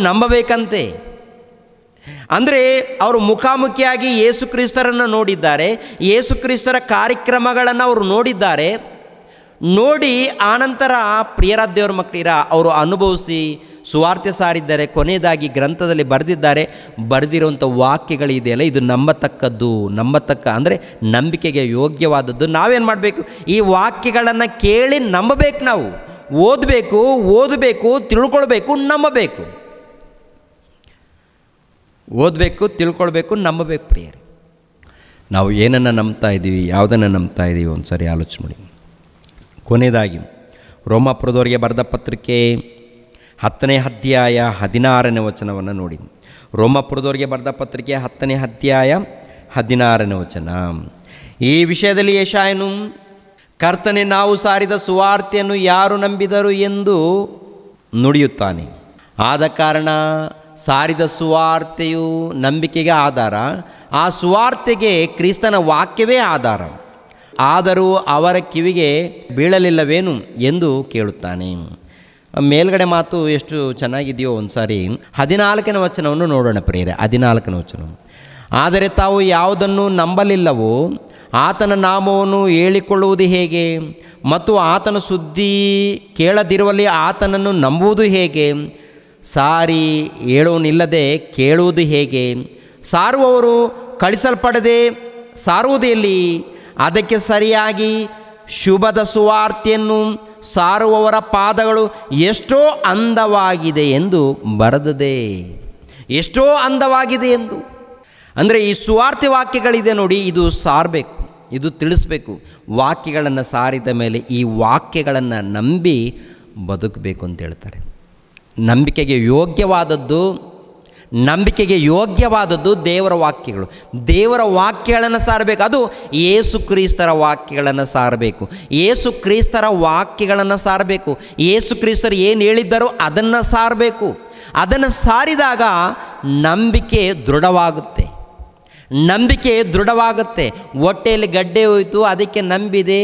ನಂಬಬೇಕಂತೆ. ಅಂದರೆ ಅವರು ಮುಖಾಮುಖಿಯಾಗಿ ಯೇಸು ಕ್ರಿಸ್ತರನ್ನು ನೋಡಿದ್ದಾರೆ, ಯೇಸು ಕ್ರಿಸ್ತರ ಕಾರ್ಯಕ್ರಮಗಳನ್ನು ಅವರು ನೋಡಿದ್ದಾರೆ. ನೋಡಿ ಆನಂತರ ಪ್ರಿಯರಾದ ದೇವರ ಮಕ್ಕಳಿರ ಅವರು ಅನುಭವಿಸಿ ಸುವಾರ್ತೆ ಸಾರಿದ್ದಾರೆ. ಕೊನೆಯದಾಗಿ ಗ್ರಂಥದಲ್ಲಿ ಬರೆದಿರುವಂಥ ವಾಕ್ಯಗಳಿದೆಯಲ್ಲ, ಇದು ನಂಬತಕ್ಕ ಅಂದರೆ ನಂಬಿಕೆಗೆ ಯೋಗ್ಯವಾದದ್ದು. ನಾವೇನು ಮಾಡಬೇಕು? ಈ ವಾಕ್ಯಗಳನ್ನು ಕೇಳಿ ನಂಬಬೇಕು. ನಾವು ಓದಬೇಕು, ತಿಳ್ಕೊಳ್ಬೇಕು, ನಂಬಬೇಕು. ನಂಬಬೇಕು ಪ್ರಿಯರೇ. ನಾವು ಏನನ್ನು ನಂಬ್ತಾ ಇದ್ದೀವಿ, ಯಾವುದನ್ನು ನಂಬ್ತಾ ಇದ್ದೀವಿ ಒಂದು ಸಾರಿ ಆಲೋಚನೆ ಮಾಡಿ. ಕೊನೆಯದಾಗಿ ರೋಮಾಪುರದವರಿಗೆ ಬರೆದ ಪತ್ರಿಕೆ 10ನೇ ಅಧ್ಯಾಯ 16ನೇ ವಚನವನ್ನು ನೋಡಿ. ರೋಮಾಪುರದವರಿಗೆ ಬರೆದ ಪತ್ರಿಕೆ 10ನೇ ಅಧ್ಯಾಯ 16ನೇ ವಚನ, ಈ ವಿಷಯದಲ್ಲಿ ಯೆಶಾಯನು, ಕರ್ತನೇ, ನಾವು ಸಾರಿದ ಸುವಾರ್ತೆಯನ್ನು ಯಾರು ನಂಬಿದರು ಎಂದು ನುಡಿಯುತ್ತಾನೆ. ಆದ ಕಾರಣ ಸಾರಿದ ಸುವಾರ್ತೆಯು ನಂಬಿಕೆಗೆ ಆಧಾರ, ಆ ಸುವಾರ್ತೆಗೆ ಕ್ರಿಸ್ತನ ವಾಕ್ಯವೇ ಆಧಾರ. ಆದರೂ ಅವರ ಕಿವಿಗೆ ಬೀಳಲಿಲ್ಲವೇನು ಎಂದು ಕೇಳುತ್ತಾನೆ. ಮೇಲ್ಗಡೆ ಮಾತು ಎಷ್ಟು ಚೆನ್ನಾಗಿದೆಯೋ ಒಂದು ಸಾರಿ 14ನೇ ವಚನವನ್ನು ನೋಡೋಣ ಪ್ರಿಯರೇ. 14ನೇ ವಚನ, ಆದರೆ ತಾವು ಯಾವುದನ್ನು ನಂಬಲಿಲ್ಲವೋ ಆತನ ನಾಮವನ್ನು ಹೇಳಿಕೊಳ್ಳುವುದು ಹೇಗೆ? ಮತ್ತು ಆತನ ಸುದ್ದಿ ಕೇಳದಿರುವಲ್ಲಿ ಆತನನ್ನು ನಂಬುವುದು ಹೇಗೆ? ಸಾರಿ ಹೇಳುವನಿಲ್ಲದೆ ಕೇಳುವುದು ಹೇಗೆ? ಸಾರುವವರು ಕಳಿಸಲ್ಪಡದೆ ಸಾರುವುದು ಎಲ್ಲಿ? ಅದಕ್ಕೆ ಸರಿಯಾಗಿ ಶುಭದ ಸುವಾರ್ತೆಯನ್ನು ಸಾರುವವರ ಪಾದಗಳು ಎಷ್ಟೋ ಅಂದವಾಗಿದೆ ಎಂದು ಬರೆದದೆ. ಎಷ್ಟೋ ಅಂದವಾಗಿದೆ ಎಂದು ಅಂದರೆ ಈ ಸುವಾರ್ತೆ ವಾಕ್ಯಗಳಿದೆ ನೋಡಿ, ಇದು ಸಾರಬೇಕು, ಇದು ತಿಳಿಸ್ಬೇಕು. ವಾಕ್ಯಗಳನ್ನು ಸಾರಿದ ಮೇಲೆ ಈ ವಾಕ್ಯಗಳನ್ನು ನಂಬಿ ಬದುಕಬೇಕು ಅಂತ ಹೇಳ್ತಾರೆ. ನಂಬಿಕೆಗೆ ಯೋಗ್ಯವಾದದ್ದು ದೇವರ ವಾಕ್ಯಗಳು. ದೇವರ ವಾಕ್ಯಗಳನ್ನು ಸಾರಬೇಕು. ಅದು ಯೇಸು ಕ್ರಿಸ್ತರ ವಾಕ್ಯಗಳನ್ನು ಸಾರಬೇಕು. ಯೇಸು ಕ್ರಿಸ್ತರು ಏನು ಹೇಳಿದ್ದಾರೋ ಅದನ್ನು ಸಾರಬೇಕು. ಅದನ್ನು ಸಾರಿದಾಗ ನಂಬಿಕೆ ದೃಢವಾಗುತ್ತೆ. ಹೊಟ್ಟೆಯಲ್ಲಿ ಗಡ್ಡೆ ಹೋಯಿತು, ಅದಕ್ಕೆ ನಂಬಿದೆ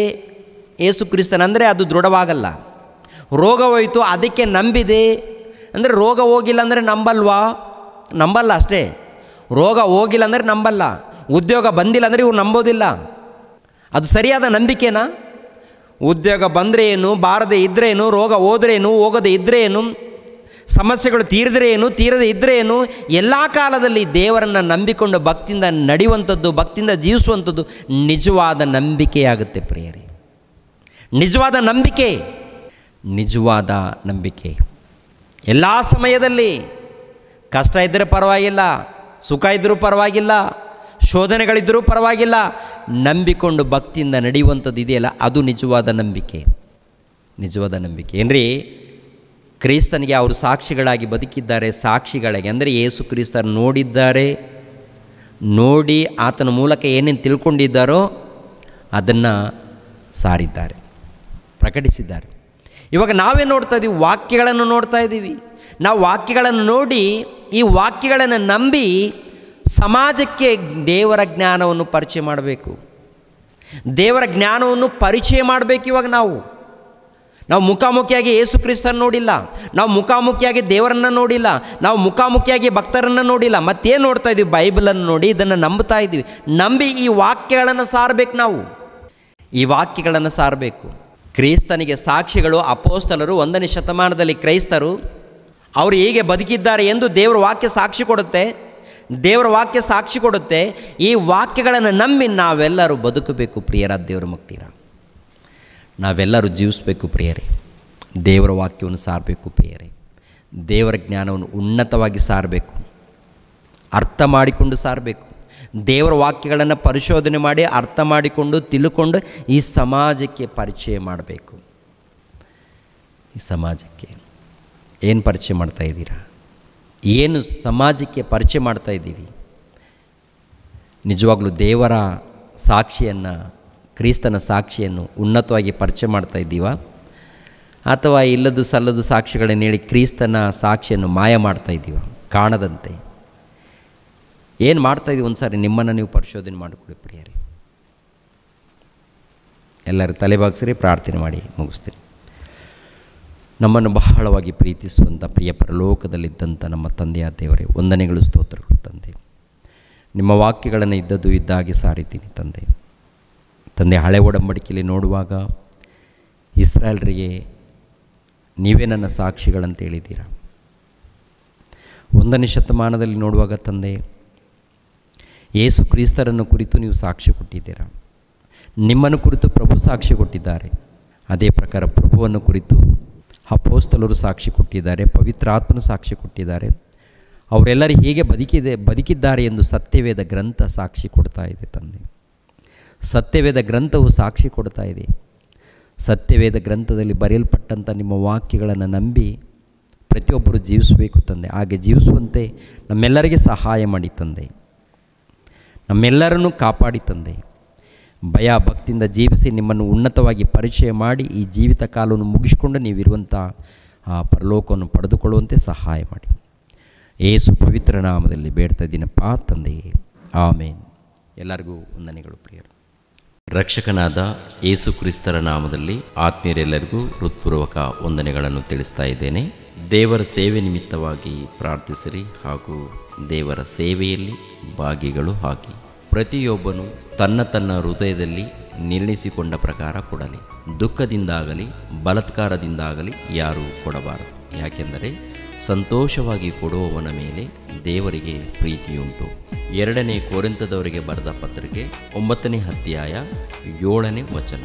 ಯೇಸು ಕ್ರಿಸ್ತನಂದರೆ ಅದು ದೃಢವಾಗಲ್ಲ. ರೋಗ ಹೋಯಿತು, ಅದಕ್ಕೆ ನಂಬಿದೆ ಅಂದರೆ ರೋಗ ಹೋಗಿಲ್ಲ ಅಂದರೆ ನಂಬಲ್ಲ ಅಷ್ಟೇ. ರೋಗ ಹೋಗಿಲ್ಲ ಅಂದರೆ ನಂಬಲ್ಲ. ಉದ್ಯೋಗ ಬಂದಿಲ್ಲ ಅಂದರೆ ಇವು ನಂಬೋದಿಲ್ಲ. ಅದು ಸರಿಯಾದ ನಂಬಿಕೆನಾ? ಉದ್ಯೋಗ ಬಂದರೆ ಏನು, ಬಾರದೇ ಇದ್ದರೆ ಏನು, ರೋಗ ಹೋದ್ರೇನು, ಹೋಗದೇ ಇದ್ದರೆ ಏನು, ಸಮಸ್ಯೆಗಳು ತೀರದೇ ಇದ್ದರೆ ಏನು, ಎಲ್ಲ ಕಾಲದಲ್ಲಿ ದೇವರನ್ನು ನಂಬಿಕೊಂಡು ಭಕ್ತಿಯಿಂದ ನಡೆಯುವಂಥದ್ದು, ಭಕ್ತಿಯಿಂದ ಜೀವಿಸುವಂಥದ್ದು ನಿಜವಾದ ನಂಬಿಕೆಯಾಗುತ್ತೆ ಪ್ರಿಯರೇ. ನಿಜವಾದ ನಂಬಿಕೆ ಎಲ್ಲ ಸಮಯದಲ್ಲಿ ಕಷ್ಟ ಇದ್ದರೆ ಪರವಾಗಿಲ್ಲ, ಸುಖ ಇದ್ದರೂ ಪರವಾಗಿಲ್ಲ, ಶೋಧನೆಗಳಿದ್ದರೂ ಪರವಾಗಿಲ್ಲ, ನಂಬಿಕೊಂಡು ಭಕ್ತಿಯಿಂದ ನಡೆಯುವಂಥದ್ದು ಇದೆಯಲ್ಲ, ಅದು ನಿಜವಾದ ನಂಬಿಕೆ. ಏನ್ರಿ, ಕ್ರಿಸ್ತನಿಗೆ ಅವರು ಸಾಕ್ಷಿಗಳಾಗಿ ಬದುಕಿದ್ದಾರೆ. ಸಾಕ್ಷಿಗಳಾಗಿ ಅಂದರೆ ಯೇಸು ಕ್ರಿಸ್ತರು ನೋಡಿ ಆತನ ಮೂಲಕ ಏನೇನು ತಿಳ್ಕೊಂಡಿದ್ದಾರೋ ಅದನ್ನು ಸಾರಿದ್ದಾರೆ, ಪ್ರಕಟಿಸಿದ್ದಾರೆ. ಇವಾಗ ನಾವೇ ನೋಡ್ತಾ ಇದ್ದೀವಿ, ವಾಕ್ಯಗಳನ್ನು ನೋಡ್ತಾ ಇದ್ದೀವಿ. ನಾವು ವಾಕ್ಯಗಳನ್ನು ನೋಡಿ, ಈ ವಾಕ್ಯಗಳನ್ನು ನಂಬಿ ಸಮಾಜಕ್ಕೆ ದೇವರ ಜ್ಞಾನವನ್ನು ಪರಿಚಯ ಮಾಡಬೇಕು. ಇವಾಗ ನಾವು ಮುಖಾಮುಖಿಯಾಗಿ ಯೇಸು ಕ್ರಿಸ್ತನ ನೋಡಿಲ್ಲ, ನಾವು ಮುಖಾಮುಖಿಯಾಗಿ ದೇವರನ್ನು ನೋಡಿಲ್ಲ, ನಾವು ಮುಖಾಮುಖಿಯಾಗಿ ಭಕ್ತರನ್ನು ನೋಡಿಲ್ಲ. ಮತ್ತೇನು ನೋಡ್ತಾ ಇದ್ದೀವಿ? ಬೈಬಲನ್ನು ನೋಡಿ ಇದನ್ನು ನಂಬ್ತಾ ಇದ್ದೀವಿ. ನಂಬಿ ಈ ವಾಕ್ಯಗಳನ್ನು ಸಾರಬೇಕು. ನಾವು ಈ ವಾಕ್ಯಗಳನ್ನು ಸಾರಬೇಕು. ಕ್ರಿಸ್ತನಿಗೆ ಸಾಕ್ಷಿಗಳು ಅಪೋಸ್ತಲರು, 1ನೇ ಶತಮಾನದಲ್ಲಿ ಕ್ರೈಸ್ತರು ಅವರು ಹೇಗೆ ಬದುಕಿದ್ದಾರೆ ಎಂದು ದೇವರ ವಾಕ್ಯ ಸಾಕ್ಷಿ ಕೊಡುತ್ತೆ. ದೇವರ ವಾಕ್ಯ ಸಾಕ್ಷಿ ಕೊಡುತ್ತೆ. ಈ ವಾಕ್ಯಗಳನ್ನು ನಂಬಿ ನಾವೆಲ್ಲರೂ ಬದುಕಬೇಕು ಪ್ರಿಯರ ದೇವರ ಮಕ್ಕಳಿರ. ನಾವೆಲ್ಲರೂ ಜೀವಿಸಬೇಕು ಪ್ರಿಯರೇ. ದೇವರ ವಾಕ್ಯವನ್ನು ಸಾರಬೇಕು ಪ್ರಿಯರೇ. ದೇವರ ಜ್ಞಾನವನ್ನು ಉನ್ನತವಾಗಿ ಸಾರಬೇಕು, ಅರ್ಥ ಮಾಡಿಕೊಂಡು ಸಾರಬೇಕು. ದೇವರ ವಾಕ್ಯಗಳನ್ನು ಪರಿಶೋಧನೆ ಮಾಡಿ ಅರ್ಥ ಮಾಡಿಕೊಂಡು ತಿಳ್ಕೊಂಡು ಈ ಸಮಾಜಕ್ಕೆ ಪರಿಚಯ ಮಾಡಬೇಕು. ಈ ಸಮಾಜಕ್ಕೆ ಏನು ಪರಿಚಯ ಮಾಡ್ತಾಯಿದ್ದೀರಾ? ಏನು ಸಮಾಜಕ್ಕೆ ಪರಿಚಯ ಮಾಡ್ತಾಯಿದ್ದೀವಿ? ನಿಜವಾಗ್ಲೂ ದೇವರ ಸಾಕ್ಷಿಯನ್ನು, ಕ್ರಿಸ್ತನ ಸಾಕ್ಷಿಯನ್ನು ಉನ್ನತವಾಗಿ ಪರಿಚಯ ಮಾಡ್ತಾಯಿದ್ದೀವ, ಅಥವಾ ಇಲ್ಲದು ಸಲ್ಲದು ಸಾಕ್ಷಿಗಳನ್ನು ಹೇಳಿ ಕ್ರಿಸ್ತನ ಸಾಕ್ಷಿಯನ್ನು ಮಾಯ ಮಾಡ್ತಾಯಿದ್ದೀವ ಕಾಣದಂತೆ? ಏನು ಮಾಡ್ತಾಯಿದ್ದೀವಿ? ಒಂದು ಸಾರಿ ನಿಮ್ಮನ್ನು ನೀವು ಪರಿಶೋಧನೆ ಮಾಡಿಕೊಡಿ ಪ್ರಿಯರೇ. ಎಲ್ಲರೂ ತಲೆಬಾಗಿಸಿರಿ, ಪ್ರಾರ್ಥನೆ ಮಾಡಿ ಮುಗಿಸ್ತೀರಿ. ನಮ್ಮನ್ನು ಬಹಳವಾಗಿ ಪ್ರೀತಿಸುವಂಥ ಪ್ರಿಯ ಪರಲೋಕದಲ್ಲಿದ್ದಂಥ ನಮ್ಮ ತಂದೆಯ ದೇವರೇ, ವಂದನೆಗಳು, ಸ್ತೋತ್ರಗಳು ತಂದೆ. ನಿಮ್ಮ ವಾಕ್ಯಗಳನ್ನು ಇದ್ದದ್ದು ಇದ್ದಾಗಿ ಸಾರಿದ್ದೀನಿ ತಂದೆ. ಹಳೆ ಒಡಂಬಡಿಕೆಯಲ್ಲಿ ನೋಡುವಾಗ ಇಸ್ರಾಯೇಲರಿಗೆ ನೀವೇ ನನ್ನ ಸಾಕ್ಷಿಗಳಂತ ಹೇಳಿದ್ದೀರಾ. 1ನೇ ಶತಮಾನದಲ್ಲಿ ನೋಡುವಾಗ ತಂದೆ, ಯೇಸು ಕ್ರಿಸ್ತರನ್ನು ಕುರಿತು ನೀವು ಸಾಕ್ಷಿ ಕೊಟ್ಟಿದ್ದೀರಾ. ನಿಮ್ಮನ್ನು ಕುರಿತು ಪ್ರಭು ಸಾಕ್ಷಿ ಕೊಟ್ಟಿದ್ದಾರೆ. ಅದೇ ಪ್ರಕಾರ ಪ್ರಭುವನ್ನು ಕುರಿತು ಅಪೊಸ್ತಲರು ಸಾಕ್ಷಿ ಕೊಟ್ಟಿದ್ದಾರೆ, ಪವಿತ್ರಾತ್ಮನು ಸಾಕ್ಷಿ ಕೊಟ್ಟಿದ್ದಾರೆ. ಅವರೆಲ್ಲರೂ ಹೇಗೆ ಬದುಕಿದ್ದಾರೆ ಎಂದು ಸತ್ಯವೇದ ಗ್ರಂಥ ಸಾಕ್ಷಿ ಕೊಡ್ತಾ ಇದೆ ತಂದೆ. ಸತ್ಯವೇದ ಗ್ರಂಥವು ಸಾಕ್ಷಿ ಕೊಡ್ತಾ ಇದೆ. ಸತ್ಯವೇದ ಗ್ರಂಥದಲ್ಲಿ ಬರೆಯಲ್ಪಟ್ಟಂಥ ನಿಮ್ಮ ವಾಕ್ಯಗಳನ್ನು ನಂಬಿ ಪ್ರತಿಯೊಬ್ಬರು ಜೀವಿಸಬೇಕು ತಂದೆ. ಹಾಗೆ ಜೀವಿಸುವಂತೆ ನಮ್ಮೆಲ್ಲರಿಗೆ ಸಹಾಯ ಮಾಡಿ ತಂದೆ. ನಮ್ಮೆಲ್ಲರನ್ನೂ ಕಾಪಾಡಿ ತಂದೆ. ಭಯ ಭಕ್ತಿಯಿಂದ ಜೀವಿಸಿ ನಿಮ್ಮನ್ನು ಉನ್ನತವಾಗಿ ಪರಿಚಯ ಮಾಡಿ ಈ ಜೀವಿತ ಕಾಲವನ್ನು ಮುಗಿಸಿಕೊಂಡು ನೀವಿರುವಂಥ ಆ ಪರಲೋಕವನ್ನು ಪಡೆದುಕೊಳ್ಳುವಂತೆ ಸಹಾಯ ಮಾಡಿ. ಯೇಸು ಪವಿತ್ರ ನಾಮದಲ್ಲಿ ಬೇಡ್ತಾ ಇದ್ದೀನಪ್ಪ ತಂದೆಯೇ, ಆಮೇನ್. ಎಲ್ಲರಿಗೂ ವಂದನೆಗಳು ಪ್ರಿಯರು. ರಕ್ಷಕನಾದ ಯೇಸು ಕ್ರಿಸ್ತರ ನಾಮದಲ್ಲಿ ಆತ್ಮೀಯರೆಲ್ಲರಿಗೂ ಹೃತ್ಪೂರ್ವಕ ವಂದನೆಗಳನ್ನು ತಿಳಿಸ್ತಾ ಇದ್ದೇನೆ. ದೇವರ ಸೇವೆ ನಿಮಿತ್ತವಾಗಿ ಪ್ರಾರ್ಥಿಸಿರಿ ಹಾಗೂ ದೇವರ ಸೇವೆಯಲ್ಲಿ ಭಾಗಿಗಳು ಆಗಿ. ಪ್ರತಿಯೊಬ್ಬನು ತನ್ನ ಹೃದಯದಲ್ಲಿ ನಿರ್ಣಯಿಸಿಕೊಂಡ ಪ್ರಕಾರ ಕೊಡಲಿ. ದುಃಖದಿಂದಾಗಲಿ ಬಲಾತ್ಕಾರದಿಂದಾಗಲಿ ಯಾರೂ ಕೊಡಬಾರದು. ಯಾಕೆಂದರೆ ಸಂತೋಷವಾಗಿ ಕೊಡುವವನ ಮೇಲೆ ದೇವರಿಗೆ ಪ್ರೀತಿಯುಂಟು. 2ನೇ ಕೊರಿಂಥದವರಿಗೆ ಬರೆದ ಪತ್ರಿಕೆ 9ನೇ ಅಧ್ಯಾಯ 7ನೇ ವಚನ.